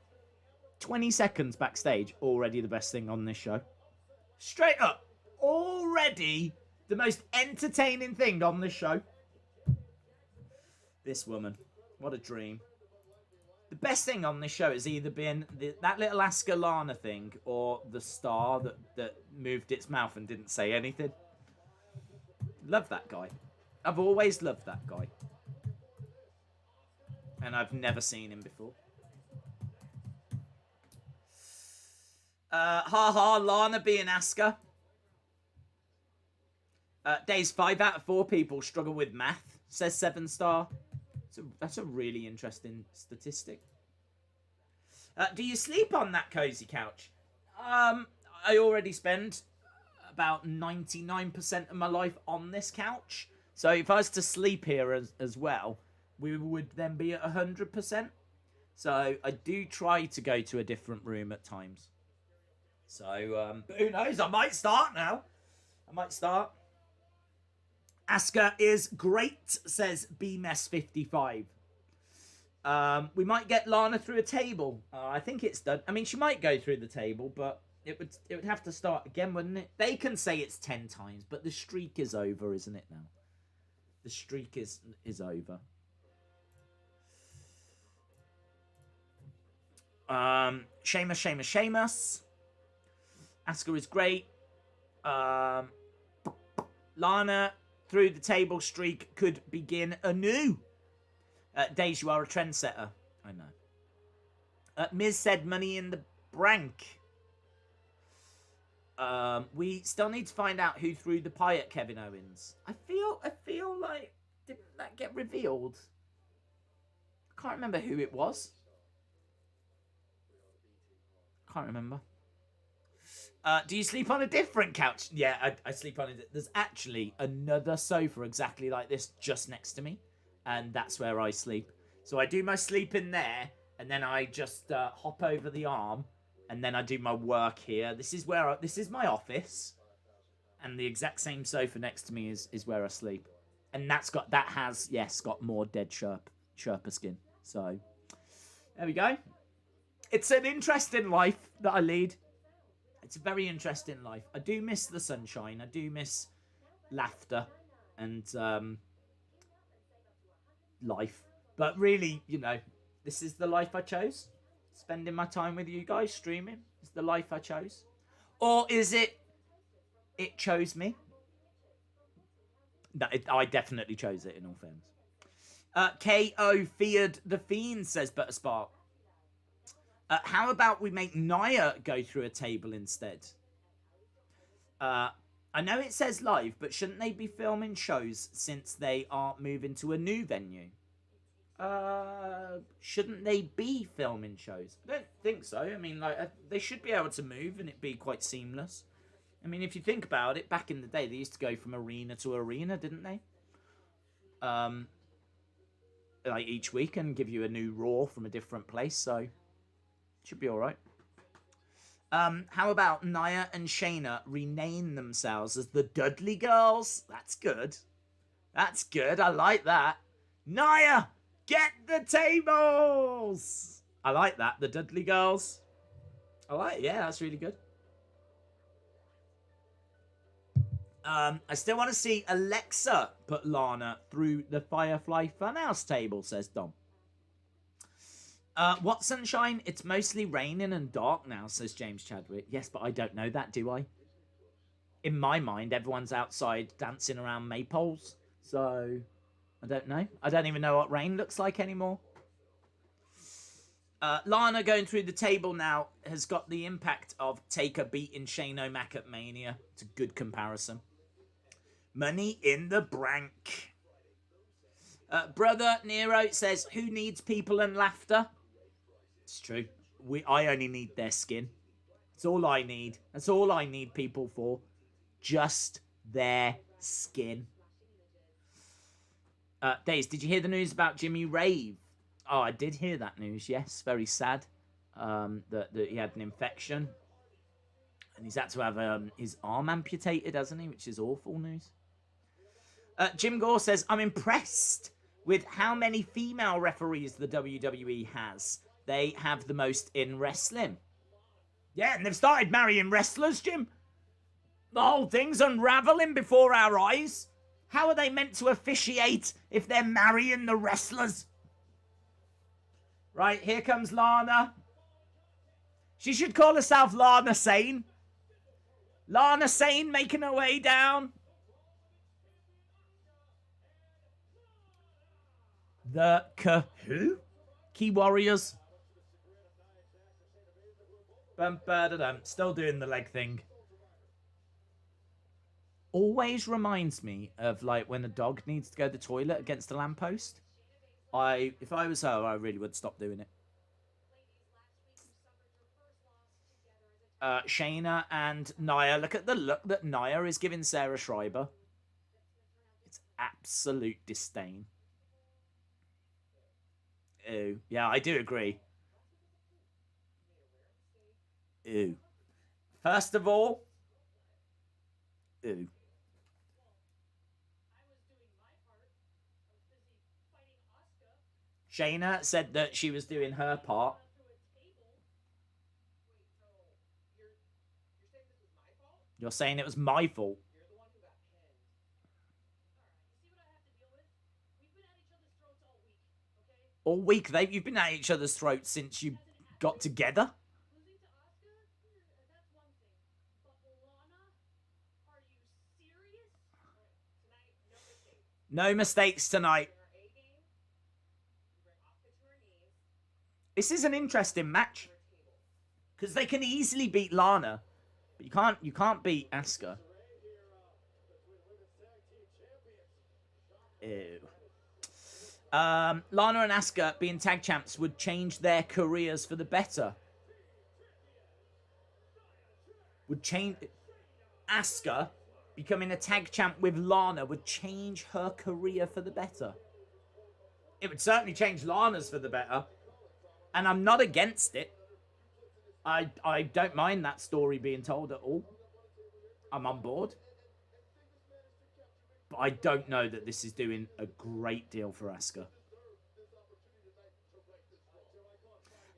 20 seconds backstage, already the best thing on this show. Straight up, already the most entertaining thing on this show. This woman, what a dream. The best thing on this show has either been that little Asuka Lana thing or the star that moved its mouth and didn't say anything. Love that guy. I've always loved that guy. And I've never seen him before. Lana being Asuka. Days 5 out of 4 people struggle with math, says 7-star. That's a really interesting statistic. Do you sleep on that cozy couch? I already spend about 99% of my life on this couch. So if I was to sleep here as well, we would then be at 100%. So I do try to go to a different room at times. So, but who knows? I might start now. I might start. Asuka is great, says BMess55. We might get Lana through a table. I think it's done. I mean, she might go through the table, but it would have to start again, wouldn't it? They can say it's 10 times, but the streak is over, isn't it now? The streak is over. Sheamus. Asuka is great. Lana through the table streak could begin anew. Days, you are a trendsetter. I know. Miz said money in the bank. We still need to find out who threw the pie at Kevin Owens. I feel like, didn't that get revealed? I can't remember who it was. Can't remember. Do you sleep on a different couch? Yeah, I sleep on it. There's actually another sofa exactly like this just next to me. And that's where I sleep. So I do my sleep in there. And then I just hop over the arm. And then I do my work here. This is my office. And the exact same sofa next to me is where I sleep. And that has got more dead Sherpa skin. So there we go. It's an interesting life that I lead. It's a very interesting life. I do miss the sunshine. I do miss laughter and life. But really, this is the life I chose. Spending my time with you guys, streaming, is the life I chose. Or is it chose me? No, I definitely chose it, in all fairness. KO feared the Fiend, says Butterspark. How about we make Nia go through a table instead? I know it says live, but shouldn't they be filming shows since they are moving to a new venue? Shouldn't they be filming shows? I don't think so. I mean, they should be able to move and it be quite seamless. I mean, if you think about it, back in the day, they used to go from arena to arena, didn't they? Like each week and give you a new Raw from a different place, so should be all right. How about Nia and Shayna rename themselves as the Dudley Girls? That's good. That's good. I like that. Nia, get the tables. I like that. The Dudley girls. I like it. Yeah, that's really good. I still want to see Alexa put Lana through the Firefly Funhouse table, says Dom. What sunshine? It's mostly raining and dark now, says James Chadwick. Yes, but I don't know that, do I? In my mind, everyone's outside dancing around maypoles. So, I don't know. I don't even know what rain looks like anymore. Lana going through the table now has got the impact of Taker beating Shane O'Mac at Mania. It's a good comparison. Money in the bank. Brother Nero says, who needs people and laughter? It's true. I only need their skin. That's all I need. That's all I need people for. Just their skin. Days, did you hear the news about Jimmy Rave? Oh, I did hear that news, yes. Very sad that he had an infection. And he's had to have his arm amputated, hasn't he? Which is awful news. Jim Gore says, I'm impressed with how many female referees the WWE has. They have the most in wrestling. Yeah, and they've started marrying wrestlers, Jim. The whole thing's unraveling before our eyes. How are they meant to officiate if they're marrying the wrestlers? Right, here comes Lana. She should call herself Lana Sane. Lana Sane making her way down. The who? Key Warriors. Bum, ba-da-dum. Still doing the leg thing. Always reminds me of like when a dog needs to go to the toilet against a lamppost. If I was her, I really would stop doing it. Shayna and Nia. Look at the look that Nia is giving Sarah Schreiber. It's absolute disdain. Ew. Yeah, I do agree. Ew. First of all, ew. Shayna said that she was doing her part. You're saying it was my fault. All week, you've been at each other's throats since you got together. No mistakes tonight. This is an interesting match because they can easily beat Lana, but you can't beat Asuka. Ew. Lana and Asuka being tag champs would change their careers for the better. Would change Asuka becoming a tag champ with Lana would change her career for the better. It would certainly change Lana's for the better. And I'm not against it. I don't mind that story being told at all. I'm on board. But I don't know that this is doing a great deal for Asuka.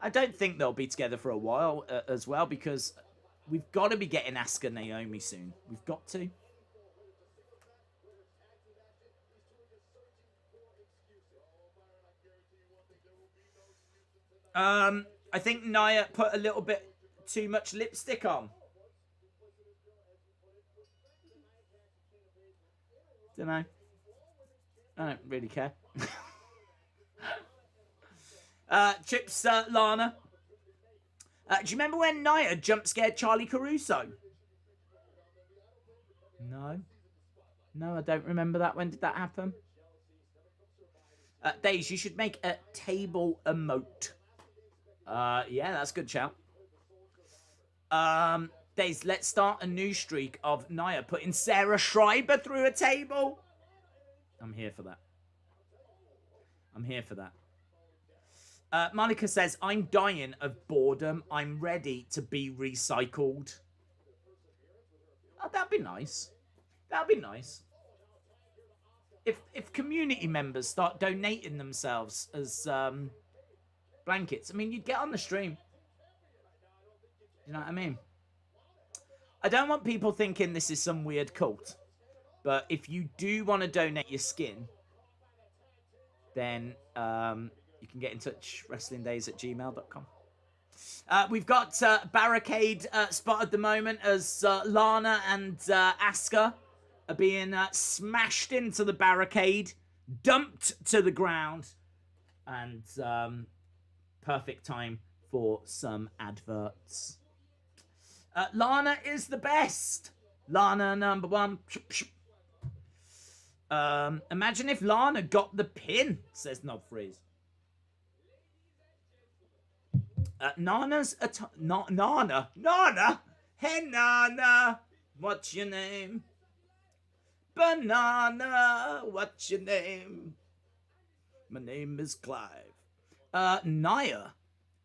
I don't think they'll be together for a while as well, because we've got to be getting Asuka Naomi soon. We've got to. I think Nia put a little bit too much lipstick on. Don't know. I don't really care. Chips Lana. Do you remember when Nia jump scared Charlie Caruso? No. No, I don't remember that. When did that happen? Days, you should make a table emote. Yeah, that's a good shout. Days, let's start a new streak of Nia putting Sarah Schreiber through a table. I'm here for that. I'm here for that. Monica says, I'm dying of boredom. I'm ready to be recycled. Oh, that'd be nice. That'd be nice. if community members start donating themselves as blankets, I mean, you'd get on the stream. You know what I mean? I don't want people thinking this is some weird cult, but if you do want to donate your skin, then you can get in touch, wrestlingdays@gmail.com. We've got Barricade spot at the moment as Lana and Asuka are being smashed into the barricade, dumped to the ground, and perfect time for some adverts. Lana is the best. Lana #1. Imagine if Lana got the pin, says Knobfreeze. Nana's Nana. Hey Nana, what's your name? Banana, what's your name? My name is Clive.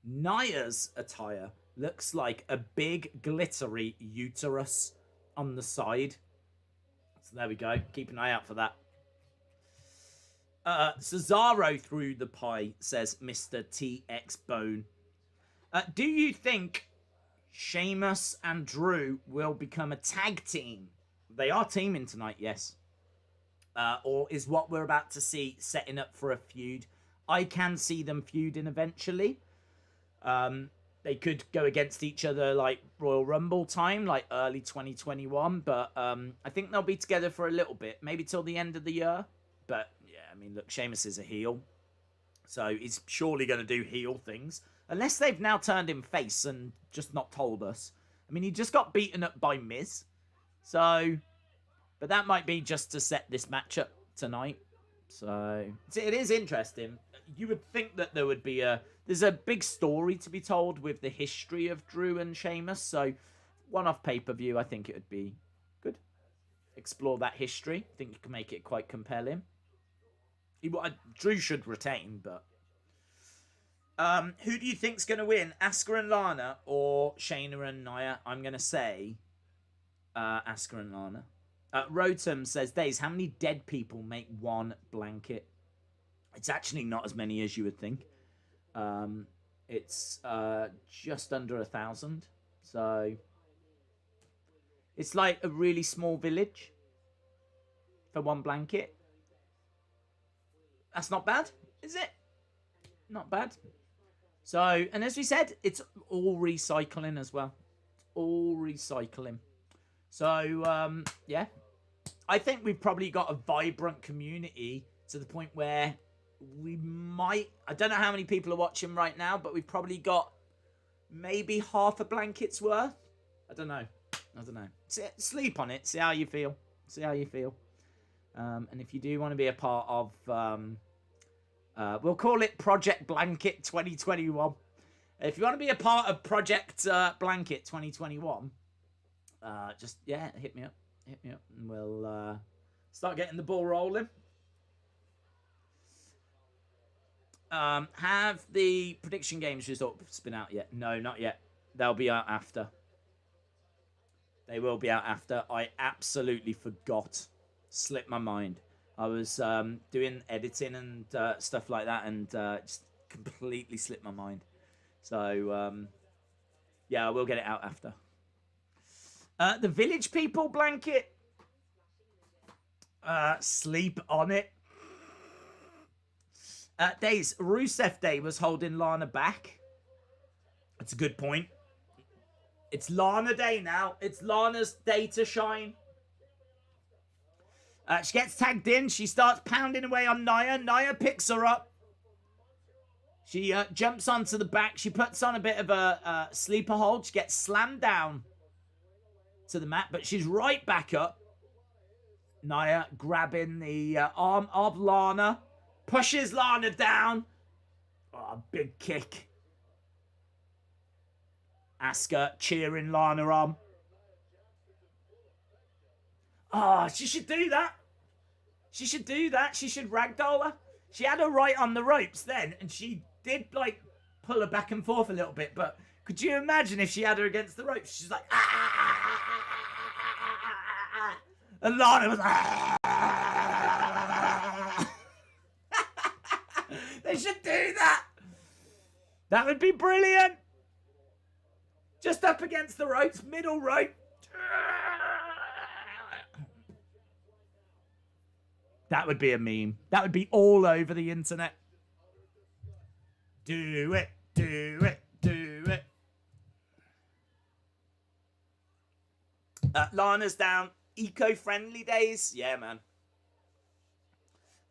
Naya's attire looks like a big glittery uterus on the side. So there we go. Keep an eye out for that. Cesaro through the pie, says Mr. TX Bone. Do you think Sheamus and Drew will become a tag team? They are teaming tonight, yes. Or is what we're about to see setting up for a feud? I can see them feuding eventually. They could go against each other like Royal Rumble time, like early 2021. But I think they'll be together for a little bit, maybe till the end of the year. But yeah, I mean, look, Sheamus is a heel, so he's surely going to do heel things. Unless they've now turned him face and just not told us. I mean, he just got beaten up by Miz. So, but that might be just to set this matchup tonight. So, it is interesting. You would think that there would be there's a big story to be told with the history of Drew and Sheamus. So, one-off pay-per-view, I think it would be good. Explore that history. I think you can make it quite compelling. Drew should retain, but... who do you think's going to win? Asuka and Lana or Shayna and Nia? I'm going to say Asuka and Lana. Rotom says, Days, how many dead people make one blanket? It's actually not as many as you would think. It's just under 1,000. So it's like a really small village for one blanket. That's not bad, is it? Not bad. So, and as we said, it's all recycling as well. It's all recycling. So, yeah. I think we've probably got a vibrant community to the point where we might... I don't know how many people are watching right now, but we've probably got maybe half a blanket's worth. I don't know. Sleep on it. See how you feel. And if you do want to be a part of... we'll call it Project Blanket 2021. If you want to be a part of Project Blanket 2021, just, yeah, hit me up. And we'll start getting the ball rolling. Have the prediction games results been out yet? No, not yet. They'll be out after. They will be out after. I absolutely forgot. Slipped my mind. I was doing editing and stuff like that, and just completely slipped my mind. So, yeah, I will get it out after. The Village People blanket. Sleep on it. Days, Rusev Day was holding Lana back. That's a good point. It's Lana Day now. It's Lana's day to shine. She gets tagged in. She starts pounding away on Nia. Nia picks her up. She jumps onto the back. She puts on a bit of a sleeper hold. She gets slammed down to the mat, but she's right back up. Nia grabbing the arm of Lana. Pushes Lana down. Oh, big kick. Asuka cheering Lana on. Oh, she should do that. She should ragdoll her. She had her right on the ropes then, and she did, like, pull her back and forth a little bit, but could you imagine if she had her against the ropes? She's like, and Lana was They should do that. That would be brilliant. Just up against the ropes, middle rope. That would be a meme. That would be all over the internet. Do it, do it, do it. Lana's down. Eco-friendly days. Yeah, man.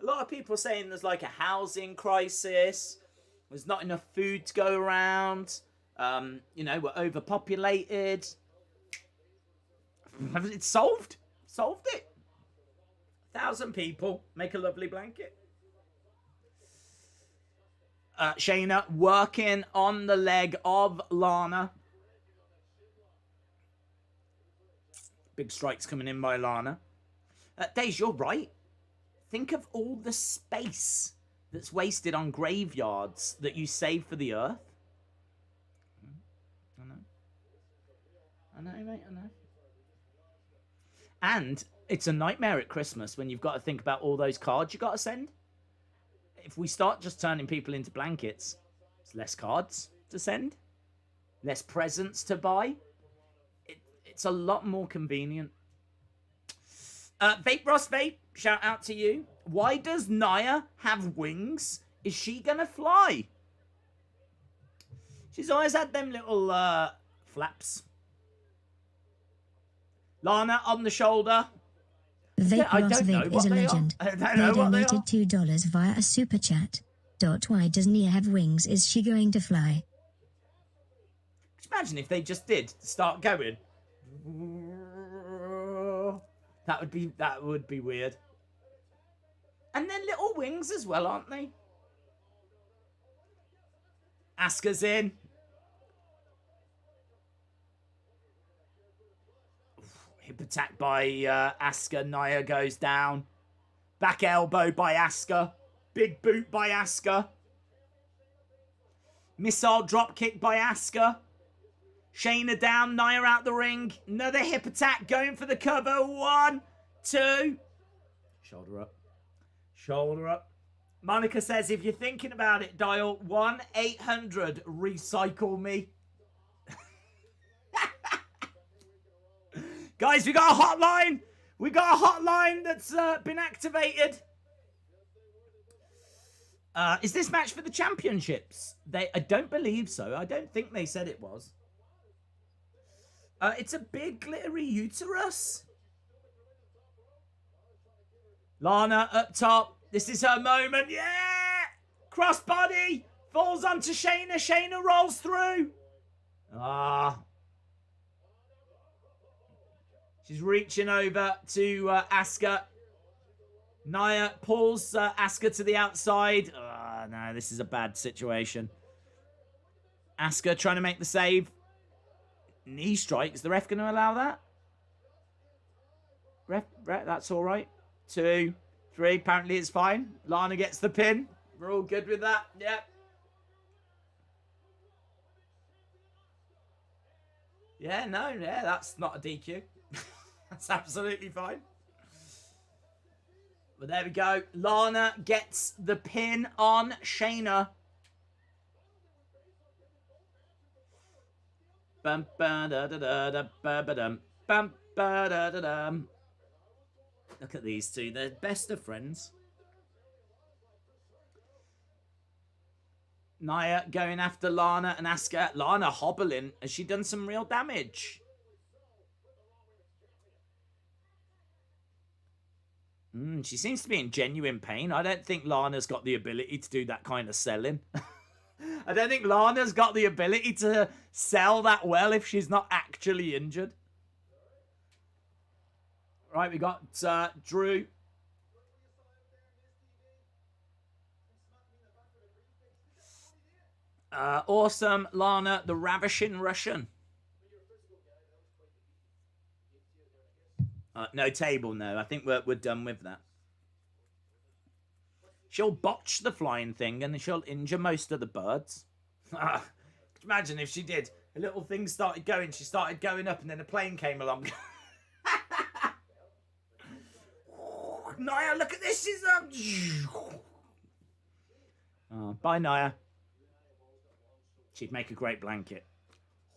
A lot of people saying there's like a housing crisis. There's not enough food to go around. You know, we're overpopulated. It's solved. Solved it. 1,000 people make a lovely blanket. Shayna working on the leg of Lana. Big strikes coming in by Lana. Daze, you're right. Think of all the space that's wasted on graveyards that you save for the earth. I know, mate, I know. And it's a nightmare at Christmas when you've got to think about all those cards you got to send. If we start just turning people into blankets, it's less cards to send, less presents to buy. It's a lot more convenient. Vape Ross Vape, shout out to you. Why does Nia have wings? Is she gonna fly? She's always had them little flaps. Lana on the shoulder. Vape Ross Vape is a legend. I don't They know what they donated are. $2 via a super chat. Why does Nia have wings? Is she going to fly? Just imagine if they just did start going. That would be weird. And then little wings as well, aren't they? Asuka's in. Hip attack by Asuka. Nia goes down. Back elbow by Asuka. Big boot by Asuka. Missile drop kick by Asuka. Shayna down. Nia out the ring. Another hip attack going for the cover. 1, 2. Shoulder up. Shoulder up. Monica says, if you're thinking about it, dial 1-800-recycle me. Guys, we got a hotline. We got a hotline that's been activated. Is this match for the championships? I don't believe so. I don't think they said it was. It's a big glittery uterus. Lana up top. This is her moment. Yeah! Crossbody. Falls onto Shayna. Shayna rolls through. She's reaching over to Asuka. Nia pulls Asuka to the outside. No, this is a bad situation. Asuka trying to make the save. Knee strike. Is the ref going to allow that? Ref, that's all right. 2, 3. Apparently it's fine. Lana gets the pin. We're all good with that. Yep. Yeah, no, that's not a DQ. That's absolutely fine. But there we go. Lana gets the pin on Shayna. Bum ba da da da da ba ba dum. Bum ba da da dum. Look at these two. They're best of friends. Nia going after Lana and Asuka. Lana hobbling. Has she done some real damage? She seems to be in genuine pain. I don't think Lana's got the ability to do that kind of selling. I don't think Lana's got the ability to sell that well if she's not actually injured. Right, we got Drew. Awesome, Lana, the ravishing Russian. No table, no. I think we're done with that. She'll botch the flying thing and she'll injure most of the birds. Imagine if she did. A little thing started going, she started going up and then a plane came along. Nia, look at this. She's Bye, Naya. She'd make a great blanket.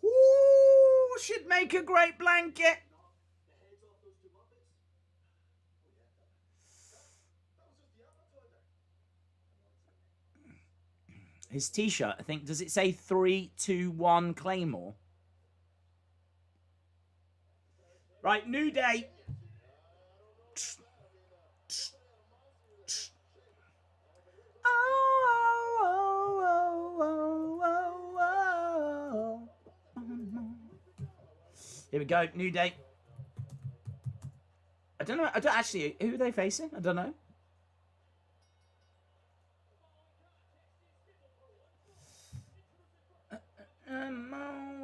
Ooh, she'd make a great blanket. His t-shirt, I think, does it say 3, 2, 1 Claymore? Right, New Day. Here we go, New Day. I don't know. I don't actually. Who are they facing? I don't know.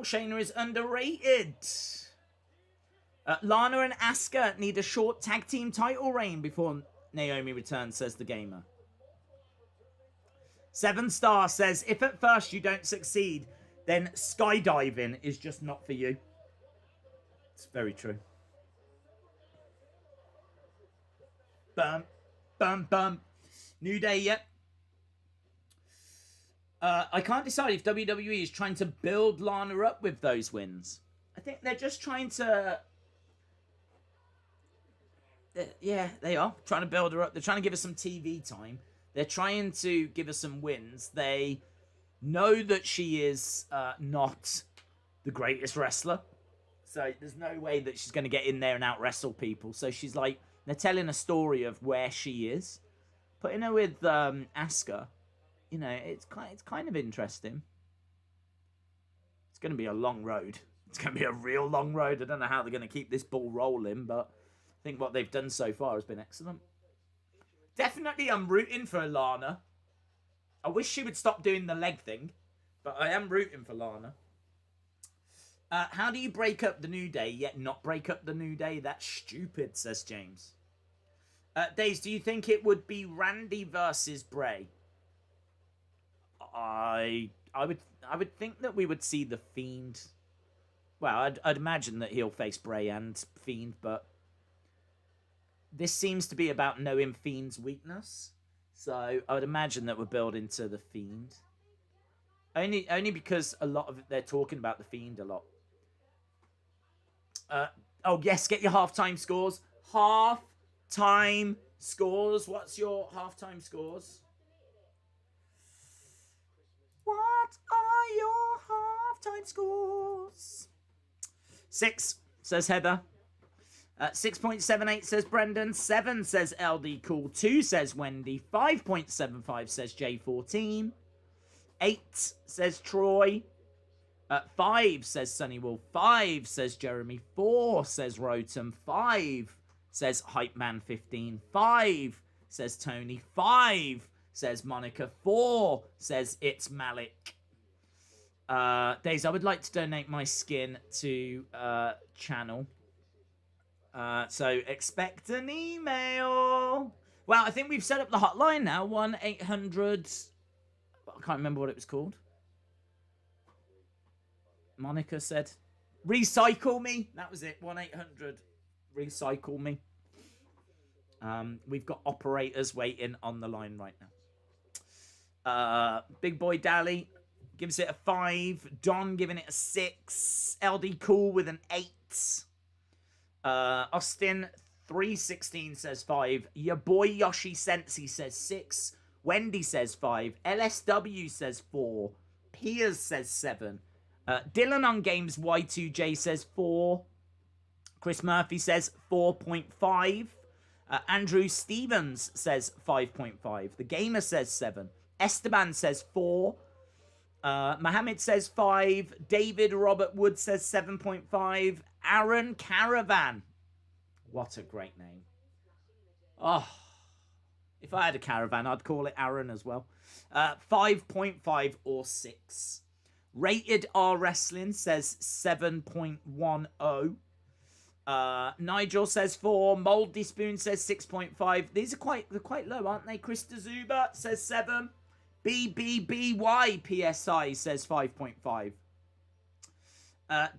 Shayna is underrated. Lana and Asuka need a short tag team title reign before Naomi returns, says the gamer. 7-star says, if at first you don't succeed, then skydiving is just not for you. It's very true. Bum, bum, bum. New Day, yep. I can't decide if WWE is trying to build Lana up with those wins. I think they're just trying to... Yeah, they are. Trying to build her up. They're trying to give her some TV time. They're trying to give her some wins. They know that she is not the greatest wrestler. So there's no way that she's going to get in there and out-wrestle people. So she's like... They're telling a story of where she is. Putting her with Asuka... You know, it's kind of interesting. It's going to be a long road. It's going to be a real long road. I don't know how they're going to keep this ball rolling, but I think what they've done so far has been excellent. Definitely, I'm rooting for Lana. I wish she would stop doing the leg thing, but I am rooting for Lana. How do you break up the New Day yet not break up the New Day? That's stupid, says James. Days, do you think it would be Randy versus Bray? I would think that we would see the Fiend. Well, I'd imagine that he'll face Bray and Fiend, but this seems to be about knowing Fiend's weakness. So I would imagine that we're building to the Fiend. Only because a lot of it, they're talking about the Fiend a lot. Oh yes, get your halftime scores. Halftime scores. What's your halftime scores? What are your halftime scores? 6, says Heather. 6.78 says Brendan. 7 says LD Cool. 2 says Wendy. 5.75 says J14. 8 says Troy. 5 says Sunny Wolf. 5 says Jeremy. 4 says Rotem. 5 says Hype Man 15. 5 says Tony. 5 says Monica. 4 says It's Malik. Days, I would like to donate my skin to channel. So expect an email. Well, I think we've set up the hotline now. 1-800... I can't remember what it was called. Monica said, recycle me. That was it. 1-800 recycle me. We've got operators waiting on the line right now. Big Boy Dally gives it a 5. Don giving it a 6. LD Cool with an 8. Austin 316 says 5. Your boy Yoshi Sensi says 6. Wendy says 5. LSW says 4. Piers says 7. Dylan on Games Y2J says 4. Chris Murphy says 4.5. Andrew Stevens says 5.5. The Gamer says 7. Esteban says 4. Mohammed says 5. David Robert Wood says 7.5. Aaron Caravan. What a great name. Oh, if I had a caravan, I'd call it Aaron as well. 5.5 or 6. Rated R Wrestling says 7.10. Nigel says 4. Moldy Spoon says 6.5. These are quite low, aren't they? Krista Zuba says 7. BBBY PSI says 5.5.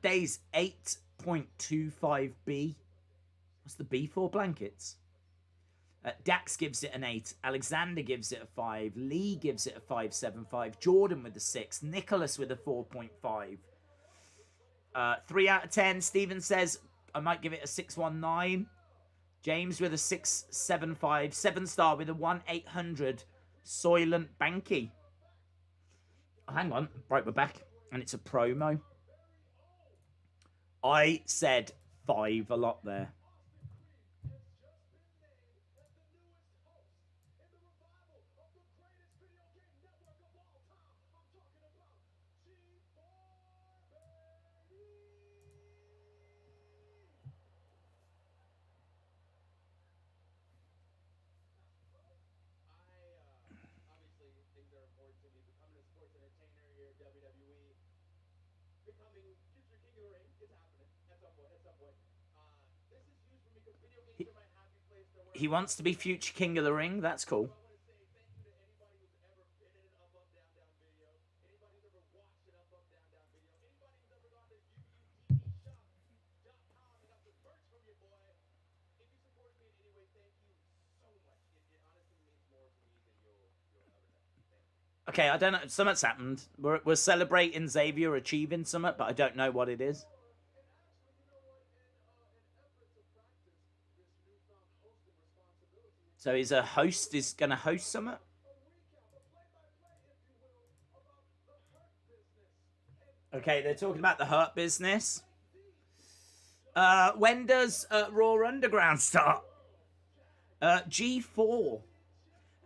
Days 8.25B. What's the B for? Blankets. Dax gives it an 8. Alexander gives it a 5. Lee gives it a 5.75. Jordan with a 6. Nicholas with a 4.5. 3 out of 10. Steven says, I might give it a 619. James with a 675. 7-star with a 1-800. Soylent Banky. Oh, hang on. Right, we're back. And it's a promo. I said 5 a lot there. He wants to be future king of the ring. That's cool. Okay, I don't know. Something's happened. We're celebrating Xavier achieving something, but I don't know what it is. So he's a host. Is going to host something? Okay, they're talking about the Hurt Business. When does Raw Underground start? G4.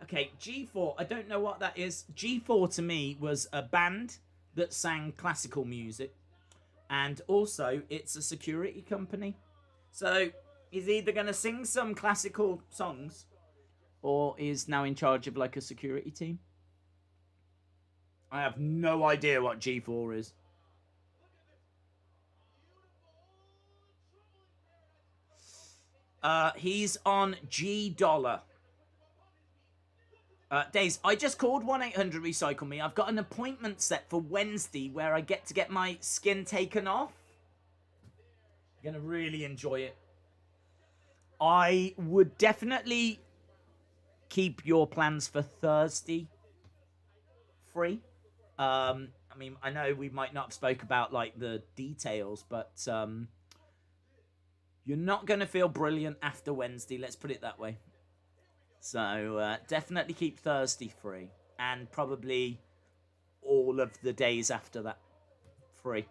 Okay, G4. I don't know what that is. G4 to me was a band that sang classical music. And also, it's a security company. So he's either going to sing some classical songs or is now in charge of like a security team. I have no idea what G4 is. He's on G Dollar. Days, I just called 1-800 Recycle Me. I've got an appointment set for Wednesday where I get to get my skin taken off. I'm going to really enjoy it. I would definitely keep your plans for Thursday free. I mean, I know we might not have spoke about like the details, but you're not going to feel brilliant after Wednesday. Let's put it that way. So definitely keep Thursday free, and probably all of the days after that free.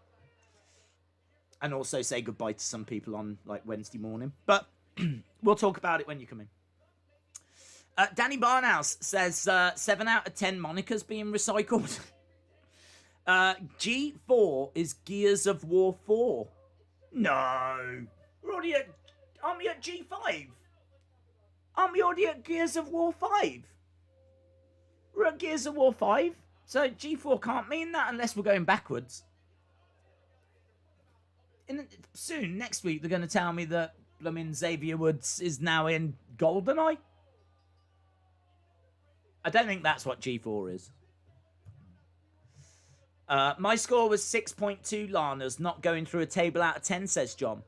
And also say goodbye to some people on like Wednesday morning. But we'll talk about it when you come in. Danny Barnhouse says 7 out of 10 monikers being recycled. G4 is Gears of War 4. No. We're already at... Aren't we at G5? Aren't we already at Gears of War 5? We're at Gears of War 5. So G4 can't mean that unless we're going backwards. Soon, next week, they're going to tell me that blooming Xavier Woods is now in GoldenEye. I don't think that's what G4 is. My score was 6.2 Lana's, not going through a table out of 10, says John.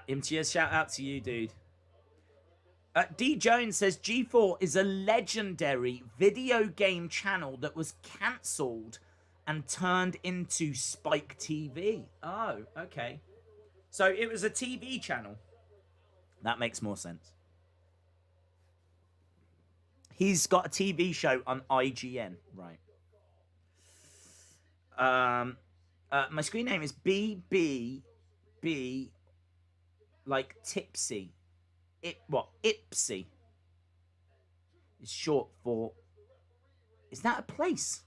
MTS, shout out to you, dude. D Jones says G4 is a legendary video game channel that was cancelled and turned into Spike TV. Oh, okay. So it was a TV channel. That makes more sense. He's got a TV show on IGN, right? My screen name is BBB, like Tipsy. Ipsy. It's short for... Is that a place?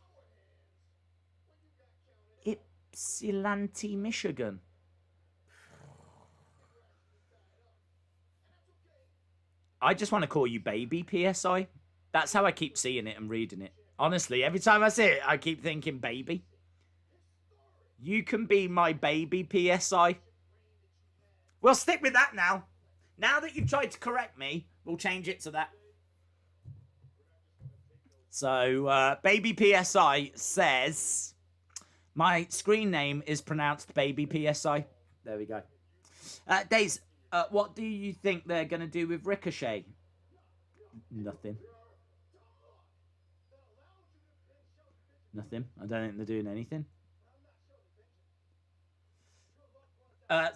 Ypsilanti, Michigan. I just want to call you Baby PSI. That's how I keep seeing it and reading it. Honestly, every time I see it, I keep thinking baby. You can be my baby PSI. We'll stick with that now. Now that you've tried to correct me, we'll change it to that. So, Baby PSI says, my screen name is pronounced Baby PSI. There we go. Days, what do you think they're going to do with Ricochet? Nothing. Nothing. I don't think they're doing anything.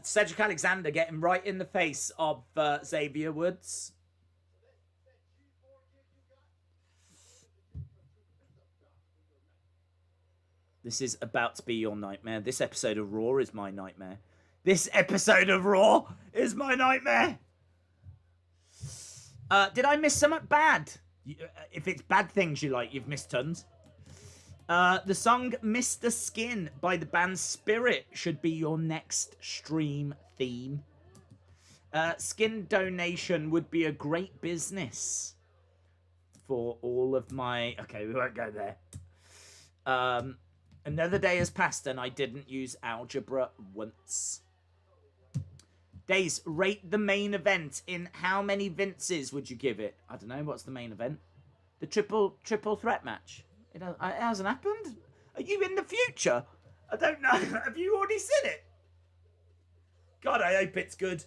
Cedric Alexander getting right in the face of Xavier Woods. This is about to be your nightmare. This episode of Raw is my nightmare. This episode of Raw is my nightmare. Did I miss something bad? If it's bad things you like, you've missed tons. The song Mr. Skin by the band Spirit should be your next stream theme. Skin donation would be a great business for all of my... Okay, we won't go there. Another day has passed and I didn't use algebra once. Days, rate the main event in how many Vinces would you give it? I don't know, what's the main event? The triple threat match. It hasn't happened? Are you in the future? I don't know. Have you already seen it? God, I hope it's good.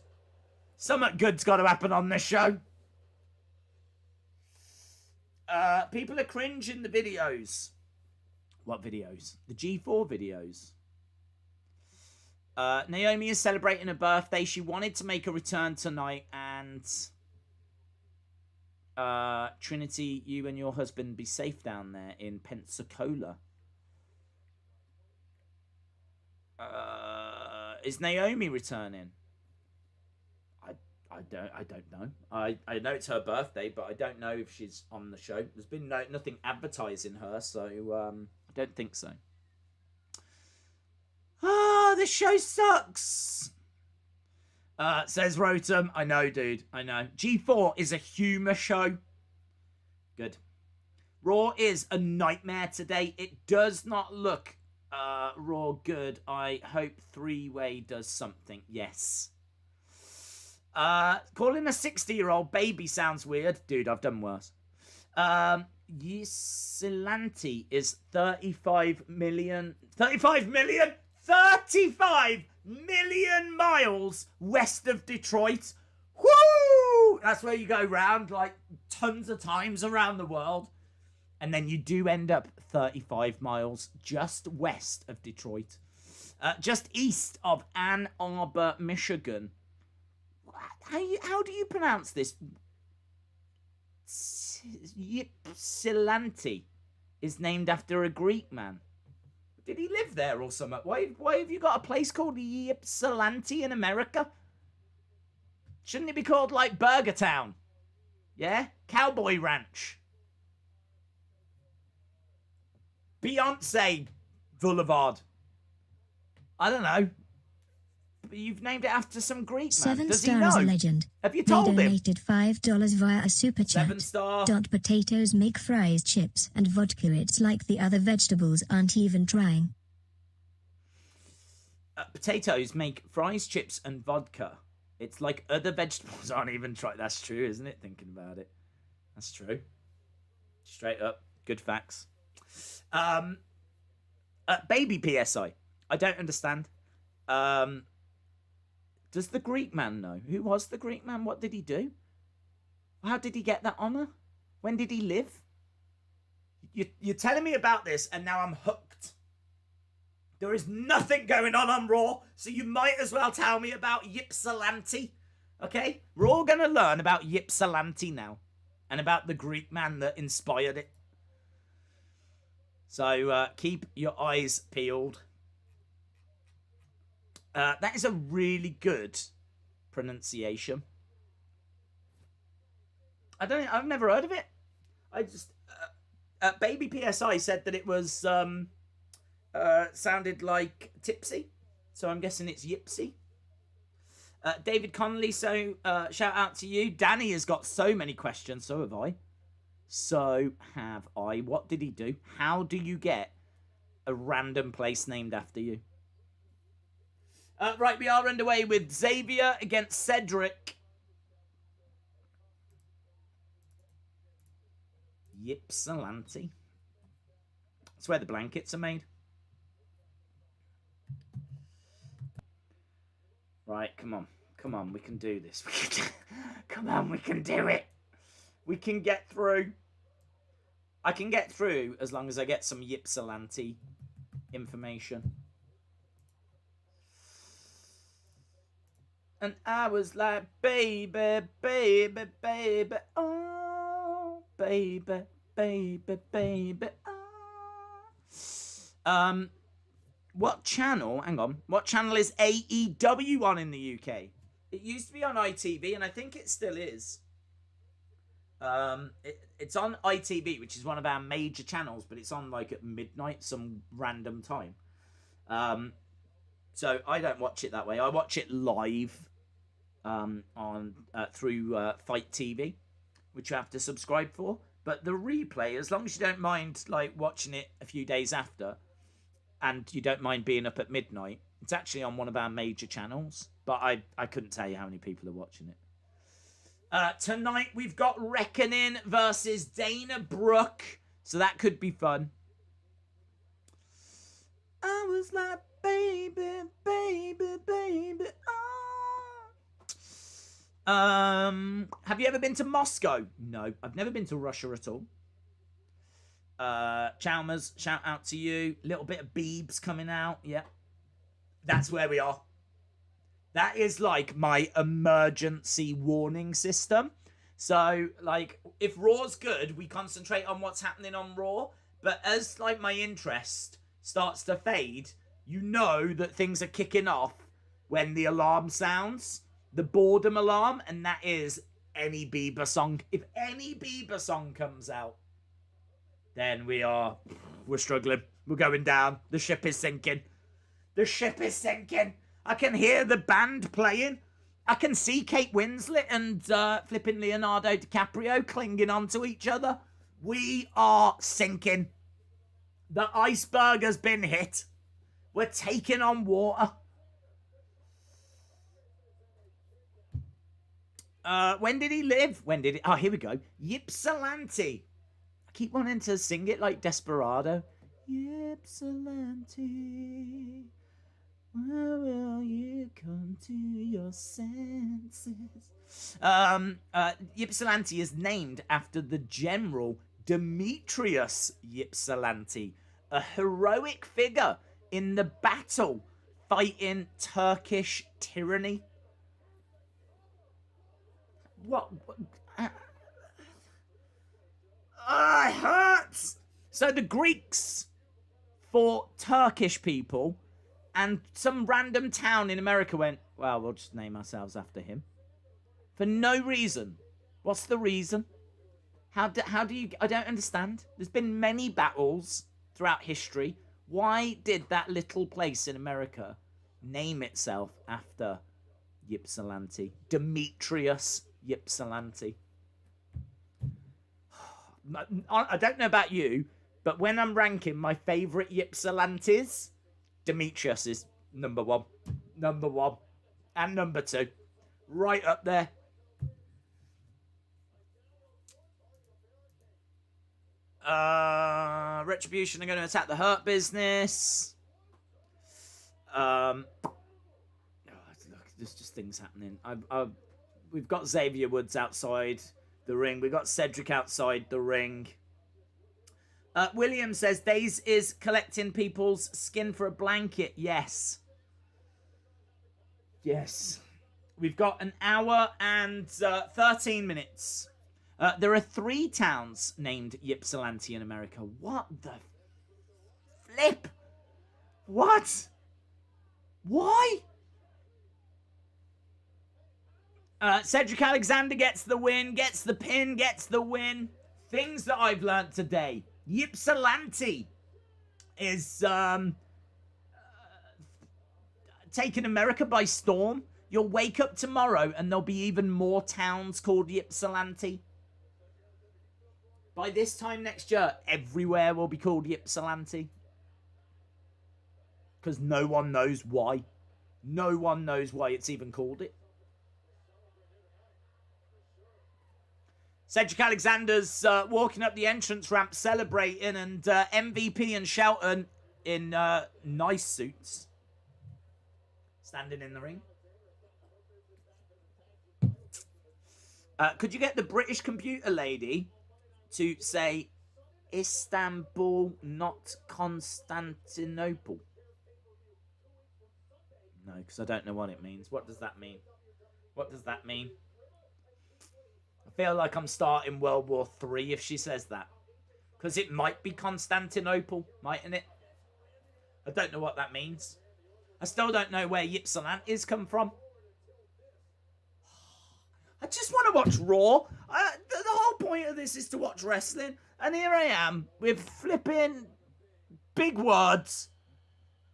Something good's got to happen on this show. People are cringing the videos. What videos? The G4 videos. Naomi is celebrating her birthday. She wanted to make a return tonight, and Trinity, you and your husband be safe down there in Pensacola. Is Naomi returning? I don't know. I know it's her birthday, but I don't know if she's on the show. There's been nothing advertising her, so I don't think so. Ah, this show sucks. Says Rotom. I know, dude. I know. G4 is a humour show. Good. Raw is a nightmare today. It does not look Raw good. I hope three-way does something. Yes. Calling a 60-year-old baby sounds weird. Dude, I've done worse. Ysilanti is 35 million miles west of Detroit. Woo! That's where you go round like tons of times around the world. And then you do end up 35 miles just west of Detroit. Just east of Ann Arbor, Michigan. How do you pronounce this? Ypsilanti is named after a Greek man. Did he live there or something? Why have you got a place called Ypsilanti in America? Shouldn't it be called like Burger Town? Yeah? Cowboy Ranch. Beyonce Boulevard. I don't know. But you've named it after some Greek man. 7 Does he stars know? legend. Have you told They him? donated $5 via a super chat. 7-star. Potatoes make fries, chips, and vodka. It's like the other vegetables aren't even trying. Potatoes make fries, chips, and vodka. It's like other vegetables aren't even trying. That's true, isn't it? Thinking about it. That's true. Straight up. Good facts. Baby PSI. I don't understand. Does the Greek man know? Who was the Greek man? What did he do? How did he get that honor? When did he live? You're telling me about this, and now I'm hooked. There is nothing going on Raw, so you might as well tell me about Ypsilanti. Okay? We're all going to learn about Ypsilanti now, and about the Greek man that inspired it. So keep your eyes peeled. That is a really good pronunciation. I've never heard of it. I just Baby PSI said that it was sounded like tipsy, so I'm guessing it's Yipsy. David Connolly, so shout out to you. Danny has got so many questions. So have I. What did he do? How do you get a random place named after you? Right, we are underway with Xavier against Cedric. Ypsilanti. That's where the blankets are made. Right, come on. Come on, we can do this. Come on, we can do it. We can get through. I can get through as long as I get some Ypsilanti information. And I was like, baby, baby, baby, oh, baby, baby, baby, oh. What channel, hang on, what channel is AEW on in the UK? It used to be on ITV, and I think it still is. It's on ITV, which is one of our major channels, but it's on like at midnight, some random time. So I don't watch it that way. I watch it live on through Fight TV, which you have to subscribe for. But the replay, as long as you don't mind like watching it a few days after, and you don't mind being up at midnight, it's actually on one of our major channels. But I couldn't tell you how many people are watching it. Tonight we've got Reckoning versus Dana Brooke, so that could be fun. I was like, baby, baby, baby, oh. Have you ever been to Moscow? No, I've never been to Russia at all. Chalmers, shout out to you. Little bit of Beebs coming out. Yeah, that's where we are. That is like my emergency warning system. So, like, if Raw's good, we concentrate on what's happening on Raw. But as, like, my interest starts to fade, you know that things are kicking off when the alarm sounds. The boredom alarm. And that is any Bieber song. If any Bieber song comes out, then we're struggling. We're going down. The ship is sinking. The ship is sinking. I can hear the band playing. I can see Kate Winslet and flipping Leonardo DiCaprio clinging onto each other. We are sinking. The iceberg has been hit. We're taking on water. When did he live? Oh, here we go. Ypsilanti. I keep wanting to sing it like Desperado. Ypsilanti. Where will you come to your senses? Ypsilanti is named after the general Demetrius Ypsilanti, a heroic figure in the battle fighting Turkish tyranny. What? It hurts! So the Greeks fought Turkish people, and some random town in America went, well, we'll just name ourselves after him. For no reason. What's the reason? How do you... I don't understand. There's been many battles throughout history. Why did that little place in America name itself after Ypsilanti? Demetrius Ypsilanti. I don't know about you, but when I'm ranking my favourite Ypsilantis, Demetrius is number one. Number one. And number two. Right up there. Retribution are going to attack the Hurt Business. Look, there's just things happening. We've got Xavier Woods outside the ring. We've got Cedric outside the ring. William says, Days is collecting people's skin for a blanket. Yes. Yes. We've got an hour and 13 minutes. There are 3 towns named Ypsilanti in America. What the flip? What? Why? Cedric Alexander gets the win, gets the pin, gets the win. Things that I've learnt today. Ypsilanti is taking America by storm. You'll wake up tomorrow and there'll be even more towns called Ypsilanti. By this time next year, everywhere will be called Ypsilanti. Because no one knows why. No one knows why it's even called it. Cedric Alexander's walking up the entrance ramp celebrating, and MVP and Shelton in nice suits standing in the ring. Could you get the British computer lady to say Istanbul, not Constantinople? No, because I don't know what it means. What does that mean? What does that mean? I feel like I'm starting World War III if she says that. Because it might be Constantinople, mightn't it? I don't know what that means. I still don't know where Ypsilantis come from. I just want to watch Raw. The whole point of this is to watch wrestling. And here I am with flipping big words.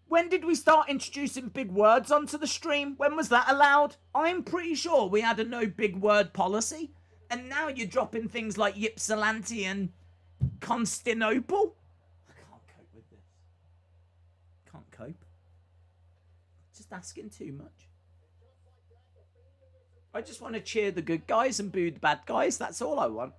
When did we start introducing big words onto the stream? When was that allowed? I'm pretty sure we had a no big word policy. And now you're dropping things like Ypsilanti and Constantinople. I can't cope with this. Can't cope. Just asking too much. I just want to cheer the good guys and boo the bad guys. That's all I want.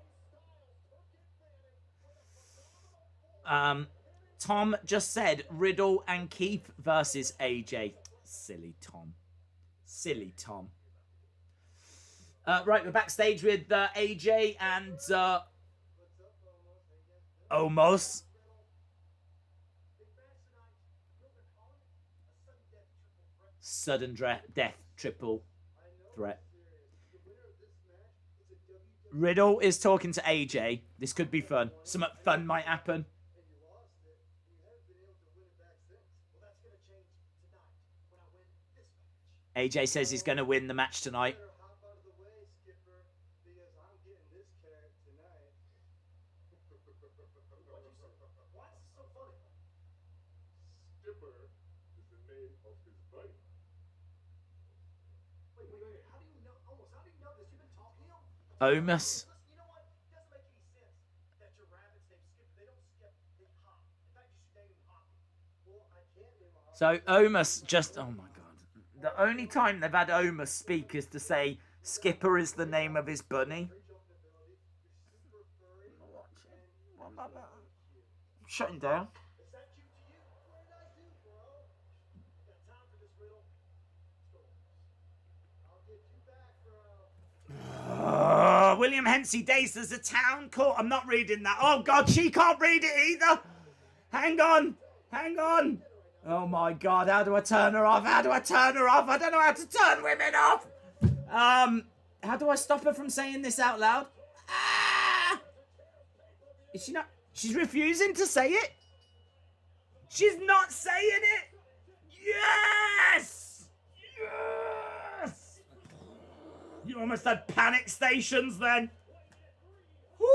Tom just said Riddle and Keith versus AJ. Silly Tom. Silly Tom. Right, we're backstage with AJ and Omos. Sudden death triple threat. Riddle is talking to AJ. This could be fun. Something fun might happen. AJ says he's going to win the match tonight. Omos. So Omos just, oh my god. The only time they've had Omos speak is to say Skipper is the name of his bunny. Shutting down. William Hensey Days, there's a town called... I'm not reading that. Oh, God, she can't read it either. Hang on. Hang on. Oh, my God, how do I turn her off? How do I turn her off? I don't know how to turn women off. How do I stop her from saying this out loud? Ah! Is she not... She's refusing to say it. She's not saying it. Yes! Yes! You almost had panic stations then. Woo!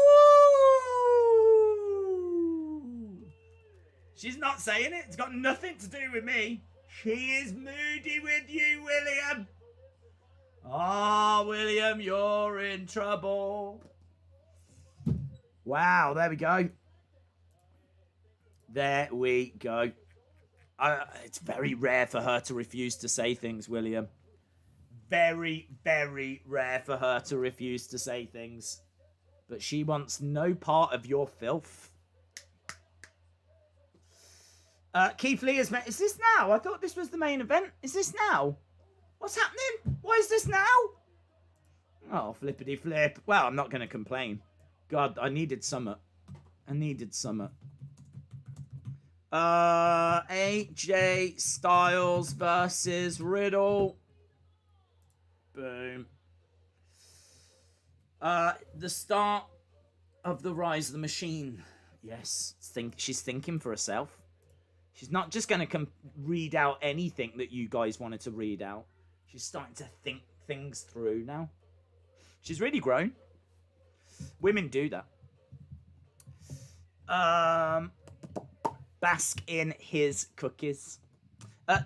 She's not saying it. It's got nothing to do with me. She is moody with you, William. Oh, William, you're in trouble. Wow, there we go. There we go. It's very rare for her to refuse to say things, William. Very, very rare for her to refuse to say things. But she wants no part of your filth. Keith Lee is... Is this now? I thought this was the main event. Is this now? What's happening? Why is this now? Oh, flippity flip. Well, I'm not going to complain. God, I needed summer. I needed summer. AJ Styles versus Riddle. Boom. The start of the Rise of the Machine. Yes, she's thinking for herself. She's not just going to read out anything that you guys wanted to read out. She's starting to think things through now. She's really grown. Women do that. Bask in his cookies.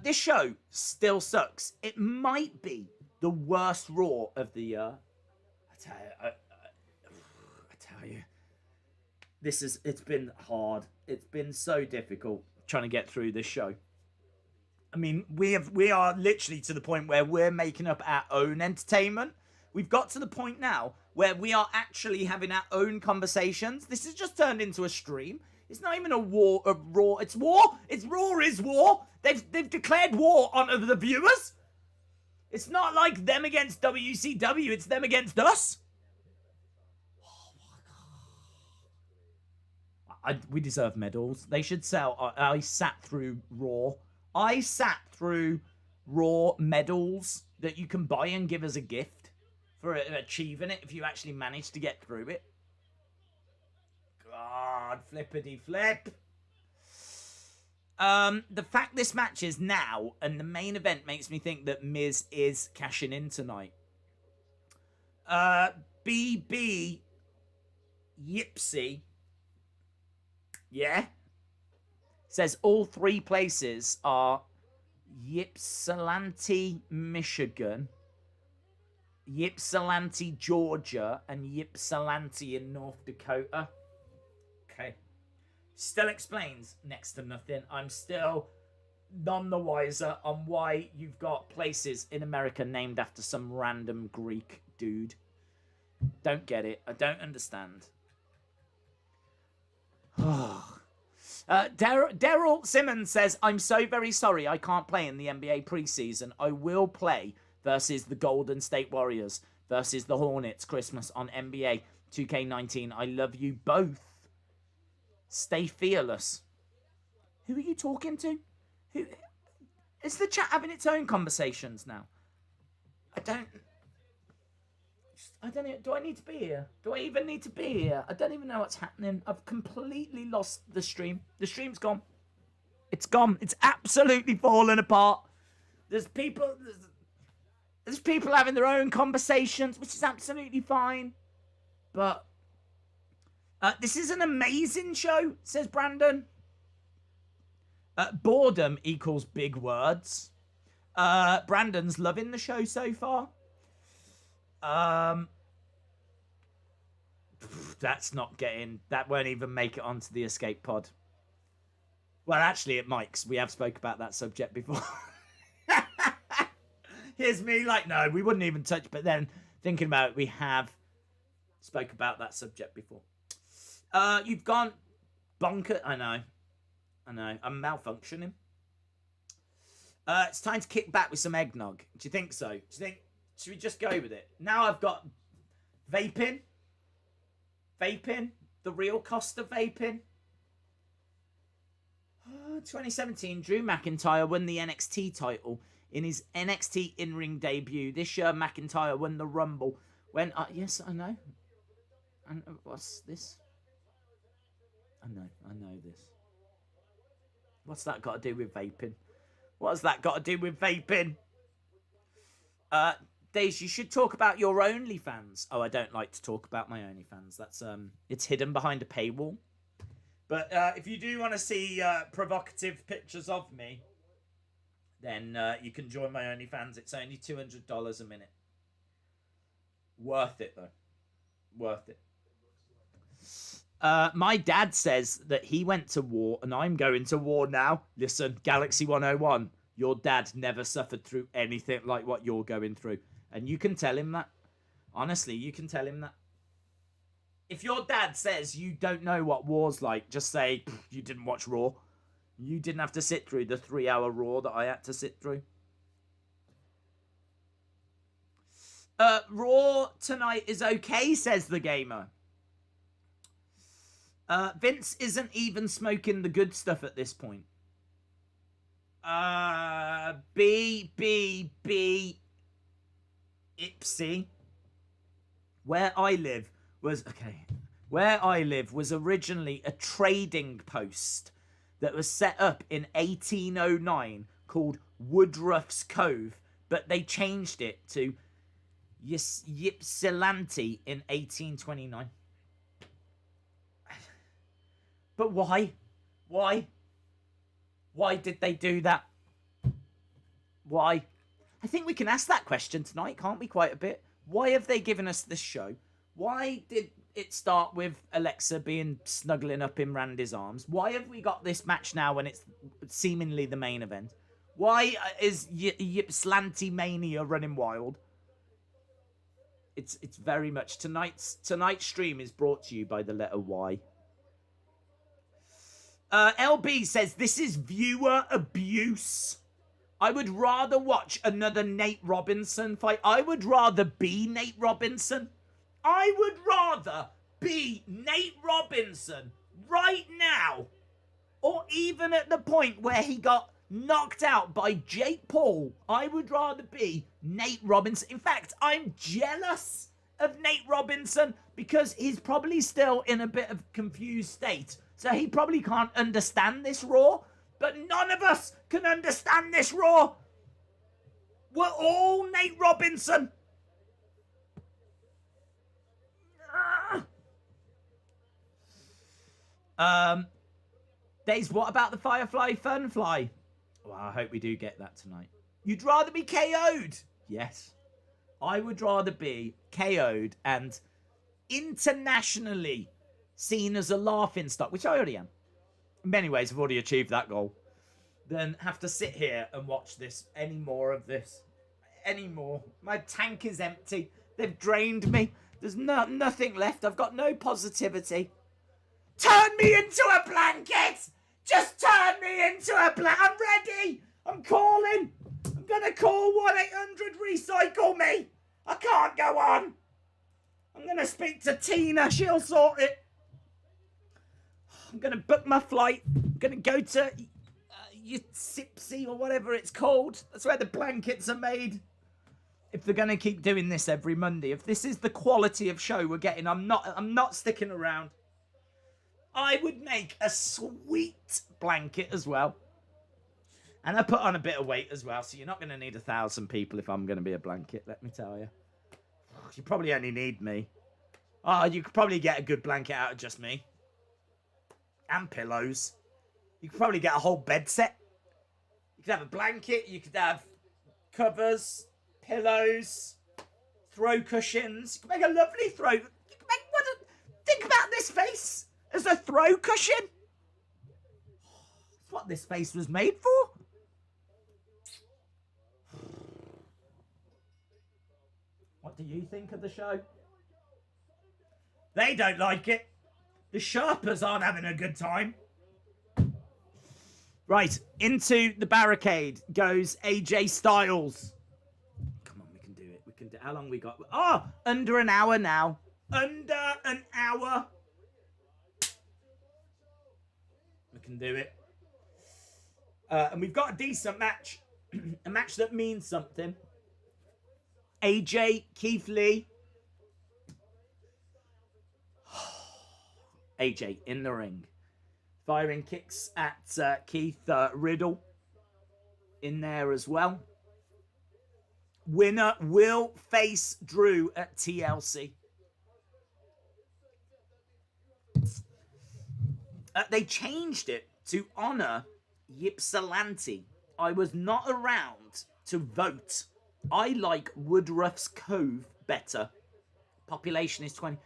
This show still sucks. It might be the worst Raw of the year. I tell you, it's been hard. It's been so difficult trying to get through this show. I mean, we are literally to the point where we're making up our own entertainment. We've got to the point now where we are actually having our own conversations. This has just turned into a stream. It's not even a Raw. It's war. It's Raw is war. They've declared war on the viewers. It's not like them against WCW. It's them against us. We deserve medals. They should sell. I sat through Raw. I sat through Raw medals that you can buy and give as a gift for achieving it if you actually manage to get through it. God, flippity flip. The fact this match is now and the main event makes me think that Miz is cashing in tonight. BB Yipsy, yeah, says all three places are Ypsilanti, Michigan, Ypsilanti, Georgia, and Ypsilanti in North Dakota. Okay. Still explains next to nothing. I'm still none the wiser on why you've got places in America named after some random Greek dude. Don't get it. I don't understand. Daryl Simmons says, I'm so very sorry I can't play in the NBA preseason. I will play versus the Golden State Warriors versus the Hornets Christmas on NBA 2K19. I love you both. Stay fearless. Who are you talking to? Who is the chat having its own conversations now? I don't know. Do I need to be here? Do I even need to be here? I don't even know what's happening. I've completely lost the stream. The stream's gone. It's gone. It's absolutely fallen apart. There's people having their own conversations, which is absolutely fine. But this is an amazing show, says Brandon. Boredom equals big words. Brandon's loving the show so far. That's not getting... That won't even make it onto the escape pod. Well, actually, it might, 'cause we have spoke about that subject before. Here's me like, no, we wouldn't even touch... But then, thinking about it, we have spoke about that subject before. You've gone bonkers. I know. I'm malfunctioning. It's time to kick back with some eggnog. Do you think so? Do you think... Should we just go with it? Now I've got vaping. The real cost of vaping. 2017, Drew McIntyre won the NXT title in his NXT in-ring debut. This year, McIntyre won the Rumble. When... yes, I know. And what's this? I know this. What's that got to do with vaping? What's that got to do with vaping? Days, you should talk about your OnlyFans. Oh, I don't like to talk about my OnlyFans. That's it's hidden behind a paywall. But if you do want to see provocative pictures of me, then you can join my OnlyFans. It's only $200 a minute. Worth it though. Worth it. My dad says that he went to war and I'm going to war now. Listen, Galaxy 101, your dad never suffered through anything like what you're going through. And you can tell him that. Honestly, you can tell him that. If your dad says you don't know what war's like, just say, you didn't watch Raw. You didn't have to sit through the 3-hour Raw that I had to sit through. Raw tonight is okay, says the gamer. Vince isn't even smoking the good stuff at this point. Ipsy. Where I live was originally a trading post that was set up in 1809 called Woodruff's Cove, but they changed it to Ypsilanti in 1829. But why? Why did they do that? Why? I think we can ask that question tonight, can't we, quite a bit? Why have they given us this show? Why did it start with Alexa being snuggling up in Randy's arms? Why have we got this match now when it's seemingly the main event? Why is Ypsilanti Mania running wild? It's very much... Tonight's stream is brought to you by the letter Y. LB says, this is viewer abuse. I would rather watch another Nate Robinson fight. I would rather be Nate Robinson. I would rather be Nate Robinson right now, or even at the point where he got knocked out by Jake Paul, I would rather be Nate Robinson. In fact, I'm jealous of Nate Robinson because he's probably still in a bit of confused state. So he probably can't understand this Raw, but none of us can understand this Raw. We're all Nate Robinson. Days, what about the Firefly Funfly? Well, I hope we do get that tonight. You'd rather be KO'd? Yes. I would rather be KO'd and internationally seen as a laughing stock, which I already am. In many ways, I've already achieved that goal. Then have to sit here and watch this. Any more of this. Any more. My tank is empty. They've drained me. There's nothing left. I've got no positivity. Turn me into a blanket! Just turn me into a blanket! I'm ready! I'm calling! I'm gonna call 1-800-RECYCLE me! I can't go on! I'm gonna speak to Tina, she'll sort it. I'm gonna book my flight. I'm gonna go to Sipsy or whatever it's called. That's where the blankets are made. If they're gonna keep doing this every Monday, if this is the quality of show we're getting, I'm not sticking around. I would make a sweet blanket as well. And I put on a bit of weight as well, so you're not going to need 1,000 people if I'm going to be a blanket, let me tell you. You probably only need me. Oh, you could probably get a good blanket out of just me. And pillows. You could probably get a whole bed set. You could have a blanket, you could have covers, pillows, throw cushions. You could make a lovely throw. You could make think about this face as a throw cushion. That's what this face was made for. What do you think of the show? They don't like it. The Sherpas aren't having a good time. Right, into the barricade goes AJ Styles. Come on, we can do it. We can do. How long we got? Oh, under an hour now. Under an hour. We can do it. And we've got a decent match. A match that means something. AJ, Keith Lee. AJ in the ring. Firing kicks at Keith Riddle. In there as well. Winner will face Drew at TLC. They changed it to honor Ypsilanti. I was not around to vote. I like Woodruff's Cove better. Population is 20.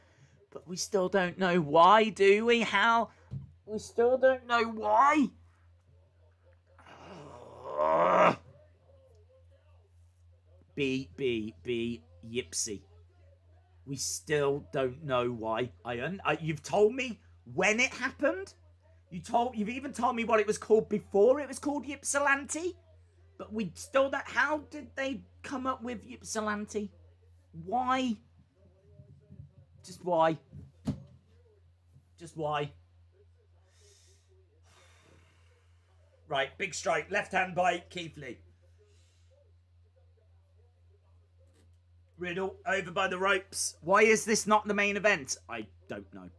But we still don't know why, do we? How? We still don't know why. B, Yipsy. We still don't know why. You've told me when it happened. You've even told me what it was called before it was called Ypsilanti. But we still don't. How did they come up with Ypsilanti? Why? Just why? Just why? Right, big strike. Left hand by Keith Lee. Riddle over by the ropes. Why is this not the main event? I don't know.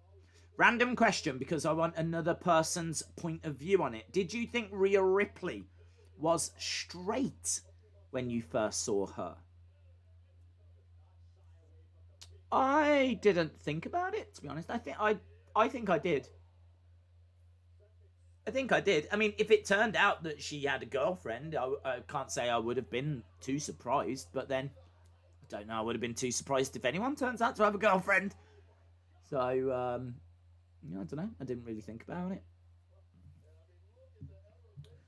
Random question because I want another person's point of view on it. Did you think Rhea Ripley was straight when you first saw her? I didn't think about it, to be honest. I think I did. I think I did. I mean, if it turned out that she had a girlfriend, I can't say I would have been too surprised. But then, I don't know, I would have been too surprised if anyone turns out to have a girlfriend. So, I don't know. I didn't really think about it.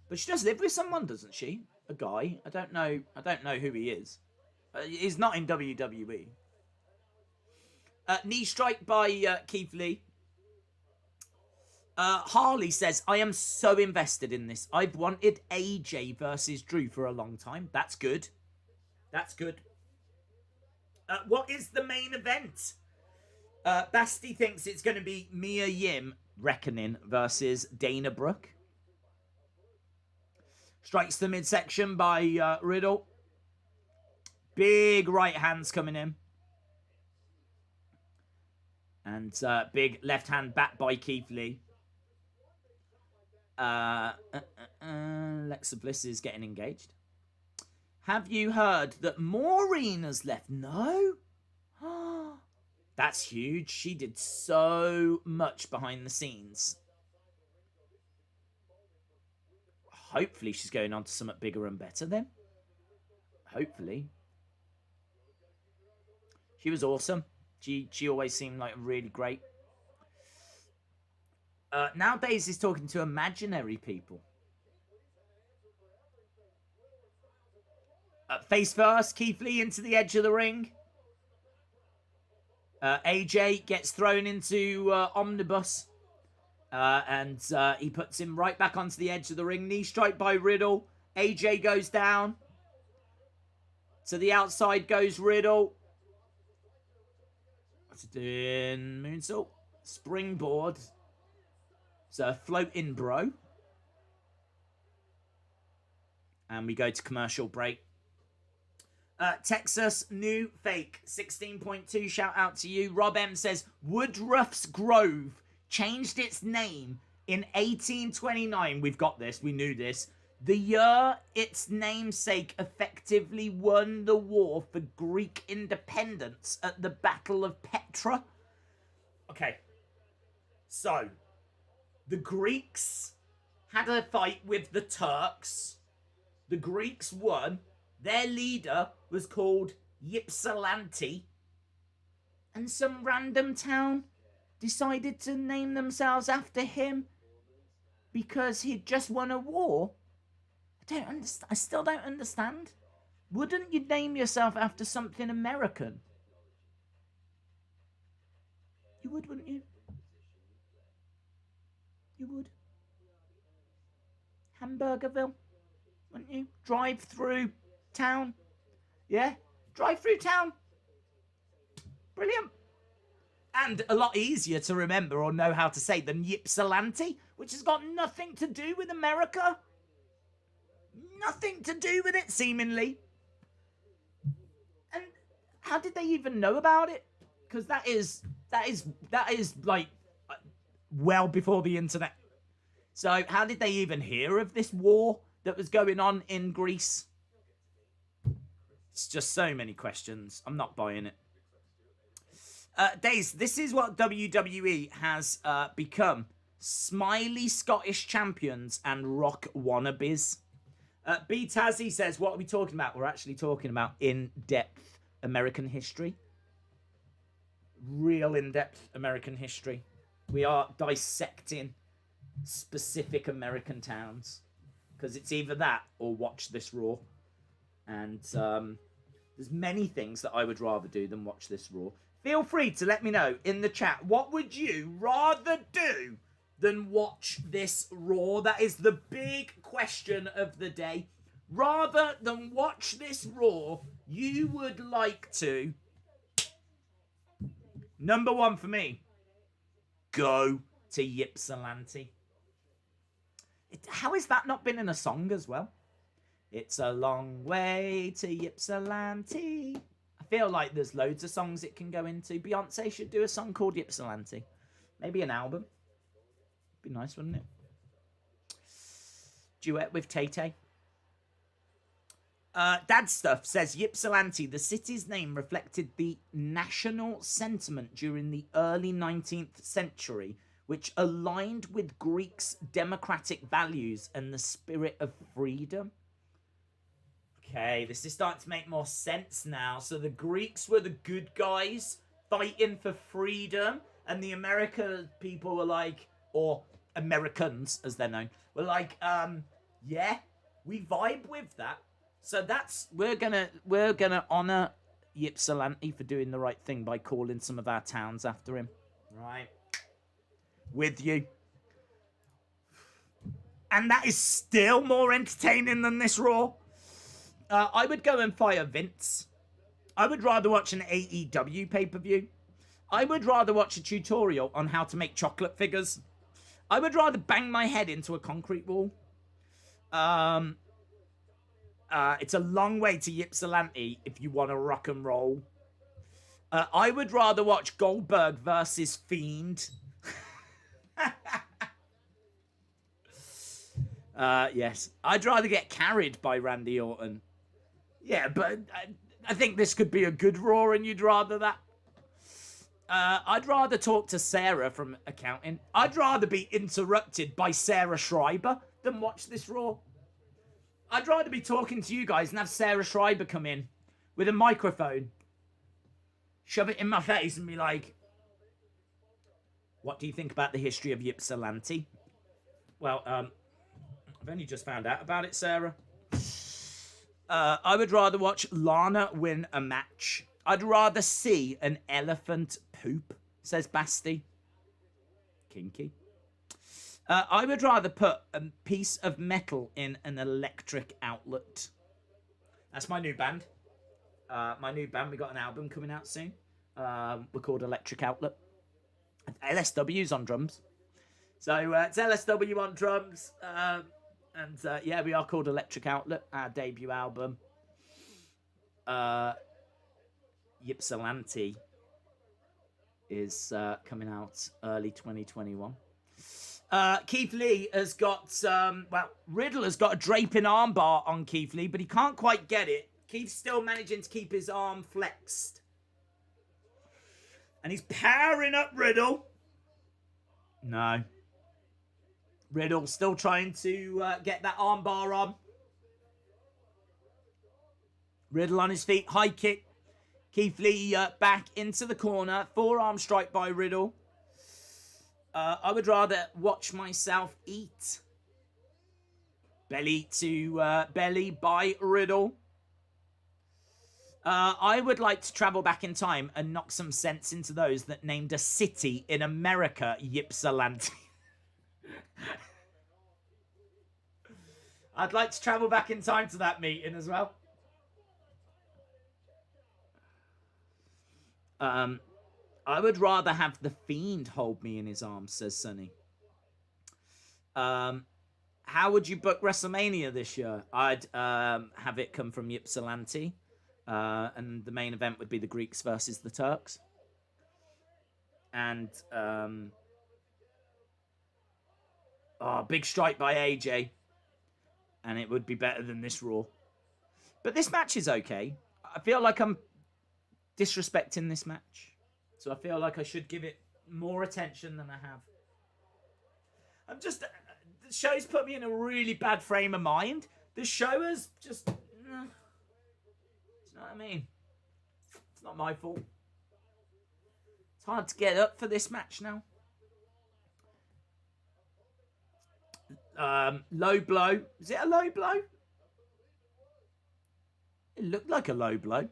But she does live with someone, doesn't she? A guy. I don't know who he is. He's not in WWE. Knee strike by Keith Lee. Harley says, I am so invested in this. I've wanted AJ versus Drew for a long time. That's good. That's good. What is the main event? Basti thinks it's going to be Mia Yim, Reckoning versus Dana Brooke. Strikes the midsection by Riddle. Big right hands coming in. And big left hand back by Keith Lee. Alexa Bliss is getting engaged. Have you heard that Maureen's left? No. That's huge. She did so much behind the scenes. Hopefully she's going on to something bigger and better then. Hopefully. She was awesome. She always seemed like really great. Nowadays he's talking to imaginary people. Face first, Keith Lee into the edge of the ring. AJ gets thrown into Omnibus. And he puts him right back onto the edge of the ring. Knee strike by Riddle. AJ goes down. To the outside goes Riddle. What's he doing? Moonsault. Springboard. So floating bro. And we go to commercial break. Texas New Fake 16.2. Shout out to you. Rob M says Woodruff's Grove changed its name in 1829. We've got this. We knew this. The year its namesake effectively won the war for Greek independence at the Battle of Petra. Okay. So, the Greeks had a fight with the Turks. The Greeks won. Their leader was called Ypsilanti. And some random town decided to name themselves after him because he'd just won a war. I still don't understand. Wouldn't you name yourself after something American? You would, wouldn't you? You would. Hamburgerville, wouldn't you? Drive through town. Yeah? Drive through town. Brilliant. And a lot easier to remember or know how to say than Ypsilanti, which has got nothing to do with America. Nothing to do with it, seemingly. And how did they even know about it? Because that is like well before the internet. So how did they even hear of this war that was going on in Greece? It's just so many questions. I'm not buying it. Days, this is what WWE has become. Smiley Scottish champions and rock wannabes. B. Tazzy says, what are we talking about? We're actually talking about in-depth American history. Real in-depth American history. We are dissecting specific American towns. Because it's either that or watch this Raw. And there's many things that I would rather do than watch this Raw. Feel free to let me know in the chat. What would you rather do than watch this Raw? That is the big question of the day. Rather than watch this Raw, you would like to... Number one for me, go to Ypsilanti. How has that not been in a song as well? It's a long way to Ypsilanti. I feel like there's loads of songs it can go into. Beyonce should do a song called Ypsilanti. Maybe an album. Be nice, wouldn't it? Duet with Tay-Tay. Dad Stuff says Ypsilanti, the city's name reflected the national sentiment during the early 19th century, which aligned with Greeks' democratic values and the spirit of freedom. Okay, this is starting to make more sense now. So the Greeks were the good guys fighting for freedom, and the American people were like, or Americans as they're known, were like, yeah, we vibe with that. So that's we're gonna honor Ypsilanti for doing the right thing by calling some of our towns after him. Right. With you. And that is still more entertaining than this Raw. I would go and fire Vince. I would rather watch an AEW pay-per-view. I would rather watch a tutorial on how to make chocolate figures I would rather bang my head into a concrete wall. It's a long way to Ypsilanti if you want to rock and roll. I would rather watch Goldberg versus Fiend. Yes. I'd rather get carried by Randy Orton. Yeah, but I think this could be a good Raw and you'd rather that. I'd rather talk to Sarah from accounting. I'd rather be interrupted by Sarah Schreiber than watch this Raw. I'd rather be talking to you guys and have Sarah Schreiber come in with a microphone, shove it in my face and be like, what do you think about the history of Ypsilanti? Well, I've only just found out about it, Sarah. I would rather watch Lana win a match. I'd rather see an elephant poop, says Basti. Kinky. I would rather put a piece of metal in an electric outlet. That's my new band. We got an album coming out soon. We're called Electric Outlet. LSW's on drums. So it's LSW on drums. Yeah, we are called Electric Outlet, our debut album. Ypsilanti is coming out early 2021. Keith Lee has got Riddle has got a draping armbar on Keith Lee, but he can't quite get it. Keith's still managing to keep his arm flexed. And he's powering up Riddle. No. Riddle still trying to get that armbar on. Riddle on his feet, high kick. Keith Lee back into the corner, forearm strike by Riddle. I would rather watch myself eat. Belly to belly by Riddle. I would like to travel back in time and knock some sense into those that named a city in America Ypsilanti. I'd like to travel back in time to that meeting as well. I would rather have the Fiend hold me in his arms, says Sonny. How would you book WrestleMania this year? I'd have it come from Ypsilanti. And the main event would be the Greeks versus the Turks. And, big strike by AJ. And it would be better than this Raw. But this match is okay. I feel like I'm disrespecting this match. So I feel like I should give it more attention than I have. I'm just... the show's put me in a really bad frame of mind. The show has just... you know what I mean? It's not my fault. It's hard to get up for this match now. Low blow. Is it a low blow? It looked like a low blow.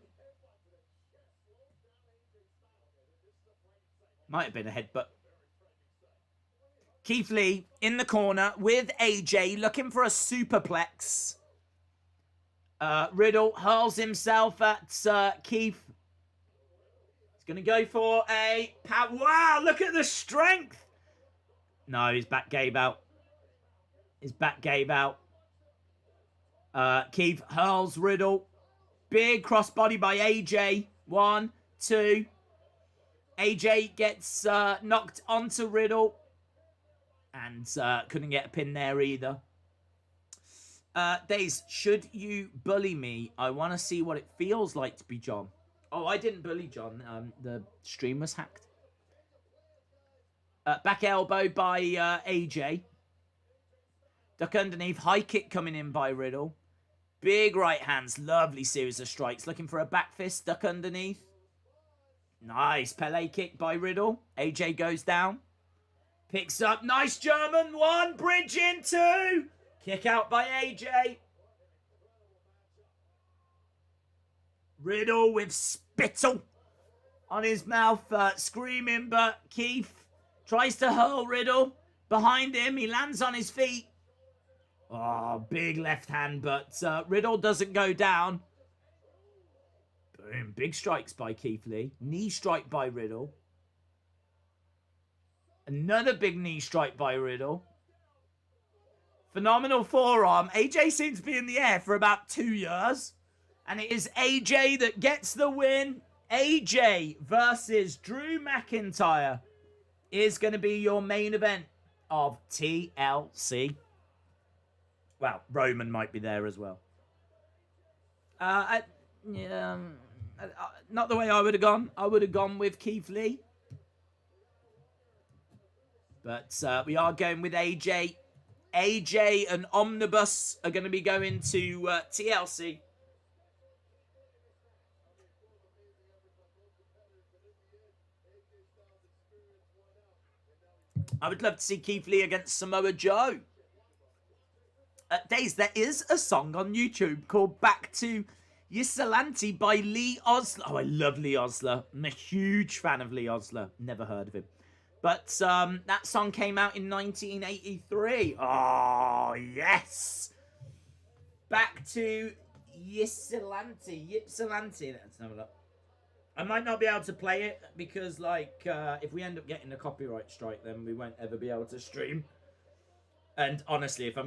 Might have been a headbutt. Keith Lee in the corner with AJ looking for a superplex. Riddle hurls himself at Keith. He's going to go for a... wow, look at the strength. No, his back gave out. His back gave out. Keith hurls Riddle. Big crossbody by AJ. 1, 2. AJ gets knocked onto Riddle. And couldn't get a pin there either. Days, should you bully me? I want to see what it feels like to be John. Oh, I didn't bully John. The stream was hacked. Back elbow by AJ. Duck underneath. High kick coming in by Riddle. Big right hands. Lovely series of strikes. Looking for a back fist. Duck underneath. Nice Pele kick by Riddle. AJ goes down. Picks up. Nice German 1. Bridge in 2. Kick out by AJ. Riddle with spittle on his mouth, screaming, but Keith tries to hurl Riddle. Behind him, he lands on his feet. Oh, big left hand, but Riddle doesn't go down. Boom, big strikes by Keith Lee. Knee strike by Riddle. Another big knee strike by Riddle. Phenomenal forearm. AJ seems to be in the air for about 2 years. And it is AJ that gets the win. AJ versus Drew McIntyre is going to be your main event of TLC. Well, Roman might be there as well. Not the way I would have gone. I would have gone with Keith Lee. But we are going with AJ. AJ and Omnibus are going to be going to TLC. I would love to see Keith Lee against Samoa Joe. Days, there is a song on YouTube called Back to Ypsilanti by Lee Osler. Oh, I love Lee Osler. I'm a huge fan of Lee Osler. Never heard of him. But that song came out in 1983. Oh, yes. Back to Ypsilanti. Ypsilanti. Let's have a look. I might not be able to play it because, like, if we end up getting a copyright strike, then we won't ever be able to stream. And honestly, if I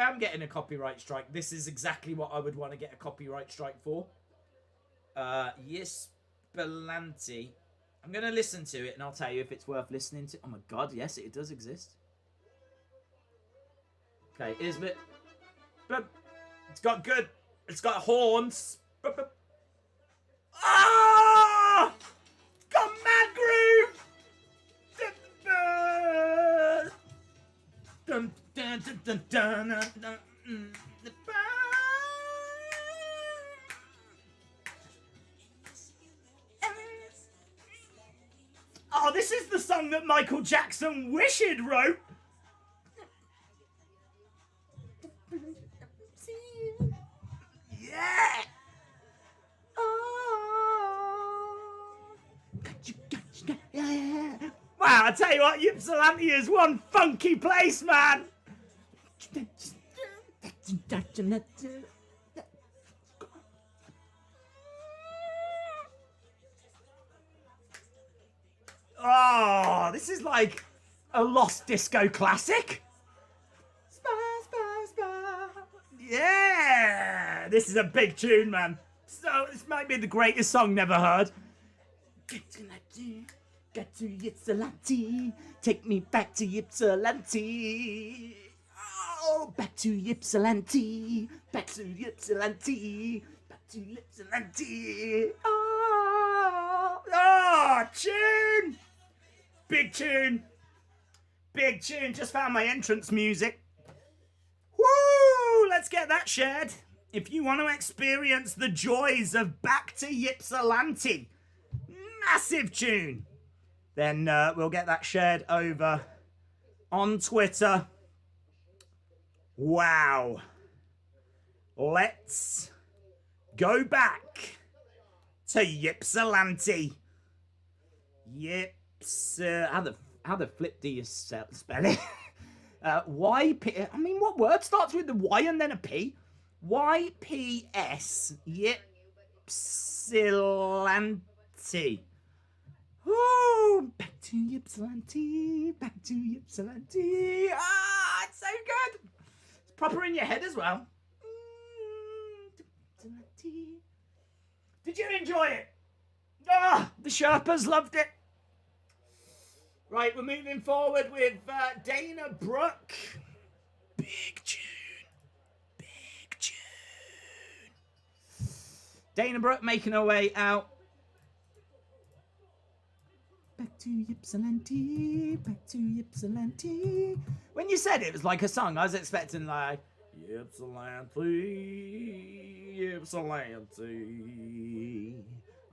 am getting a copyright strike, this is exactly what I would want to get a copyright strike for. Ypsilanti. I'm going to listen to it and I'll tell you if it's worth listening to. Oh my god, yes, it does exist. Okay, here's a bit. It's got horns. Ah! It's got mad groove. Dun, dun, dun, dun, dun, dun, dun, Oh, this is the song that Michael Jackson wished wrote. Yeah. Yeah. Wow, I tell you what, Ypsilanti is one funky place, man. Oh, this is like a lost disco classic. Yeah, this is a big tune, man. So this might be the greatest song never heard. Get to Ypsilanti, take me back to Ypsilanti. Oh, back to Ypsilanti, back to Ypsilanti, back to Ypsilanti. Oh, tune! Big tune. Big tune. Just found my entrance music. Woo! Let's get that shared. If you want to experience the joys of Back to Ypsilanti, massive tune, then we'll get that shared over on Twitter. Wow. Let's go back to Ypsilanti. How the flip do you spell it? YP. I mean, what word starts with the Y and then a P? YPS. Ypsilanti. Ooh, back to Ypsilanti. Back to Ypsilanti. Ah, it's so good. It's proper in your head as well. Did you enjoy it? Ah, the Sherpas loved it. Right, we're moving forward with Dana Brooke. Big tune. Big tune. Dana Brooke making her way out. Back to Ypsilanti. Back to Ypsilanti. When you said it was like a song, I was expecting like Ypsilanti, Ypsilanti,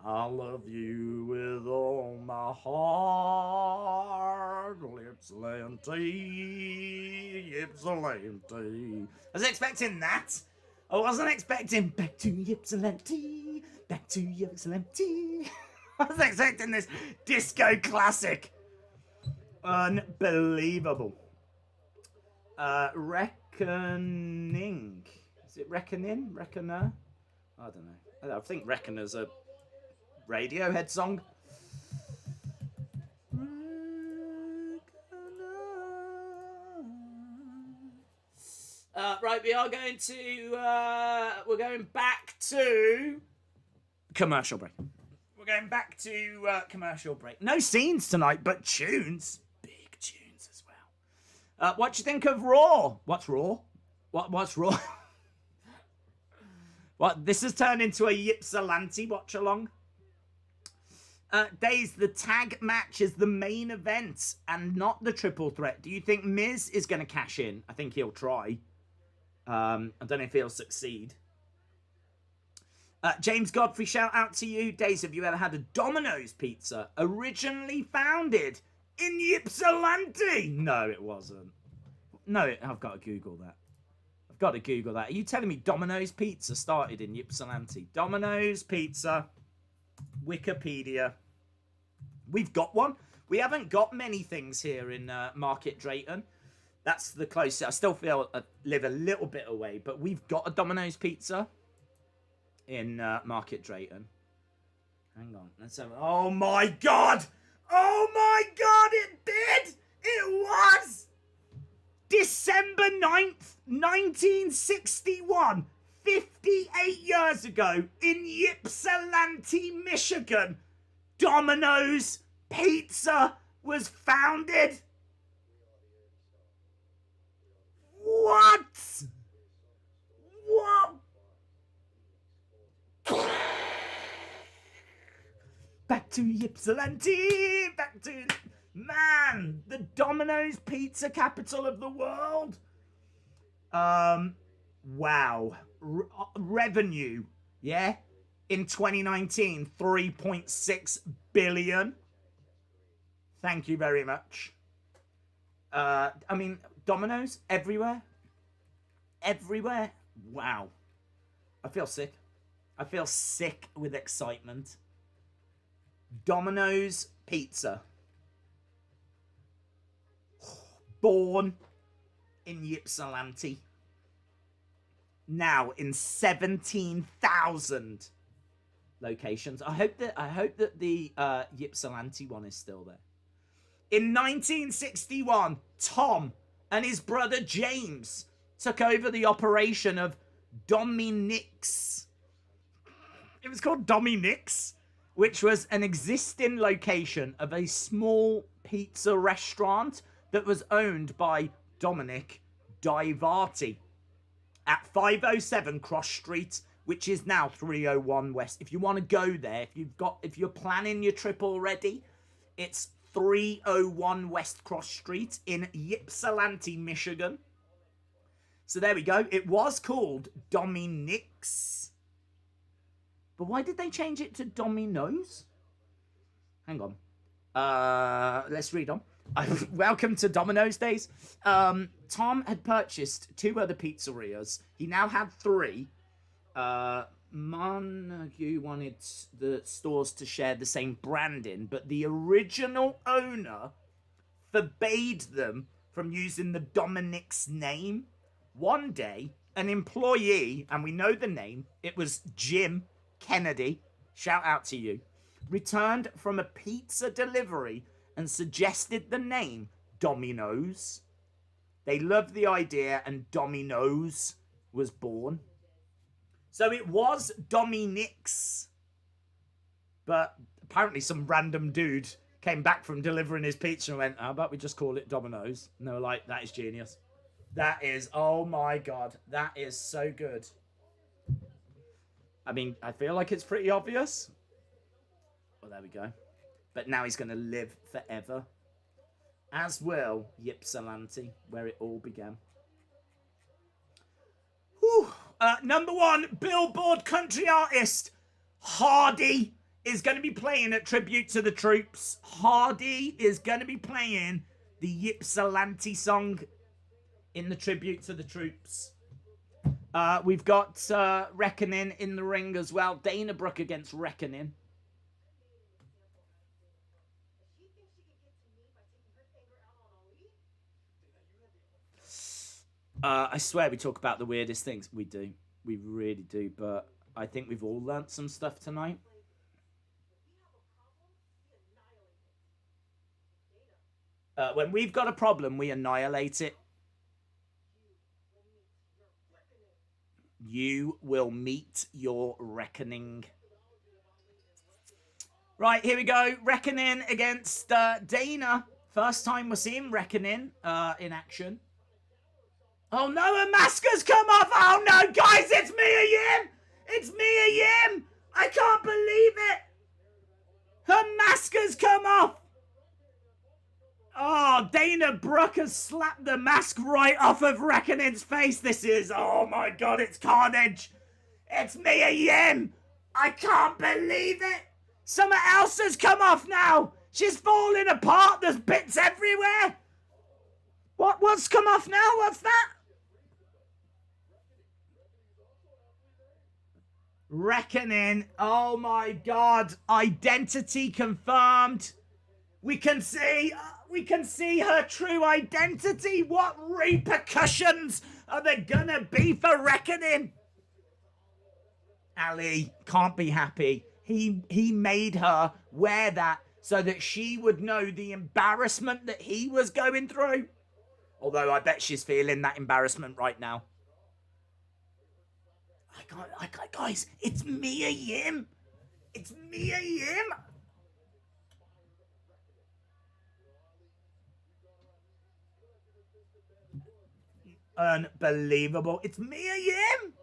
I love you with all my heart. Ypsilanti, Ypsilanti. I was expecting that. I wasn't expecting back to Ypsilanti, back to Ypsilanti. I was expecting this disco classic. Unbelievable. Reckoning. Is it Reckoning? Reckoner? I don't know. I think Reckoner's a Radiohead song. Right, we are going to, we're going back to commercial break. We're going back to commercial break. No scenes tonight, but tunes. Big tunes as well. What do you think of Raw? What's Raw? What's Raw? What? This has turned into a Ypsilanti watch-along. Days, the tag match is the main event and not the triple threat. Do you think Miz is going to cash in? I think he'll try. I don't know if he'll succeed. James Godfrey, shout out to you. Days, have you ever had a Domino's pizza? Originally founded in Ypsilanti. No, it wasn't. No, I've got to Google that. I've got to Google that. Are you telling me Domino's pizza started in Ypsilanti? Domino's pizza. Wikipedia. We've got one. We haven't got many things here in Market Drayton. That's the closest. I still feel I live a little bit away, but we've got a Domino's pizza in Market Drayton. Hang on. Let's have. Oh my God! Oh my God! It did! It was December 9th, 1961. 58 years ago in Ypsilanti, Michigan, Domino's Pizza was founded. What? What? Back to Ypsilanti. Back to... Man, the Domino's Pizza capital of the world. Wow. Revenue, yeah? In 2019, 3.6 billion. Thank you very much. I mean, Domino's everywhere. Everywhere. Wow. I feel sick. I feel sick with excitement. Domino's Pizza. Born in Ypsilanti. Now in 17,000 locations. I hope that the Ypsilanti one is still there. In 1961, Tom and his brother James took over the operation of Dominick's. It was called Dominick's, which was an existing location of a small pizza restaurant that was owned by Dominic Divarti at 507 Cross Street, which is now 301 West. If you want to go there, if you're planning your trip already, it's 301 West Cross Street in Ypsilanti, Michigan. So there we go. It was called Dominick's. But why did they change it to Domino's? Hang on. Let's read on. Welcome to Domino's Days. Tom had purchased 2 other pizzerias. He now had 3. Montague wanted the stores to share the same branding, but the original owner forbade them from using the Dominick's name. One day, an employee, and we know the name, it was Jim Kennedy, shout out to you, returned from a pizza delivery and suggested the name Domino's. They loved the idea and Domino's was born. So it was Dominick's. But apparently some random dude came back from delivering his pizza and went, how about we just call it Domino's? And they were like, that is genius. That is, oh my God, that is so good. I mean, I feel like it's pretty obvious. Well, there we go. But now he's going to live forever. As will Ypsilanti, where it all began. Whew. Number 1, Billboard country artist. Hardy is going to be playing at Tribute to the Troops. Hardy is going to be playing the Ypsilanti song in the Tribute to the Troops. We've got Reckoning in the ring as well. Dana Brooke against Reckoning. I swear we talk about the weirdest things. We do. We really do. But I think we've all learnt some stuff tonight. When we've got a problem, we annihilate it. You will meet your reckoning. Right, here we go. Reckoning against Dana. First time we're seeing Reckoning in action. Oh no, her mask has come off. Oh no, guys, it's Mia Yim. It's Mia Yim. I can't believe it. Her mask has come off. Oh, Dana Brooke has slapped the mask right off of Reckoning's face. This is, oh my God, it's carnage. It's Mia Yim. I can't believe it. Something else has come off now. She's falling apart. There's bits everywhere. What's come off now? What's that? Reckoning. Oh my God. Identity confirmed. We can see her true identity. What repercussions are there gonna be for Reckoning? Ali can't be happy. He made her wear that so that she would know the embarrassment that he was going through. Although I bet she's feeling that embarrassment right now. I can't, guys, it's Mia Yim. It's Mia Yim. Unbelievable. It's Mia Yim.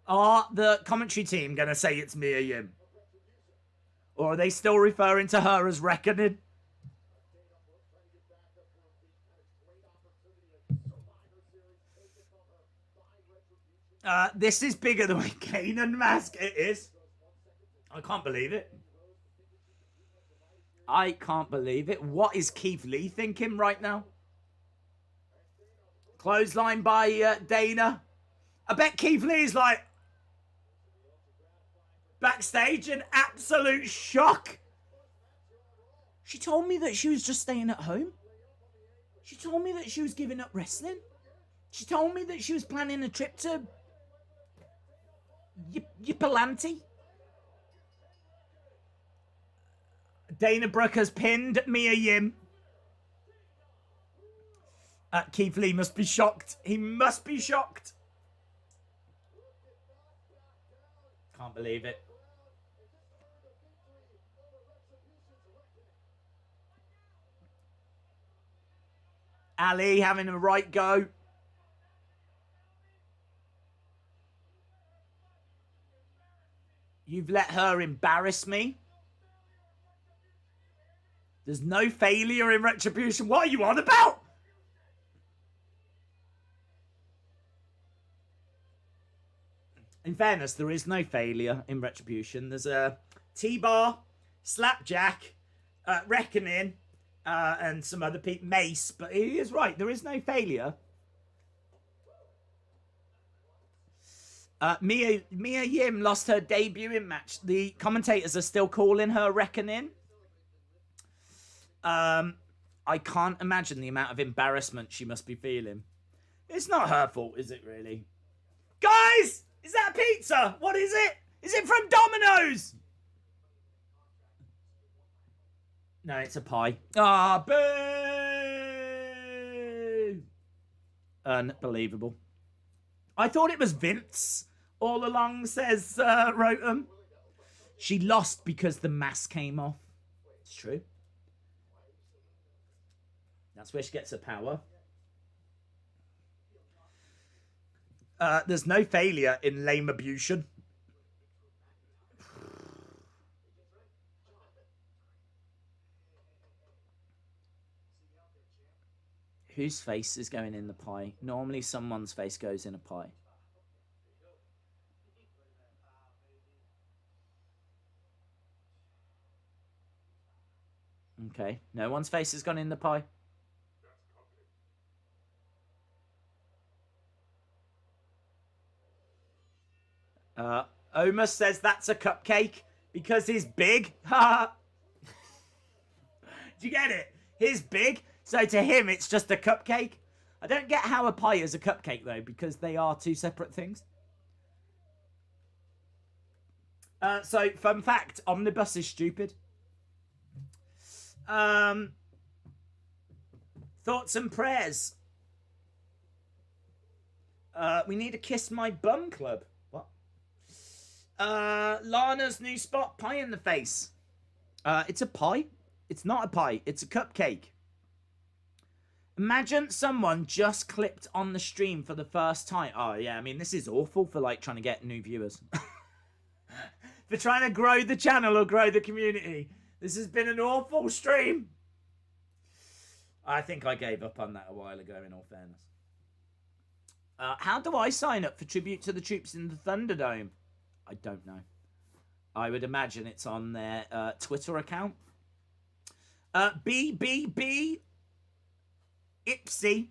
Are the commentary team going to say it's Mia Yim? Or are they still referring to her as Reckoning? This is bigger than my Kanan mask. It is. I can't believe it. I can't believe it. What is Keith Lee thinking right now? Clothesline by Dana. I bet Keith Lee's like backstage in absolute shock. She told me that she was just staying at home. She told me that she was giving up wrestling. She told me that she was planning a trip to Ypsilanti. Dana Brooke has pinned Mia Yim. Keith Lee must be shocked. He must be shocked. Can't believe it. Ali having a right go. You've let her embarrass me. There's no failure in Retribution. What are you on about? In fairness, there is no failure in Retribution. There's a T-Bar, Slapjack, Reckoning, and some other people. Mace, but he is right. There is no failure. Mia Yim lost her debuting match. The commentators are still calling her Reckoning. I can't imagine the amount of embarrassment she must be feeling. It's not her fault, is it really? Guys! Is that a pizza? What is it? Is it from Domino's? No, it's a pie. Ah, boo! Unbelievable. I thought it was Vince all along, says Rotem. She lost because the mask came off. It's true. That's where she gets her power. There's no failure in lame abusion. Whose face is going in the pie? Normally someone's face goes in a pie. Okay, no one's face has gone in the pie. Omar says that's a cupcake because he's big. Do you get it? He's big, so to him it's just a cupcake. I don't get how a pie is a cupcake though, because they are two separate things. So, fun fact, Omnibus is stupid. Thoughts and prayers. We need a Kiss My Bum Club. What? Lana's new spot, pie in the face. It's a pie. It's not a pie. It's a cupcake. Imagine someone just clicked on the stream for the first time. Oh, yeah, I mean, this is awful for, like, trying to get new viewers. For trying to grow the channel or grow the community. This has been an awful stream. I think I gave up on that a while ago, in all fairness. How do I sign up for Tribute to the Troops in the Thunderdome? I don't know. I would imagine it's on their Twitter account. BBB Ipsy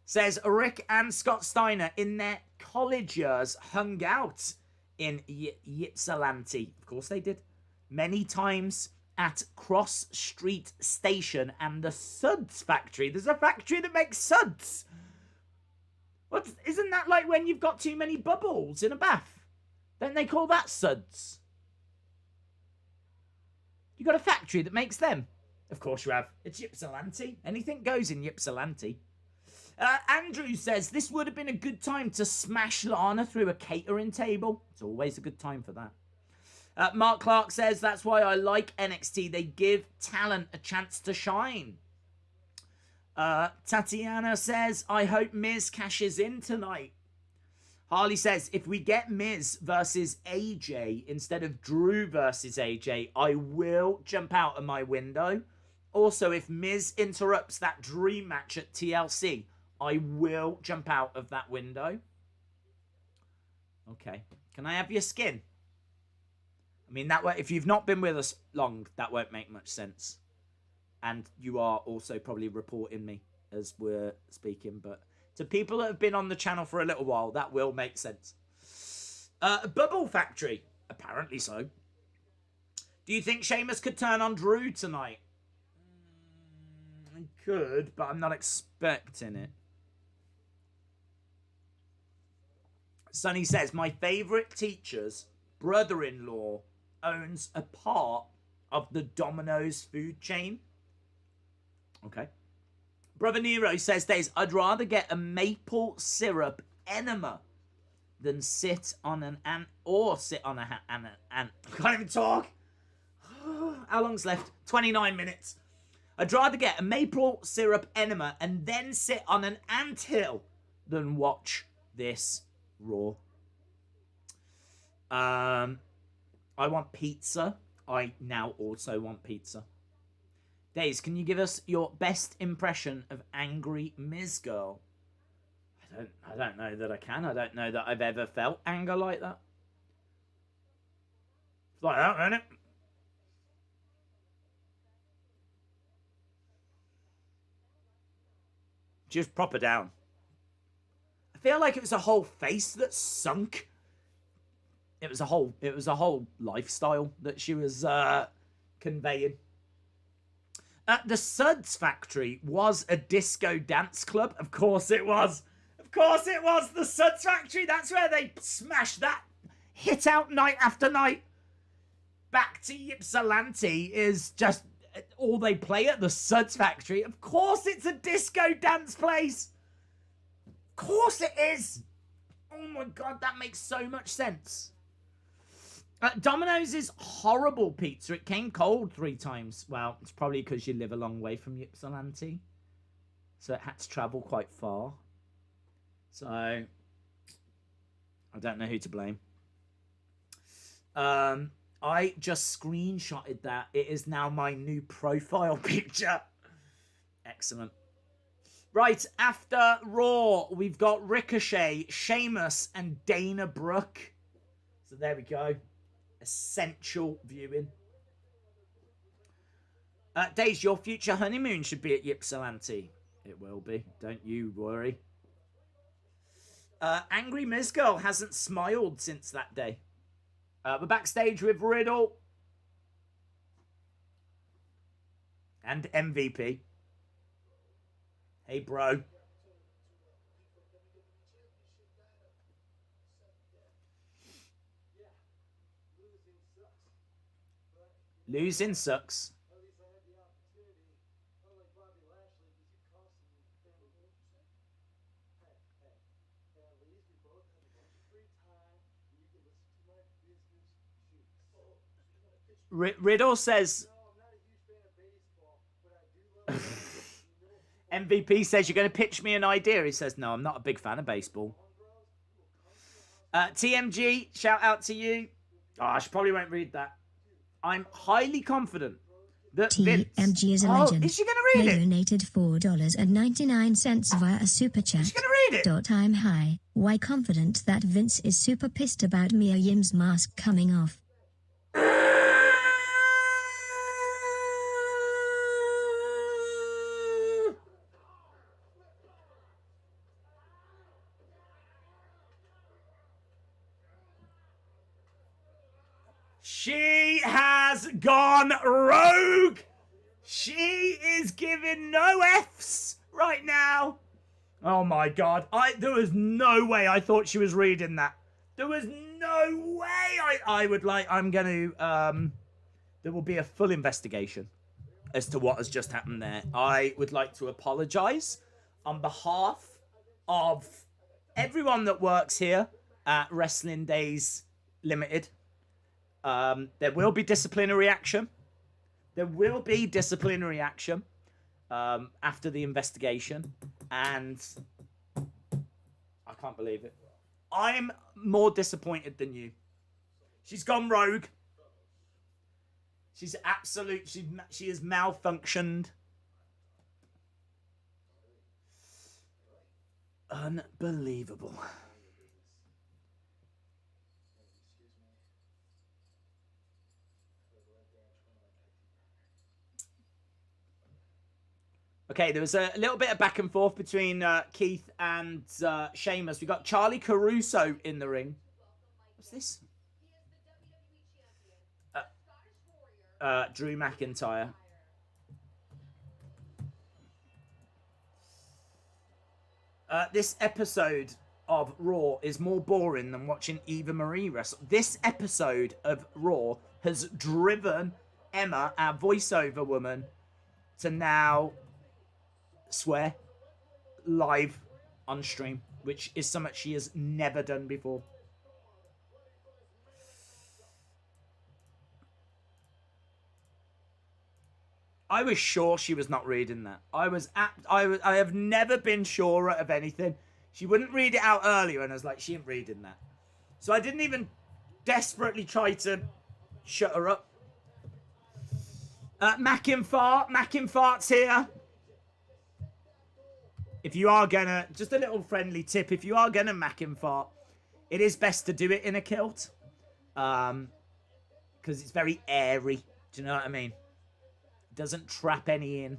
says Rick and Scott Steiner in their college years hung out in Ypsilanti. Of course they did. Many times at Cross Street Station and the Suds factory. There's a factory that makes suds. What? Isn't that like when you've got too many bubbles in a bath? Don't they call that suds? You got a factory that makes them. Of course you have. It's Ypsilanti. Anything goes in Ypsilanti. Andrew says, this would have been a good time to smash Lana through a catering table. It's always a good time for that. Mark Clark says, that's why I like NXT. They give talent a chance to shine. Tatiana says, I hope Miz cashes in tonight. Harley says, if we get Miz versus AJ instead of Drew versus AJ, I will jump out of my window. Also, if Miz interrupts that dream match at TLC, I will jump out of that window. Okay. Can I have your skin? I mean, that way, if you've not been with us long, that won't make much sense. And you are also probably reporting me as we're speaking, but to people that have been on the channel for a little while, that will make sense. Bubble Factory. Apparently so. Do you think Sheamus could turn on Drew tonight? I could, but I'm not expecting it. Sonny says, my favourite teacher's brother-in-law owns a part of the Domino's food chain. Okay. Brother Nero says, Days, I'd rather get a maple syrup enema than sit on an ant or sit on a ant. I can't even talk. How long's left? 29 minutes. I'd rather get a maple syrup enema and then sit on an anthill than watch this Raw. I want pizza. I now also want pizza. Days, can you give us your best impression of Angry Miz Girl? I don't know that I can. I don't know that I've ever felt anger like that. It's like that, isn't it? Just proper down. I feel like it was a whole face that sunk. It was a whole lifestyle that she was conveying. The Suds factory was a disco dance club. Of course it was. Of course it was. The Suds factory. That's where they smashed that hit out night after night. Back to Ypsilanti is just all they play at the Suds factory. Of course it's a disco dance place. Of course it is. Oh my God, that makes so much sense. Domino's is horrible pizza. It came cold 3 times. Well, it's probably because you live a long way from Ypsilanti. So it had to travel quite far. So, I don't know who to blame. I just screenshotted that. It is now my new profile picture. Excellent. Right, after Raw, we've got Ricochet, Sheamus, and Dana Brooke. So there we go. Essential viewing. Days, your future honeymoon should be at Ypsilanti. It will be. Don't you worry. Angry Miz Girl hasn't smiled since that day. We're backstage with Riddle and MVP. Hey, bro. Losing sucks. Riddle says... MVP says, you're going to pitch me an idea. He says, no, I'm not a big fan of baseball. TMG, shout out to you. Oh, I probably won't read that. I'm highly confident that Vince... TMG is a legend. Is she going to read They it? donated $4.99 via a super chat. Is she going to read it? I'm high. Why confident that Vince is super pissed about Mia Yim's mask coming off? She has gone rogue. She is giving no F's right now. Oh my God. There was no way I thought she was reading that. There was no way there will be a full investigation as to what has just happened there. I would like to apologize on behalf of everyone that works here at Wrestling Days Limited. There will be disciplinary action. There will be disciplinary action after the investigation. And I can't believe it. I'm more disappointed than you. She's gone rogue. She's she has malfunctioned. Unbelievable. Okay, there was a little bit of back and forth between Keith and Sheamus. We got Charlie Caruso in the ring. What's this? Drew McIntyre. This episode of Raw is more boring than watching Eva Marie wrestle. This episode of Raw has driven Emma, our voiceover woman, to now swear live on stream, which is something she has never done before. I was sure she was not reading that. I have never been surer of anything. She wouldn't read it out earlier, and I was like, she ain't reading that. So I didn't even desperately try to shut her up. McIntyre's here. If you are gonna, just a little friendly tip, if you are gonna McIntyre, it is best to do it in a kilt. Because it's very airy. Do you know what I mean? It doesn't trap any in.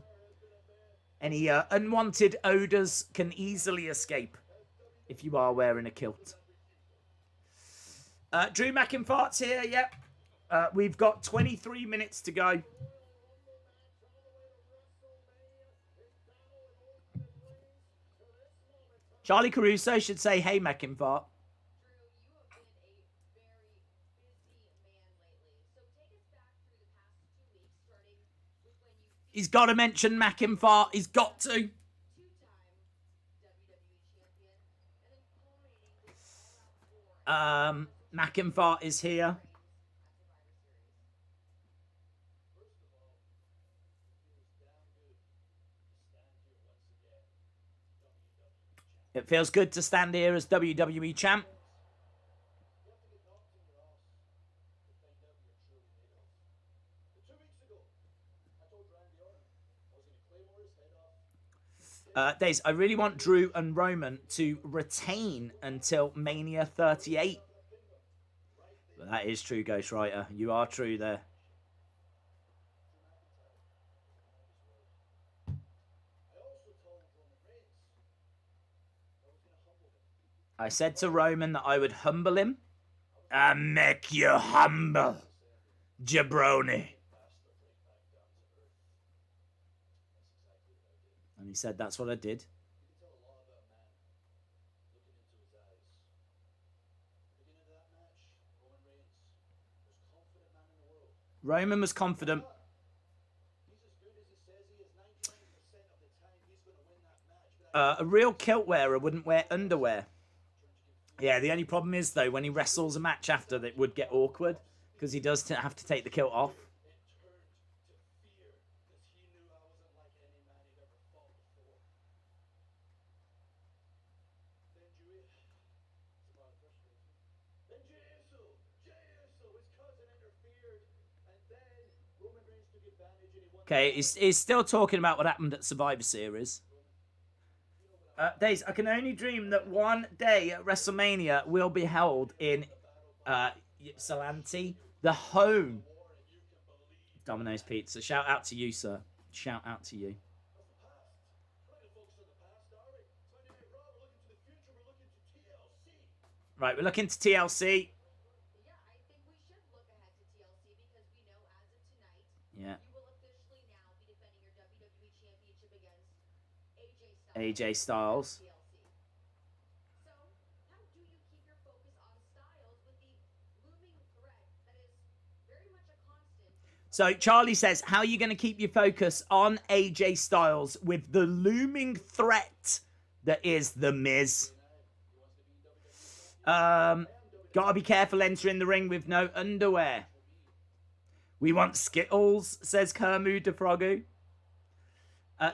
Any unwanted odors can easily escape if you are wearing a kilt. Drew McIntyre's here, yep. We've got 23 minutes to go. Charlie Caruso should say, hey, McIntyre. He's got to mention McIntyre. He's got to. McIntyre is here. It feels good to stand here as WWE champ. Days, I really want Drew and Roman to retain until Mania 38. But that is true, Ghostwriter. You are true there. I said to Roman that I would humble him. I make you humble, jabroni. And he said, that's what I did. Roman was confident. A real kilt wearer wouldn't wear underwear. Yeah, the only problem is, though, when he wrestles a match after, that would get awkward. because he does have to take the kilt off. Okay, he's still talking about what happened at Survivor Series. Days, I can only dream that one day at WrestleMania will be held in Ypsilanti, the home of Domino's Pizza. Shout out to you, sir. Shout out to you. Right, we're looking to TLC. Yeah, I think we should look ahead to TLC because we know as of tonight, Yeah. you will officially now be defending your WWE Championship against AJ Styles. AJ Styles. TLC. So, how do you keep your focus on Styles with the looming threat that is very much a constant? So Charlie says, how are you going to keep your focus on AJ Styles with the looming threat that is The Miz? Gotta be careful entering the ring with no underwear. We want Skittles, says Kermu de Frogu.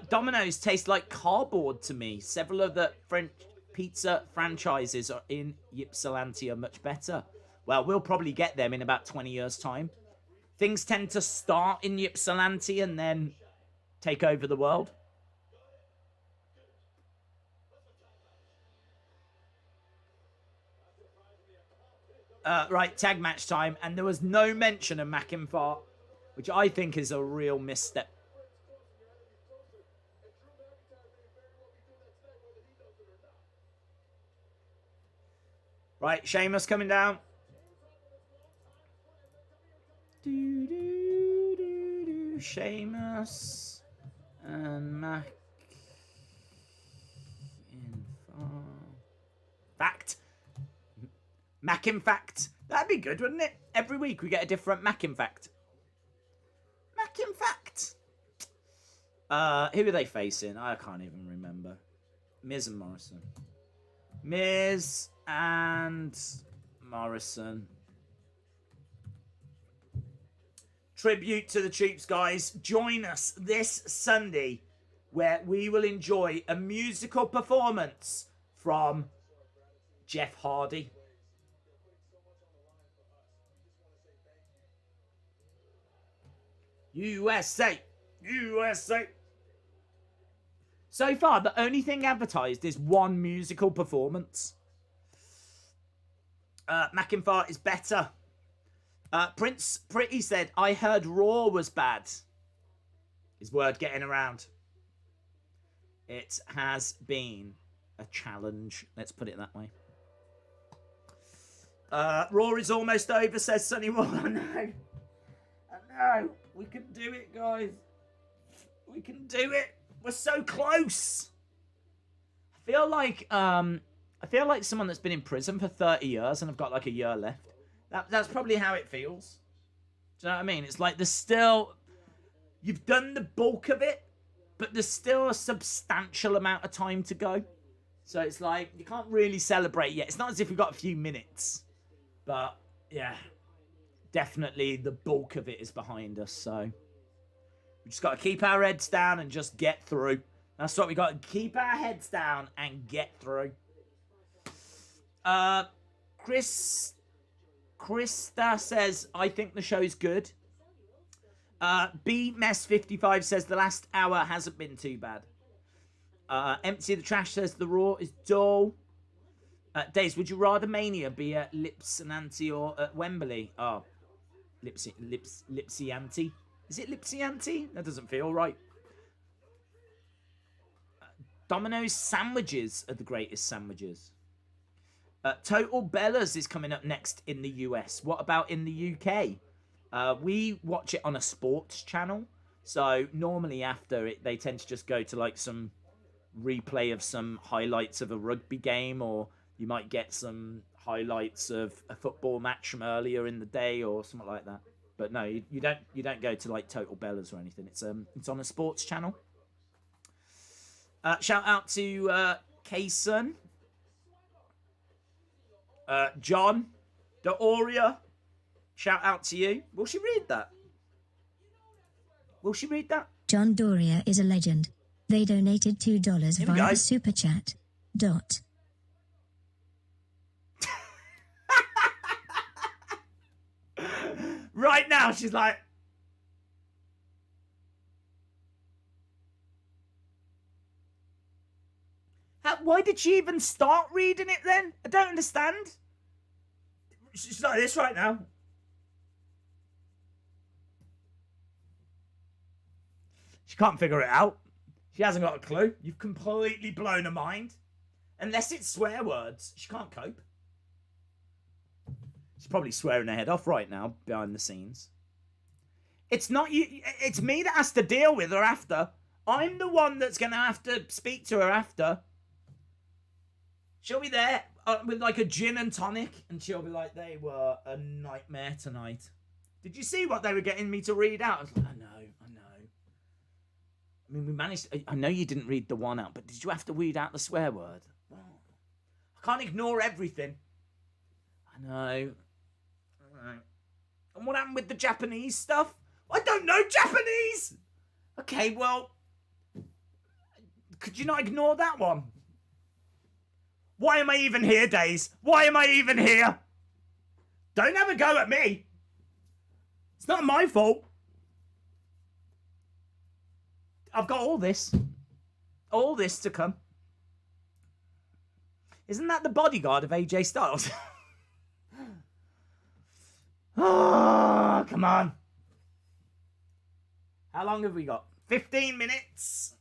Domino's taste like cardboard to me. Several of the French pizza franchises are in Ypsilanti are much better. Well, we'll probably get them in about 20 years' time. Things tend to start in Ypsilanti and then take over the world. Right, tag match time, and there was no mention of McIntyre, which I think is a real misstep. Right, Sheamus coming down. Sheamus and Fact. McInfact. That'd be good, wouldn't it? Every week we get a different McInfact. McInfact. Who are they facing? I can't even remember. Miz and Morrison. Miz and Morrison. Tribute to the Troops, guys. Join us this Sunday where we will enjoy a musical performance from Jeff Hardy. USA! USA! So far, the only thing advertised is one musical performance. McIntyre is better. Prince Pretty said, I heard Raw was bad. His word getting around. It has been a challenge. Let's put it that way. Raw is almost over, says Sonny Wall. I know. I know. We can do it, guys. We can do it. We're so close. I feel like someone that's been in prison for 30 years and I've got like a year left. That's probably how it feels. Do you know what I mean? It's like there's still... You've done the bulk of it, but there's still a substantial amount of time to go. So it's like, you can't really celebrate yet. It's not as if we've got a few minutes. But, yeah. Definitely the bulk of it is behind us, so... We just got to keep our heads down and just get through. That's what we got to keep our heads down and get through. Krista says, I think the show's good. B-Mess55 says the last hour hasn't been too bad. Empty the Trash says the Raw is dull. Days, would you rather Mania be at Ypsilanti or at Wembley? Oh, Ypsilanti. Is it Ypsilanti? That doesn't feel right. Domino's sandwiches are the greatest sandwiches. Total Bellas is coming up next in the US. What about in the UK? We watch it on a sports channel. So normally after it, they tend to just go to like some replay of some highlights of a rugby game, or you might get some highlights of a football match from earlier in the day or something like that. But no, you don't go to like Total Bellas or anything. It's on a sports channel. Shout out to Kaysen. John, Deoria, Shout out to you. Will she read that? Will she read that? John Doria is a legend. They donated $2 Here we via go. a super chat. Dot. Right now, she's like... Why did she even start reading it then? I don't understand. She's like this right now. She can't figure it out. She hasn't got a clue. You've completely blown her mind. Unless it's swear words, she can't cope. She's probably swearing her head off right now behind the scenes. It's not you. It's me that has to deal with her after. I'm the one that's going to have to speak to her after. She'll be there with like a gin and tonic, and she'll be like, they were a nightmare tonight. Did you see what they were getting me to read out? I was like, I know. I mean, we managed... I know you didn't read the one out, but did you have to read out the swear word? Oh, I can't ignore everything. I know. And what happened with the Japanese stuff? I don't know Japanese! Okay, well... Could you not ignore that one? Why am I even here, Days? Why am I even here? Don't have a go at me. It's not my fault. I've got all this to come. Isn't that the bodyguard of AJ Styles? Oh, come on. How long have we got? 15 minutes.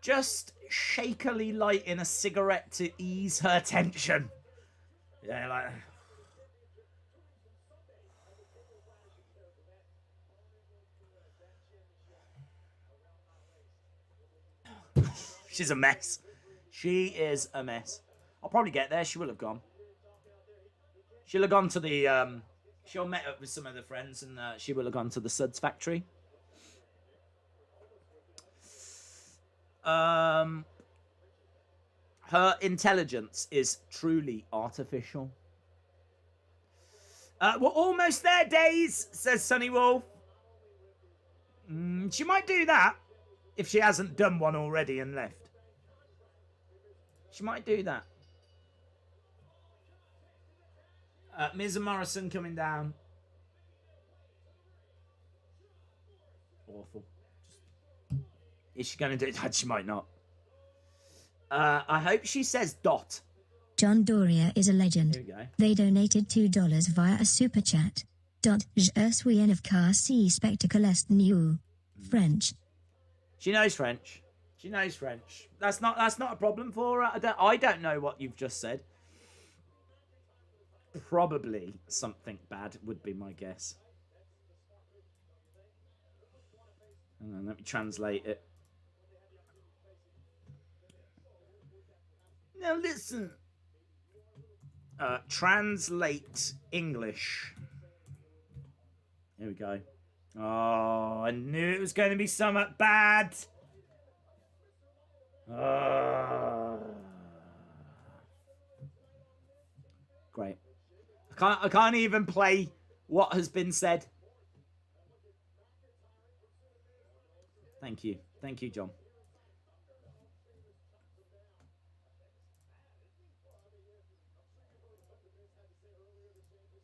Just shakily lighting a cigarette to ease her tension. Yeah, like... She's a mess. She is a mess. I'll probably get there. She will have gone. She'll have gone to the... She'll met up with some of the friends and she will have gone to the Suds factory. Her intelligence is truly artificial. We're almost there, Days, says Sunny Wolf. She might do that if she hasn't done one already and left. She might do that. Miz and Morrison coming down. Awful. Is she going to do it? She might not. I hope she says dot. John Doria is a legend. Here we go. They donated $2 via a super chat. Dot. Je suis un of car si spectacle est new. French. She knows French. She knows French. That's not a problem for her. I don't know what you've just said. Probably something bad would be my guess. Hang on, let me translate it. Now listen. Translate English. Here we go. Oh, I knew it was going to be something bad. Great. I can't even play what has been said. Thank you. Thank you, John.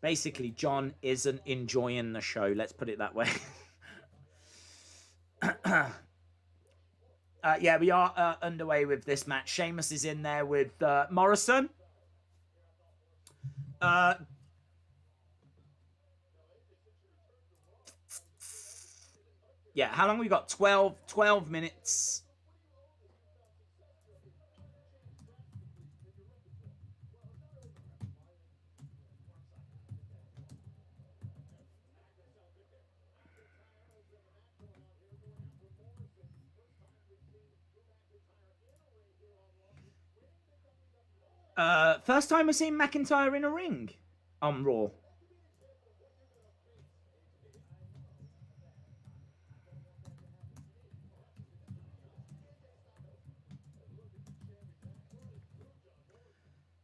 Basically, John isn't enjoying the show. Let's put it that way. Yeah, we are underway with this match. Sheamus is in there with Morrison. Yeah, how long we got? 12 minutes. First time we've seen McIntyre in a ring on Raw.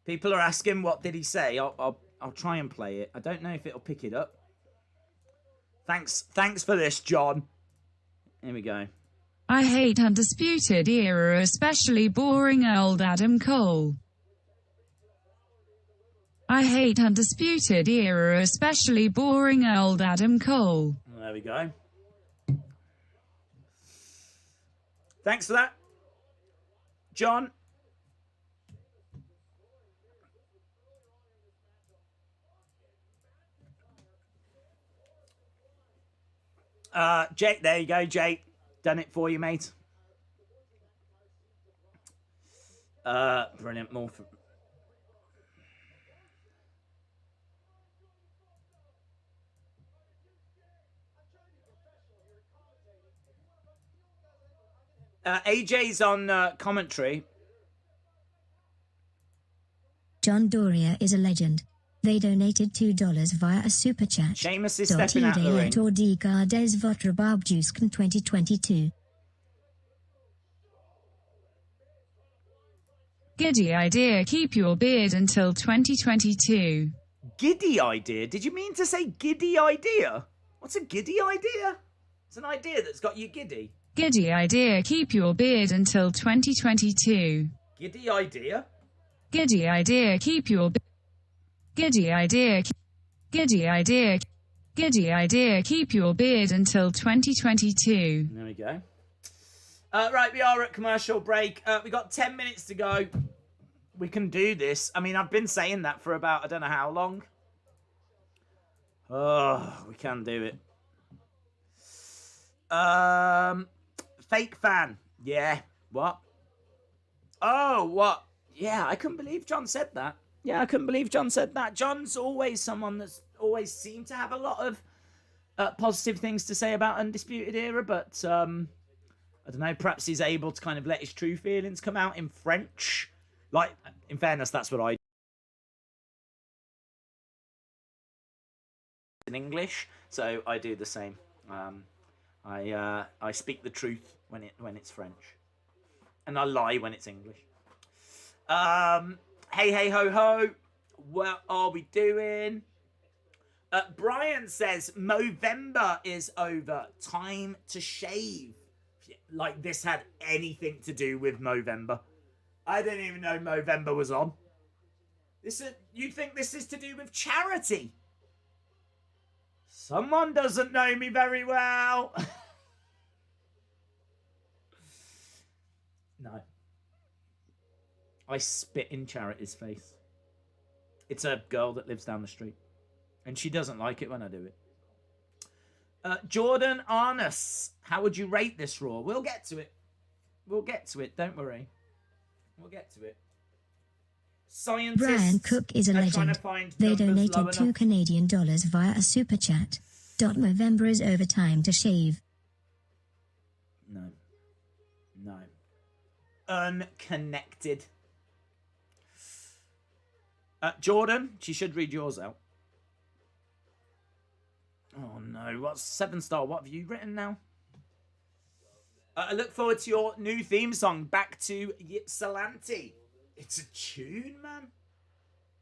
People are asking, what did he say? I'll try and play it. I don't know if it'll pick it up. Thanks for this, John. Here we go. I hate Undisputed Era, especially boring old Adam Cole. I hate Undisputed Era, especially boring old Adam Cole. There we go. Thanks for that, John. Jake, there you go, Jake. Done it for you, mate. Brilliant. More for... AJ's on commentary. John Doria is a legend. They donated $2 via a super chat. Sheamus is stepping out of the ring. Des votre Barbjusken 2022. Giddy idea, keep your beard until 2022. Giddy idea? Did you mean to say giddy idea? What's a giddy idea? It's an idea that's got you giddy. Giddy idea, keep your beard until 2022. Giddy idea? Giddy idea, keep your Giddy idea, giddy idea, giddy idea, keep your beard until 2022. There we go. Right, we are at commercial break. We got 10 minutes to go. We can do this. I mean, I've been saying that for about, I don't know how long. Oh, we can do it. Fake fan. Yeah. What? Oh, what? Yeah, I couldn't believe John said that. Yeah, I couldn't believe John said that. John's always someone that's always seemed to have a lot of positive things to say about Undisputed Era, but I don't know, perhaps he's able to kind of let his true feelings come out in French. Like, in fairness, that's what I do in English, so I do the same. I speak the truth when it's French, and I lie when it's English. Hey, hey, ho, ho. What are we doing? Brian says, Movember is over. Time to shave. Like this had anything to do with Movember. I didn't even know Movember was on. You think this is to do with charity? Someone doesn't know me very well. No. I spit in Charity's face. It's a girl that lives down the street. And she doesn't like it when I do it. Jordan Arnus, how would you rate this Raw? We'll get to it. We'll get to it, don't worry. We'll get to it. Scientists Brian Cook is a legend. They donated $2 Canadian via a super chat. Movember is over, time to shave. No. No. Unconnected. Jordan, she should read yours out. Oh no, what's 7-star? What have you written now? I look forward to your new theme song, Back to Ypsilanti. It's a tune, man.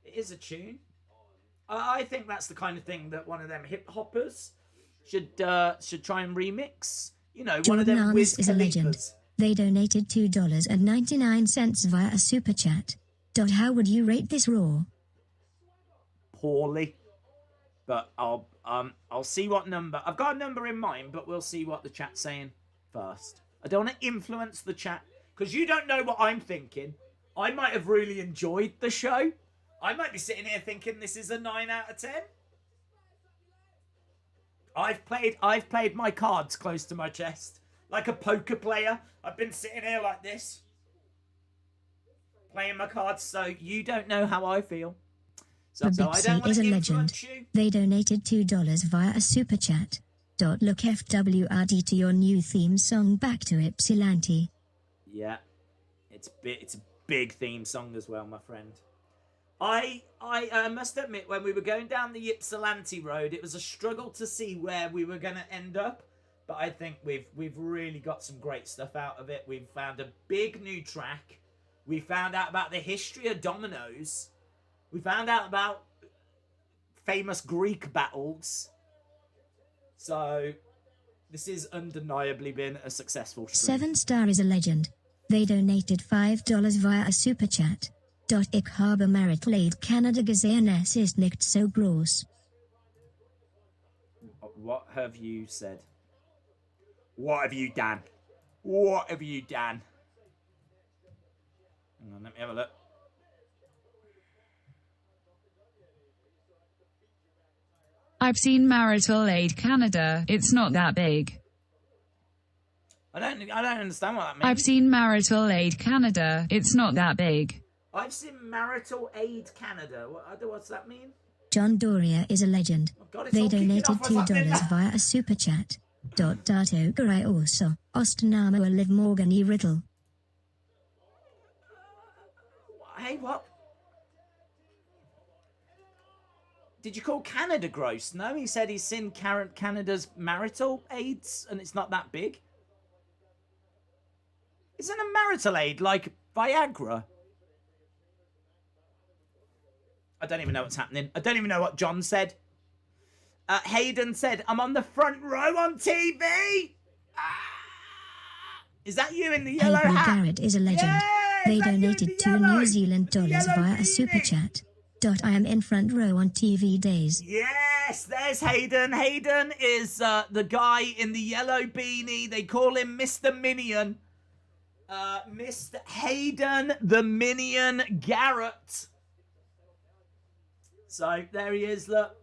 It is a tune. I think that's the kind of thing that one of them hip hoppers should try and remix. You know, one of them Jordan Wiz is a legend. Khalifas. They donated $2.99 via a super chat. How would you rate this Raw? Poorly, but I'll see what number. I've got a number in mind, but we'll see what the chat's saying first. I don't want to influence the chat because you don't know what I'm thinking. I might have really enjoyed the show. I might be sitting here thinking this is a 9 out of 10. I've played my cards close to my chest like a poker player. I've been sitting here like this, playing my cards, so you don't know how I feel. So I don't want to influence you. They donated $2 via a super chat. Look FWRD to your new theme song, Back to Ypsilanti. Yeah, it's a big theme song as well, my friend. I must admit, when we were going down the Ypsilanti road, it was a struggle to see where we were going to end up. But I think we've really got some great stuff out of it. We've found a big new track. We found out about the history of Domino's. We found out about famous Greek battles. So this has undeniably been a successful stream. 7-star is a legend. They donated $5 via a super chat. Ich habe marital aid Canada gesehen, es ist nicht so groß. What have you said? What have you done? What have you done? Hang on, let me have a look. I've seen Marital Aid Canada. It's not that big. I don't understand what that means. I've seen Marital Aid Canada. It's not that big. I've seen Marital Aid Canada. What's that mean? John Doria is a legend. Oh God, it's They all kicking donated off or something. $2 via a super chat. Dato Garai also. Ostanamo Liv Morgan e Riddle. Hey, what? Did you call Canada gross? No, he said he's seen Canada's marital aids and it's not that big. Isn't a marital aid like Viagra? I don't even know what's happening. I don't even know what John said. Hayden said, I'm on the front row on TV. Is that you in the yellow April hat? Garrett is a legend. Yeah, They is that you in donated the $2 yellow? New Zealand The dollars yellow via a super beanie. chat. I am in front row on TV days. Yes, there's Hayden. Hayden is the guy in the yellow beanie. They call him Mr. Minion. Mr. Hayden the Minion Garrett. So there he is, look.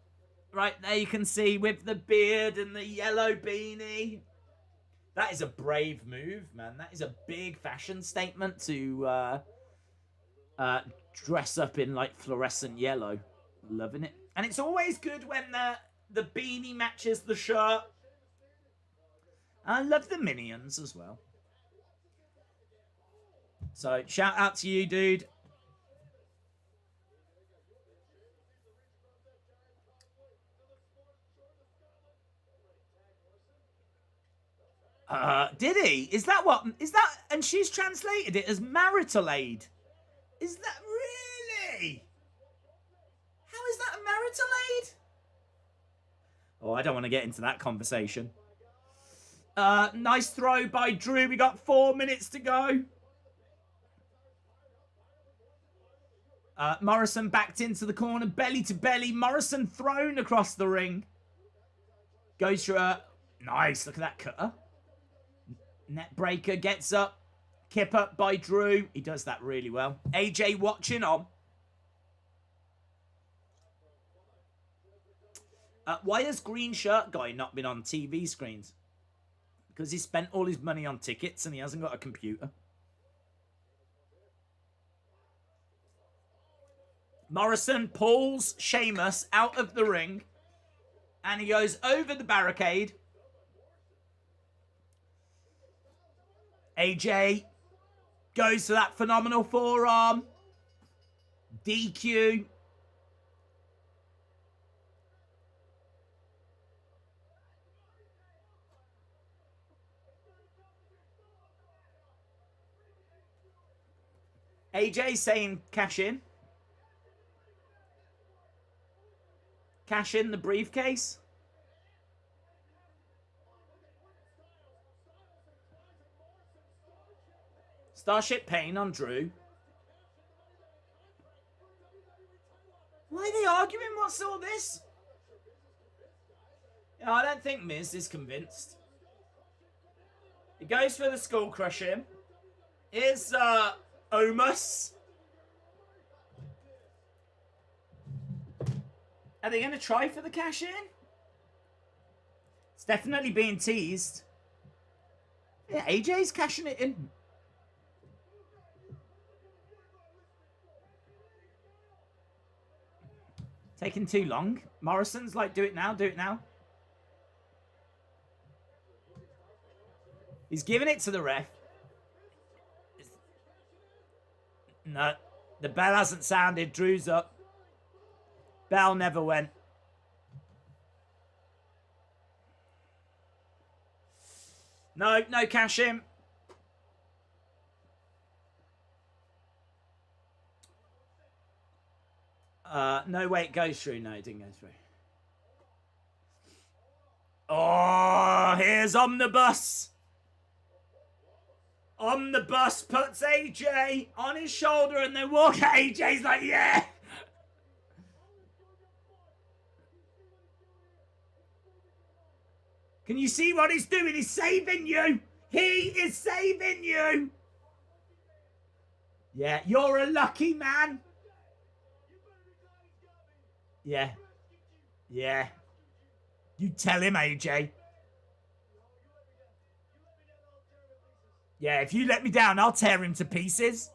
Right there you can see with the beard and the yellow beanie. That is a brave move, man. That is a big fashion statement to dress up in like fluorescent yellow. Loving it. And it's always good when the beanie matches the shirt. I love the Minions as well. So shout out to you, dude. Did he? Is that what? Is that? And she's translated it as marital aid. Is that really? How is that a marital aid? Oh, I don't want to get into that conversation. Nice throw by Drew. We got 4 minutes to go. Morrison backed into the corner, belly to belly. Morrison thrown across the ring. Goes for a nice. Look at that cutter. Net breaker gets up. Kip up by Drew. He does that really well. AJ watching on. Why has Green Shirt Guy not been on TV screens? Because he spent all his money on tickets and he hasn't got a computer. Morrison pulls Sheamus out of the ring. And he goes over the barricade. AJ goes for that phenomenal forearm. DQ. AJ saying cash in. Cash in the briefcase. Starship Pain on Drew. Why are they arguing? What's all this? Yeah, I don't think Miz is convinced. He goes for the skull crushing. Here's Omos. Are they going to try for the cash in? It's definitely being teased. Yeah, AJ's cashing it in. Taking too long. Morrison's like, do it now, do it now. He's giving it to the ref. No, the bell hasn't sounded. Drew's up. Bell never went. No, no cash in. No, wait, it goes through. No, it didn't go through. Oh, here's Omnibus. Omnibus puts AJ on his shoulder and they walk at AJ's like, yeah. Can you see what he's doing? He's saving you. He is saving you. Yeah, you're a lucky man. Yeah. Yeah. You tell him, AJ. Yeah, if you let me down, I'll tear him to pieces.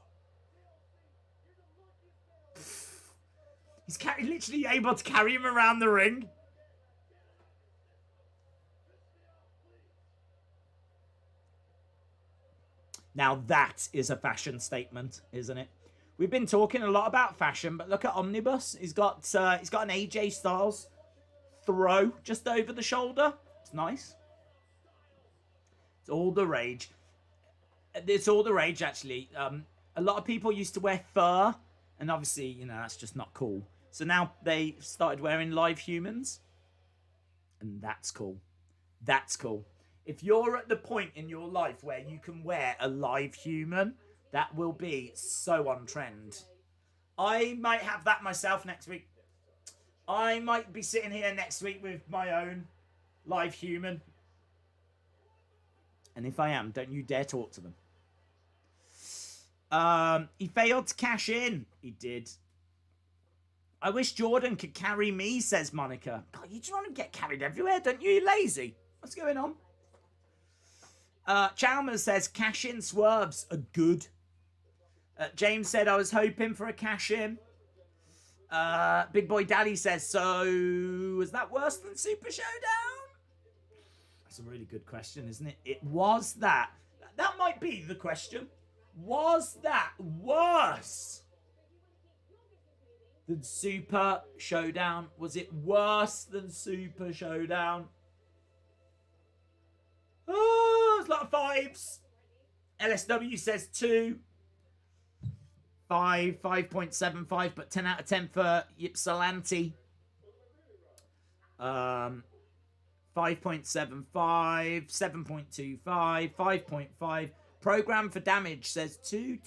He's literally able to carry him around the ring. Now that is a fashion statement, isn't it? We've been talking a lot about fashion, but look at Omnibus. He's got an AJ Styles throw just over the shoulder. It's nice. It's all the rage. It's all the rage, actually. A lot of people used to wear fur, and obviously, you know, that's just not cool. So now they started wearing live humans, and that's cool. That's cool. If you're at the point in your life where you can wear a live human, that will be so on trend. I might have that myself next week. I might be sitting here next week with my own live human. And if I am, don't you dare talk to them. He failed to cash in. He did. I wish Jordan could carry me, says Monica. God, you just want to get carried everywhere, don't you? You're lazy. What's going on? Chalmers says cash-in swerves are good. James said I was hoping for a cash-in. Big Boy Daddy says, so was that worse than Super Showdown? That's a really good question, isn't it? It was that. That might be the question. Was that worse than Super Showdown? Was it worse than Super Showdown? Oh, there's a lot of fives. LSW says 2. 5.75, but 10 out of 10 for Ypsilanti. 5.75, 7.25, 5.5. Program for damage says 2.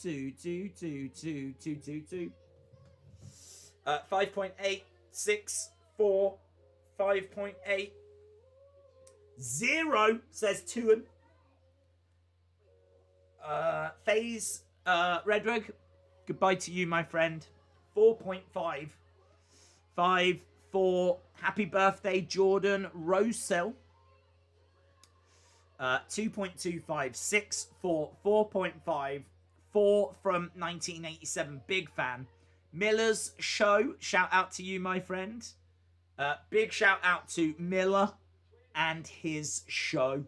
5.8, 6, 4, 5.8. 0 says 2. Phase Redrug, goodbye to you, my friend. 4.5. 5, 4. Happy birthday, Jordan Rosell. 2.25. 6, 4. 4.5. 4 from 1987. Big fan. Miller's Show. Shout out to you, my friend. Big shout out to Miller and his show,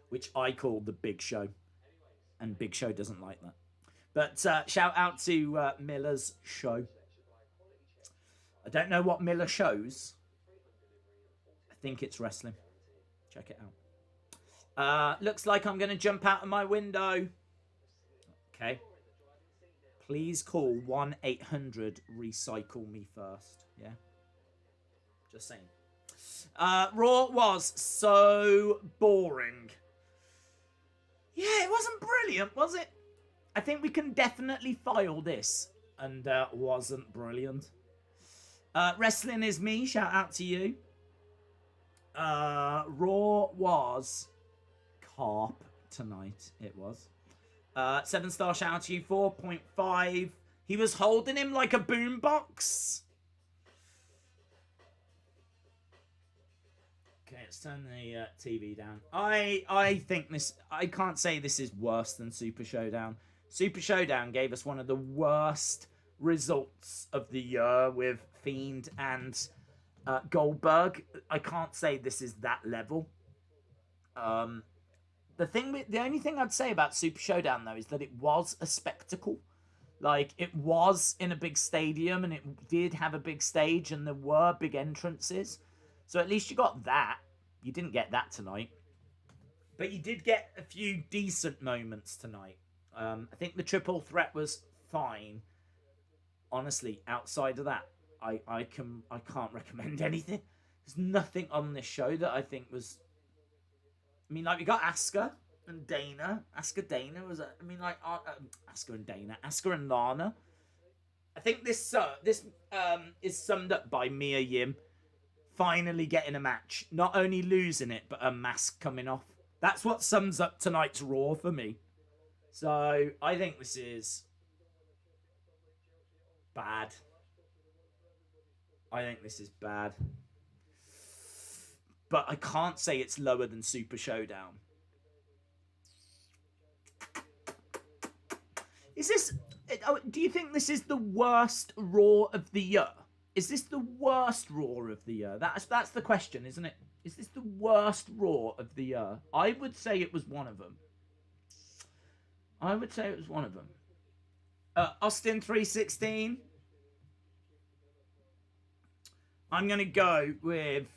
which I call the Big Show. And Big Show doesn't like that. But shout out to Miller's Show. I don't know what Miller shows. I think it's wrestling. Check it out. Looks like I'm going to jump out of my window. Okay. Please call 1-800-RECYCLE-ME first. Yeah? Just saying. Raw was so boring. Yeah, it wasn't brilliant, was it? I think we can definitely file this. And wasn't brilliant. Wrestling is me. Shout out to you. Raw was carp tonight. It was. 7-star shout out to you. 4.5. He was holding him like a boombox. Okay, let's turn the TV down. I think this... I can't say this is worse than Super Showdown. Super Showdown gave us one of the worst results of the year with Fiend and Goldberg. I can't say this is that level. The only thing I'd say about Super Showdown, though, is that it was a spectacle. Like, it was in a big stadium, and it did have a big stage, and there were big entrances. So at least you got that. You didn't get that tonight. But you did get a few decent moments tonight. I think the triple threat was fine. honestly, outside of that, I can't recommend anything. There's nothing on this show that I think was. I mean, like we got Asuka and Dana. Dana was. I mean, like Asuka and Dana, Asuka and Lana. I think this is summed up by Mia Yim finally getting a match, not only losing it, but a mask coming off. That's what sums up tonight's Raw for me. So I think this is bad. I think this is bad. But I can't say it's lower than Super Showdown. Is this... Do you think this is the worst Raw of the year? Is this the worst Raw of the year? That's the question, isn't it? Is this the worst Raw of the year? I would say it was one of them. Austin 316. I'm going to go with...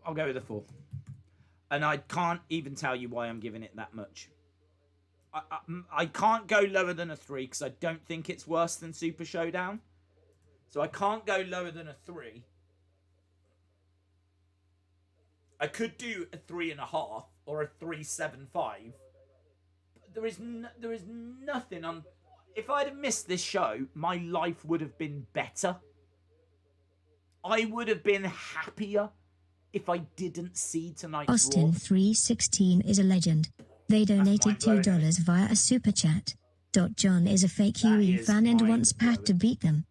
I'll go with a 4. And I can't even tell you why I'm giving it that much. I can't go lower than a 3 because I don't think it's worse than Super Showdown. So I can't go lower than a 3. I could do a 3.5 or a 3.75. But there is nothing on... If I'd have missed this show, my life would have been better. I would have been happier if I didn't see tonight's Austin Raw. 316 is a legend. They donated $2 via a super chat. John is a fake Huey fan and wants Pat to beat them.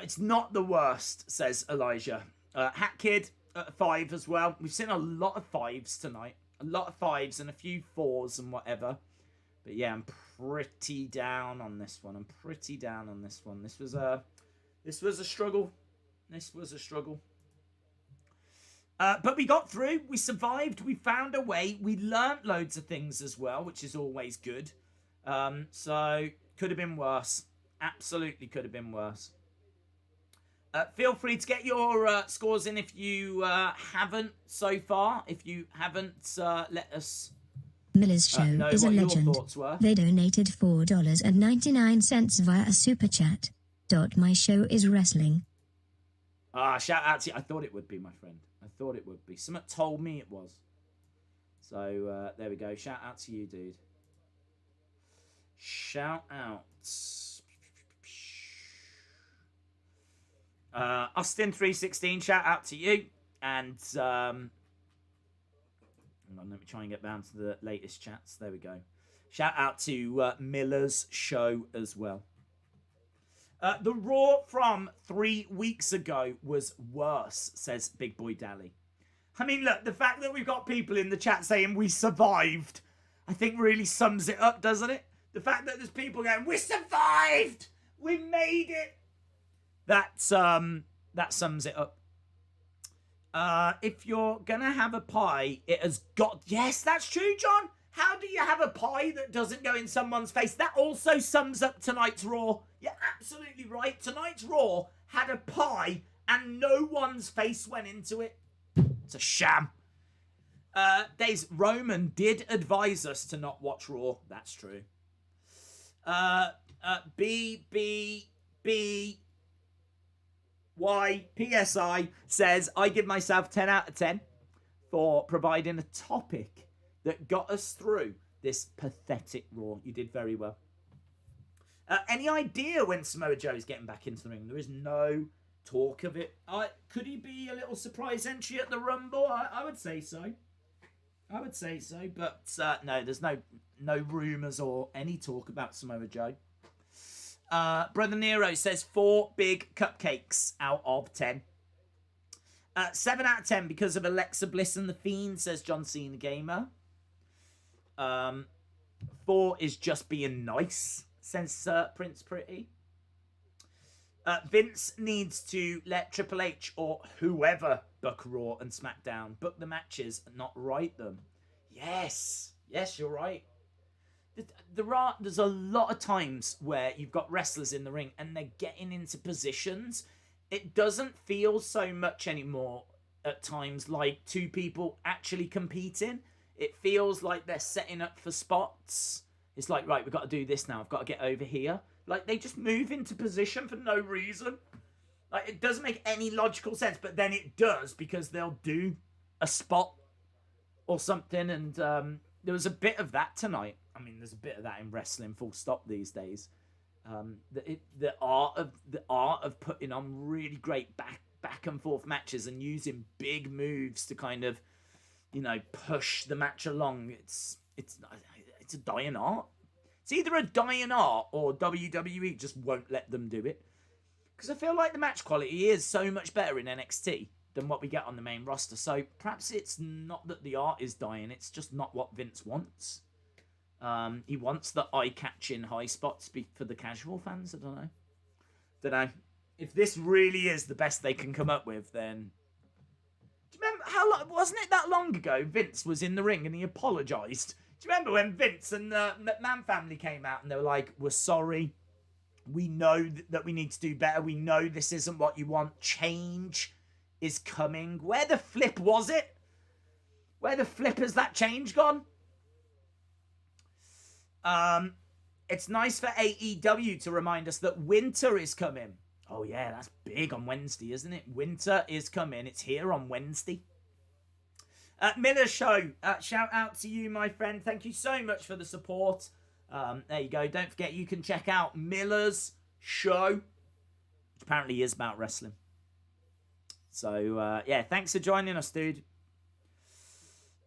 It's not the worst, says Elijah. Hat Kid at 5 as well. We've seen a lot of 5s tonight. A lot of 5s and a few 4s and whatever. But yeah, I'm pretty down on this one. This was a struggle. But we got through. We survived. We found a way. We learnt loads of things as well, which is always good. So could have been worse. Absolutely could have been worse. Feel free to get your scores in if you haven't so far. If you haven't, let us Miller's show is a legend. They donated $4.99 via a super chat. My show is wrestling. Shout out to you. I thought it would be, my friend. I thought it would be. Someone told me it was. So there we go. Shout out to you, dude. Shout out. Austin 316. Shout out to you. And hang on, let me try and get down to the latest chats. There we go. Shout out to Miller's show as well. The Raw from 3 weeks ago was worse, says Big Boy Dally. I mean, look, the fact that we've got people in the chat saying we survived, I think really sums it up, doesn't it? The fact that there's people going, we survived! We made it! That sums it up. If you're gonna have a pie, it has got... Yes, that's true, John! How do you have a pie that doesn't go in someone's face? That also sums up tonight's Raw. You're absolutely right. Tonight's Raw had a pie and no one's face went into it. It's a sham. Days Roman did advise us to not watch Raw. That's true. PSI says, I give myself 10 out of 10 for providing a topic that got us through this pathetic Raw. You did very well. Any idea when Samoa Joe is getting back into the ring? There is no talk of it. Could he be a little surprise entry at the Rumble? I would say so. But no, there's no rumours or any talk about Samoa Joe. Brother Nero says 4 big cupcakes out of 10. 7 out of 10 because of Alexa Bliss and The Fiend, says John Cena Gamer. 4 is just being nice, says Prince Pretty. Vince needs to let Triple H or whoever book Raw and SmackDown. Book the matches, not write them. Yes, you're right. There's a lot of times where you've got wrestlers in the ring and they're getting into positions. It doesn't feel so much anymore at times like 2 people actually competing. It feels like they're setting up for spots. It's like, right, we've got to do this now. I've got to get over here. Like, they just move into position for no reason. Like, it doesn't make any logical sense, but then it does because they'll do a spot or something. And there was a bit of that tonight. I mean, there's a bit of that in wrestling, full stop, these days. The art of putting on really great back and forth matches and using big moves to kind of, you know, push the match along. It's a dying art. It's either a dying art or WWE just won't let them do it. Because I feel like the match quality is so much better in NXT than what we get on the main roster. So perhaps it's not that the art is dying. It's just not what Vince wants. He wants the eye-catching high spots for the casual fans. I don't know. If this really is the best they can come up with, then... Do you remember how long... Wasn't it that long ago Vince was in the ring and he apologised? Do you remember when Vince and the McMahon family came out and they were like, we're sorry. We know that we need to do better. We know this isn't what you want. Change is coming. Where the flip was it? Where the flip has that change gone? It's nice for AEW to remind us that winter is coming. Oh yeah, that's big on Wednesday, isn't it? Winter is coming. It's here on Wednesday. Miller's Show. Shout out to you, my friend. Thank you so much for the support. There you go. Don't forget, you can check out Miller's Show, which apparently is about wrestling. So, yeah, thanks for joining us, dude.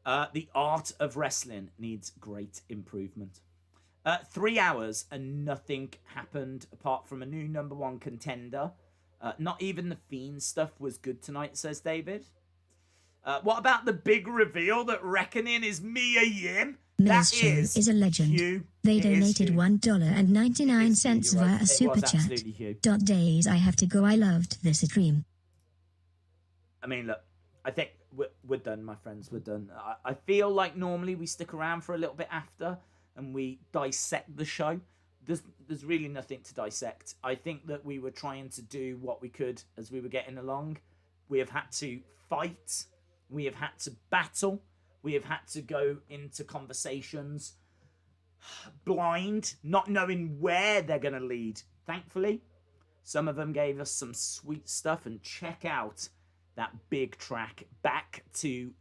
The art of wrestling needs great improvement. 3 hours and nothing happened apart from a new #1 contender. Not even the Fiend stuff was good tonight, says David. What about the big reveal that Reckoning is Mia Yim? Miller's Show is a legend. Hugh. They It donated Hugh. $1.99 You're right. via It a super was chat. absolutely Hugh. Days I have to go. I loved this stream. I mean, look, I think we're done, my friends. We're done. I feel like normally we stick around for a little bit after and we dissect the show. There's really nothing to dissect. I think that we were trying to do what we could as we were getting along. We have had to fight. We have had to battle. We have had to go into conversations blind, not knowing where they're going to lead. Thankfully, some of them gave us some sweet stuff. And check out that big track, Back to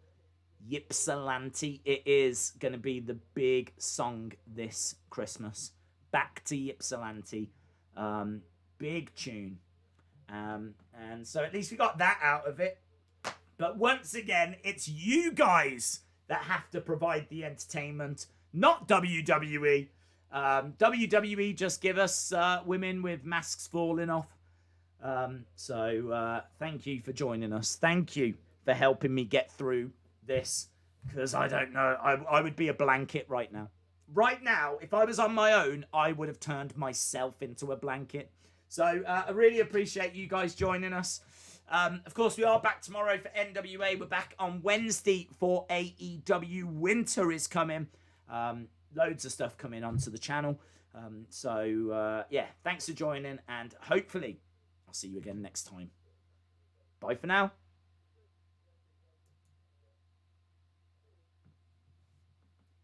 Ypsilanti. It is going to be the big song this Christmas. Back to Ypsilanti. Big tune. And so at least we got that out of it. But once again, it's you guys that have to provide the entertainment, not WWE. WWE just give us women with masks falling off. So thank you for joining us. Thank you for helping me get through this. Because I don't know, I would be a blanket right now. Right now, if I was on my own, I would have turned myself into a blanket. So I really appreciate you guys joining us. Of course, we are back tomorrow for NWA. We're back on Wednesday for AEW. Winter is coming. Loads of stuff coming onto the channel. Yeah, thanks for joining. And hopefully, I'll see you again next time. Bye for now.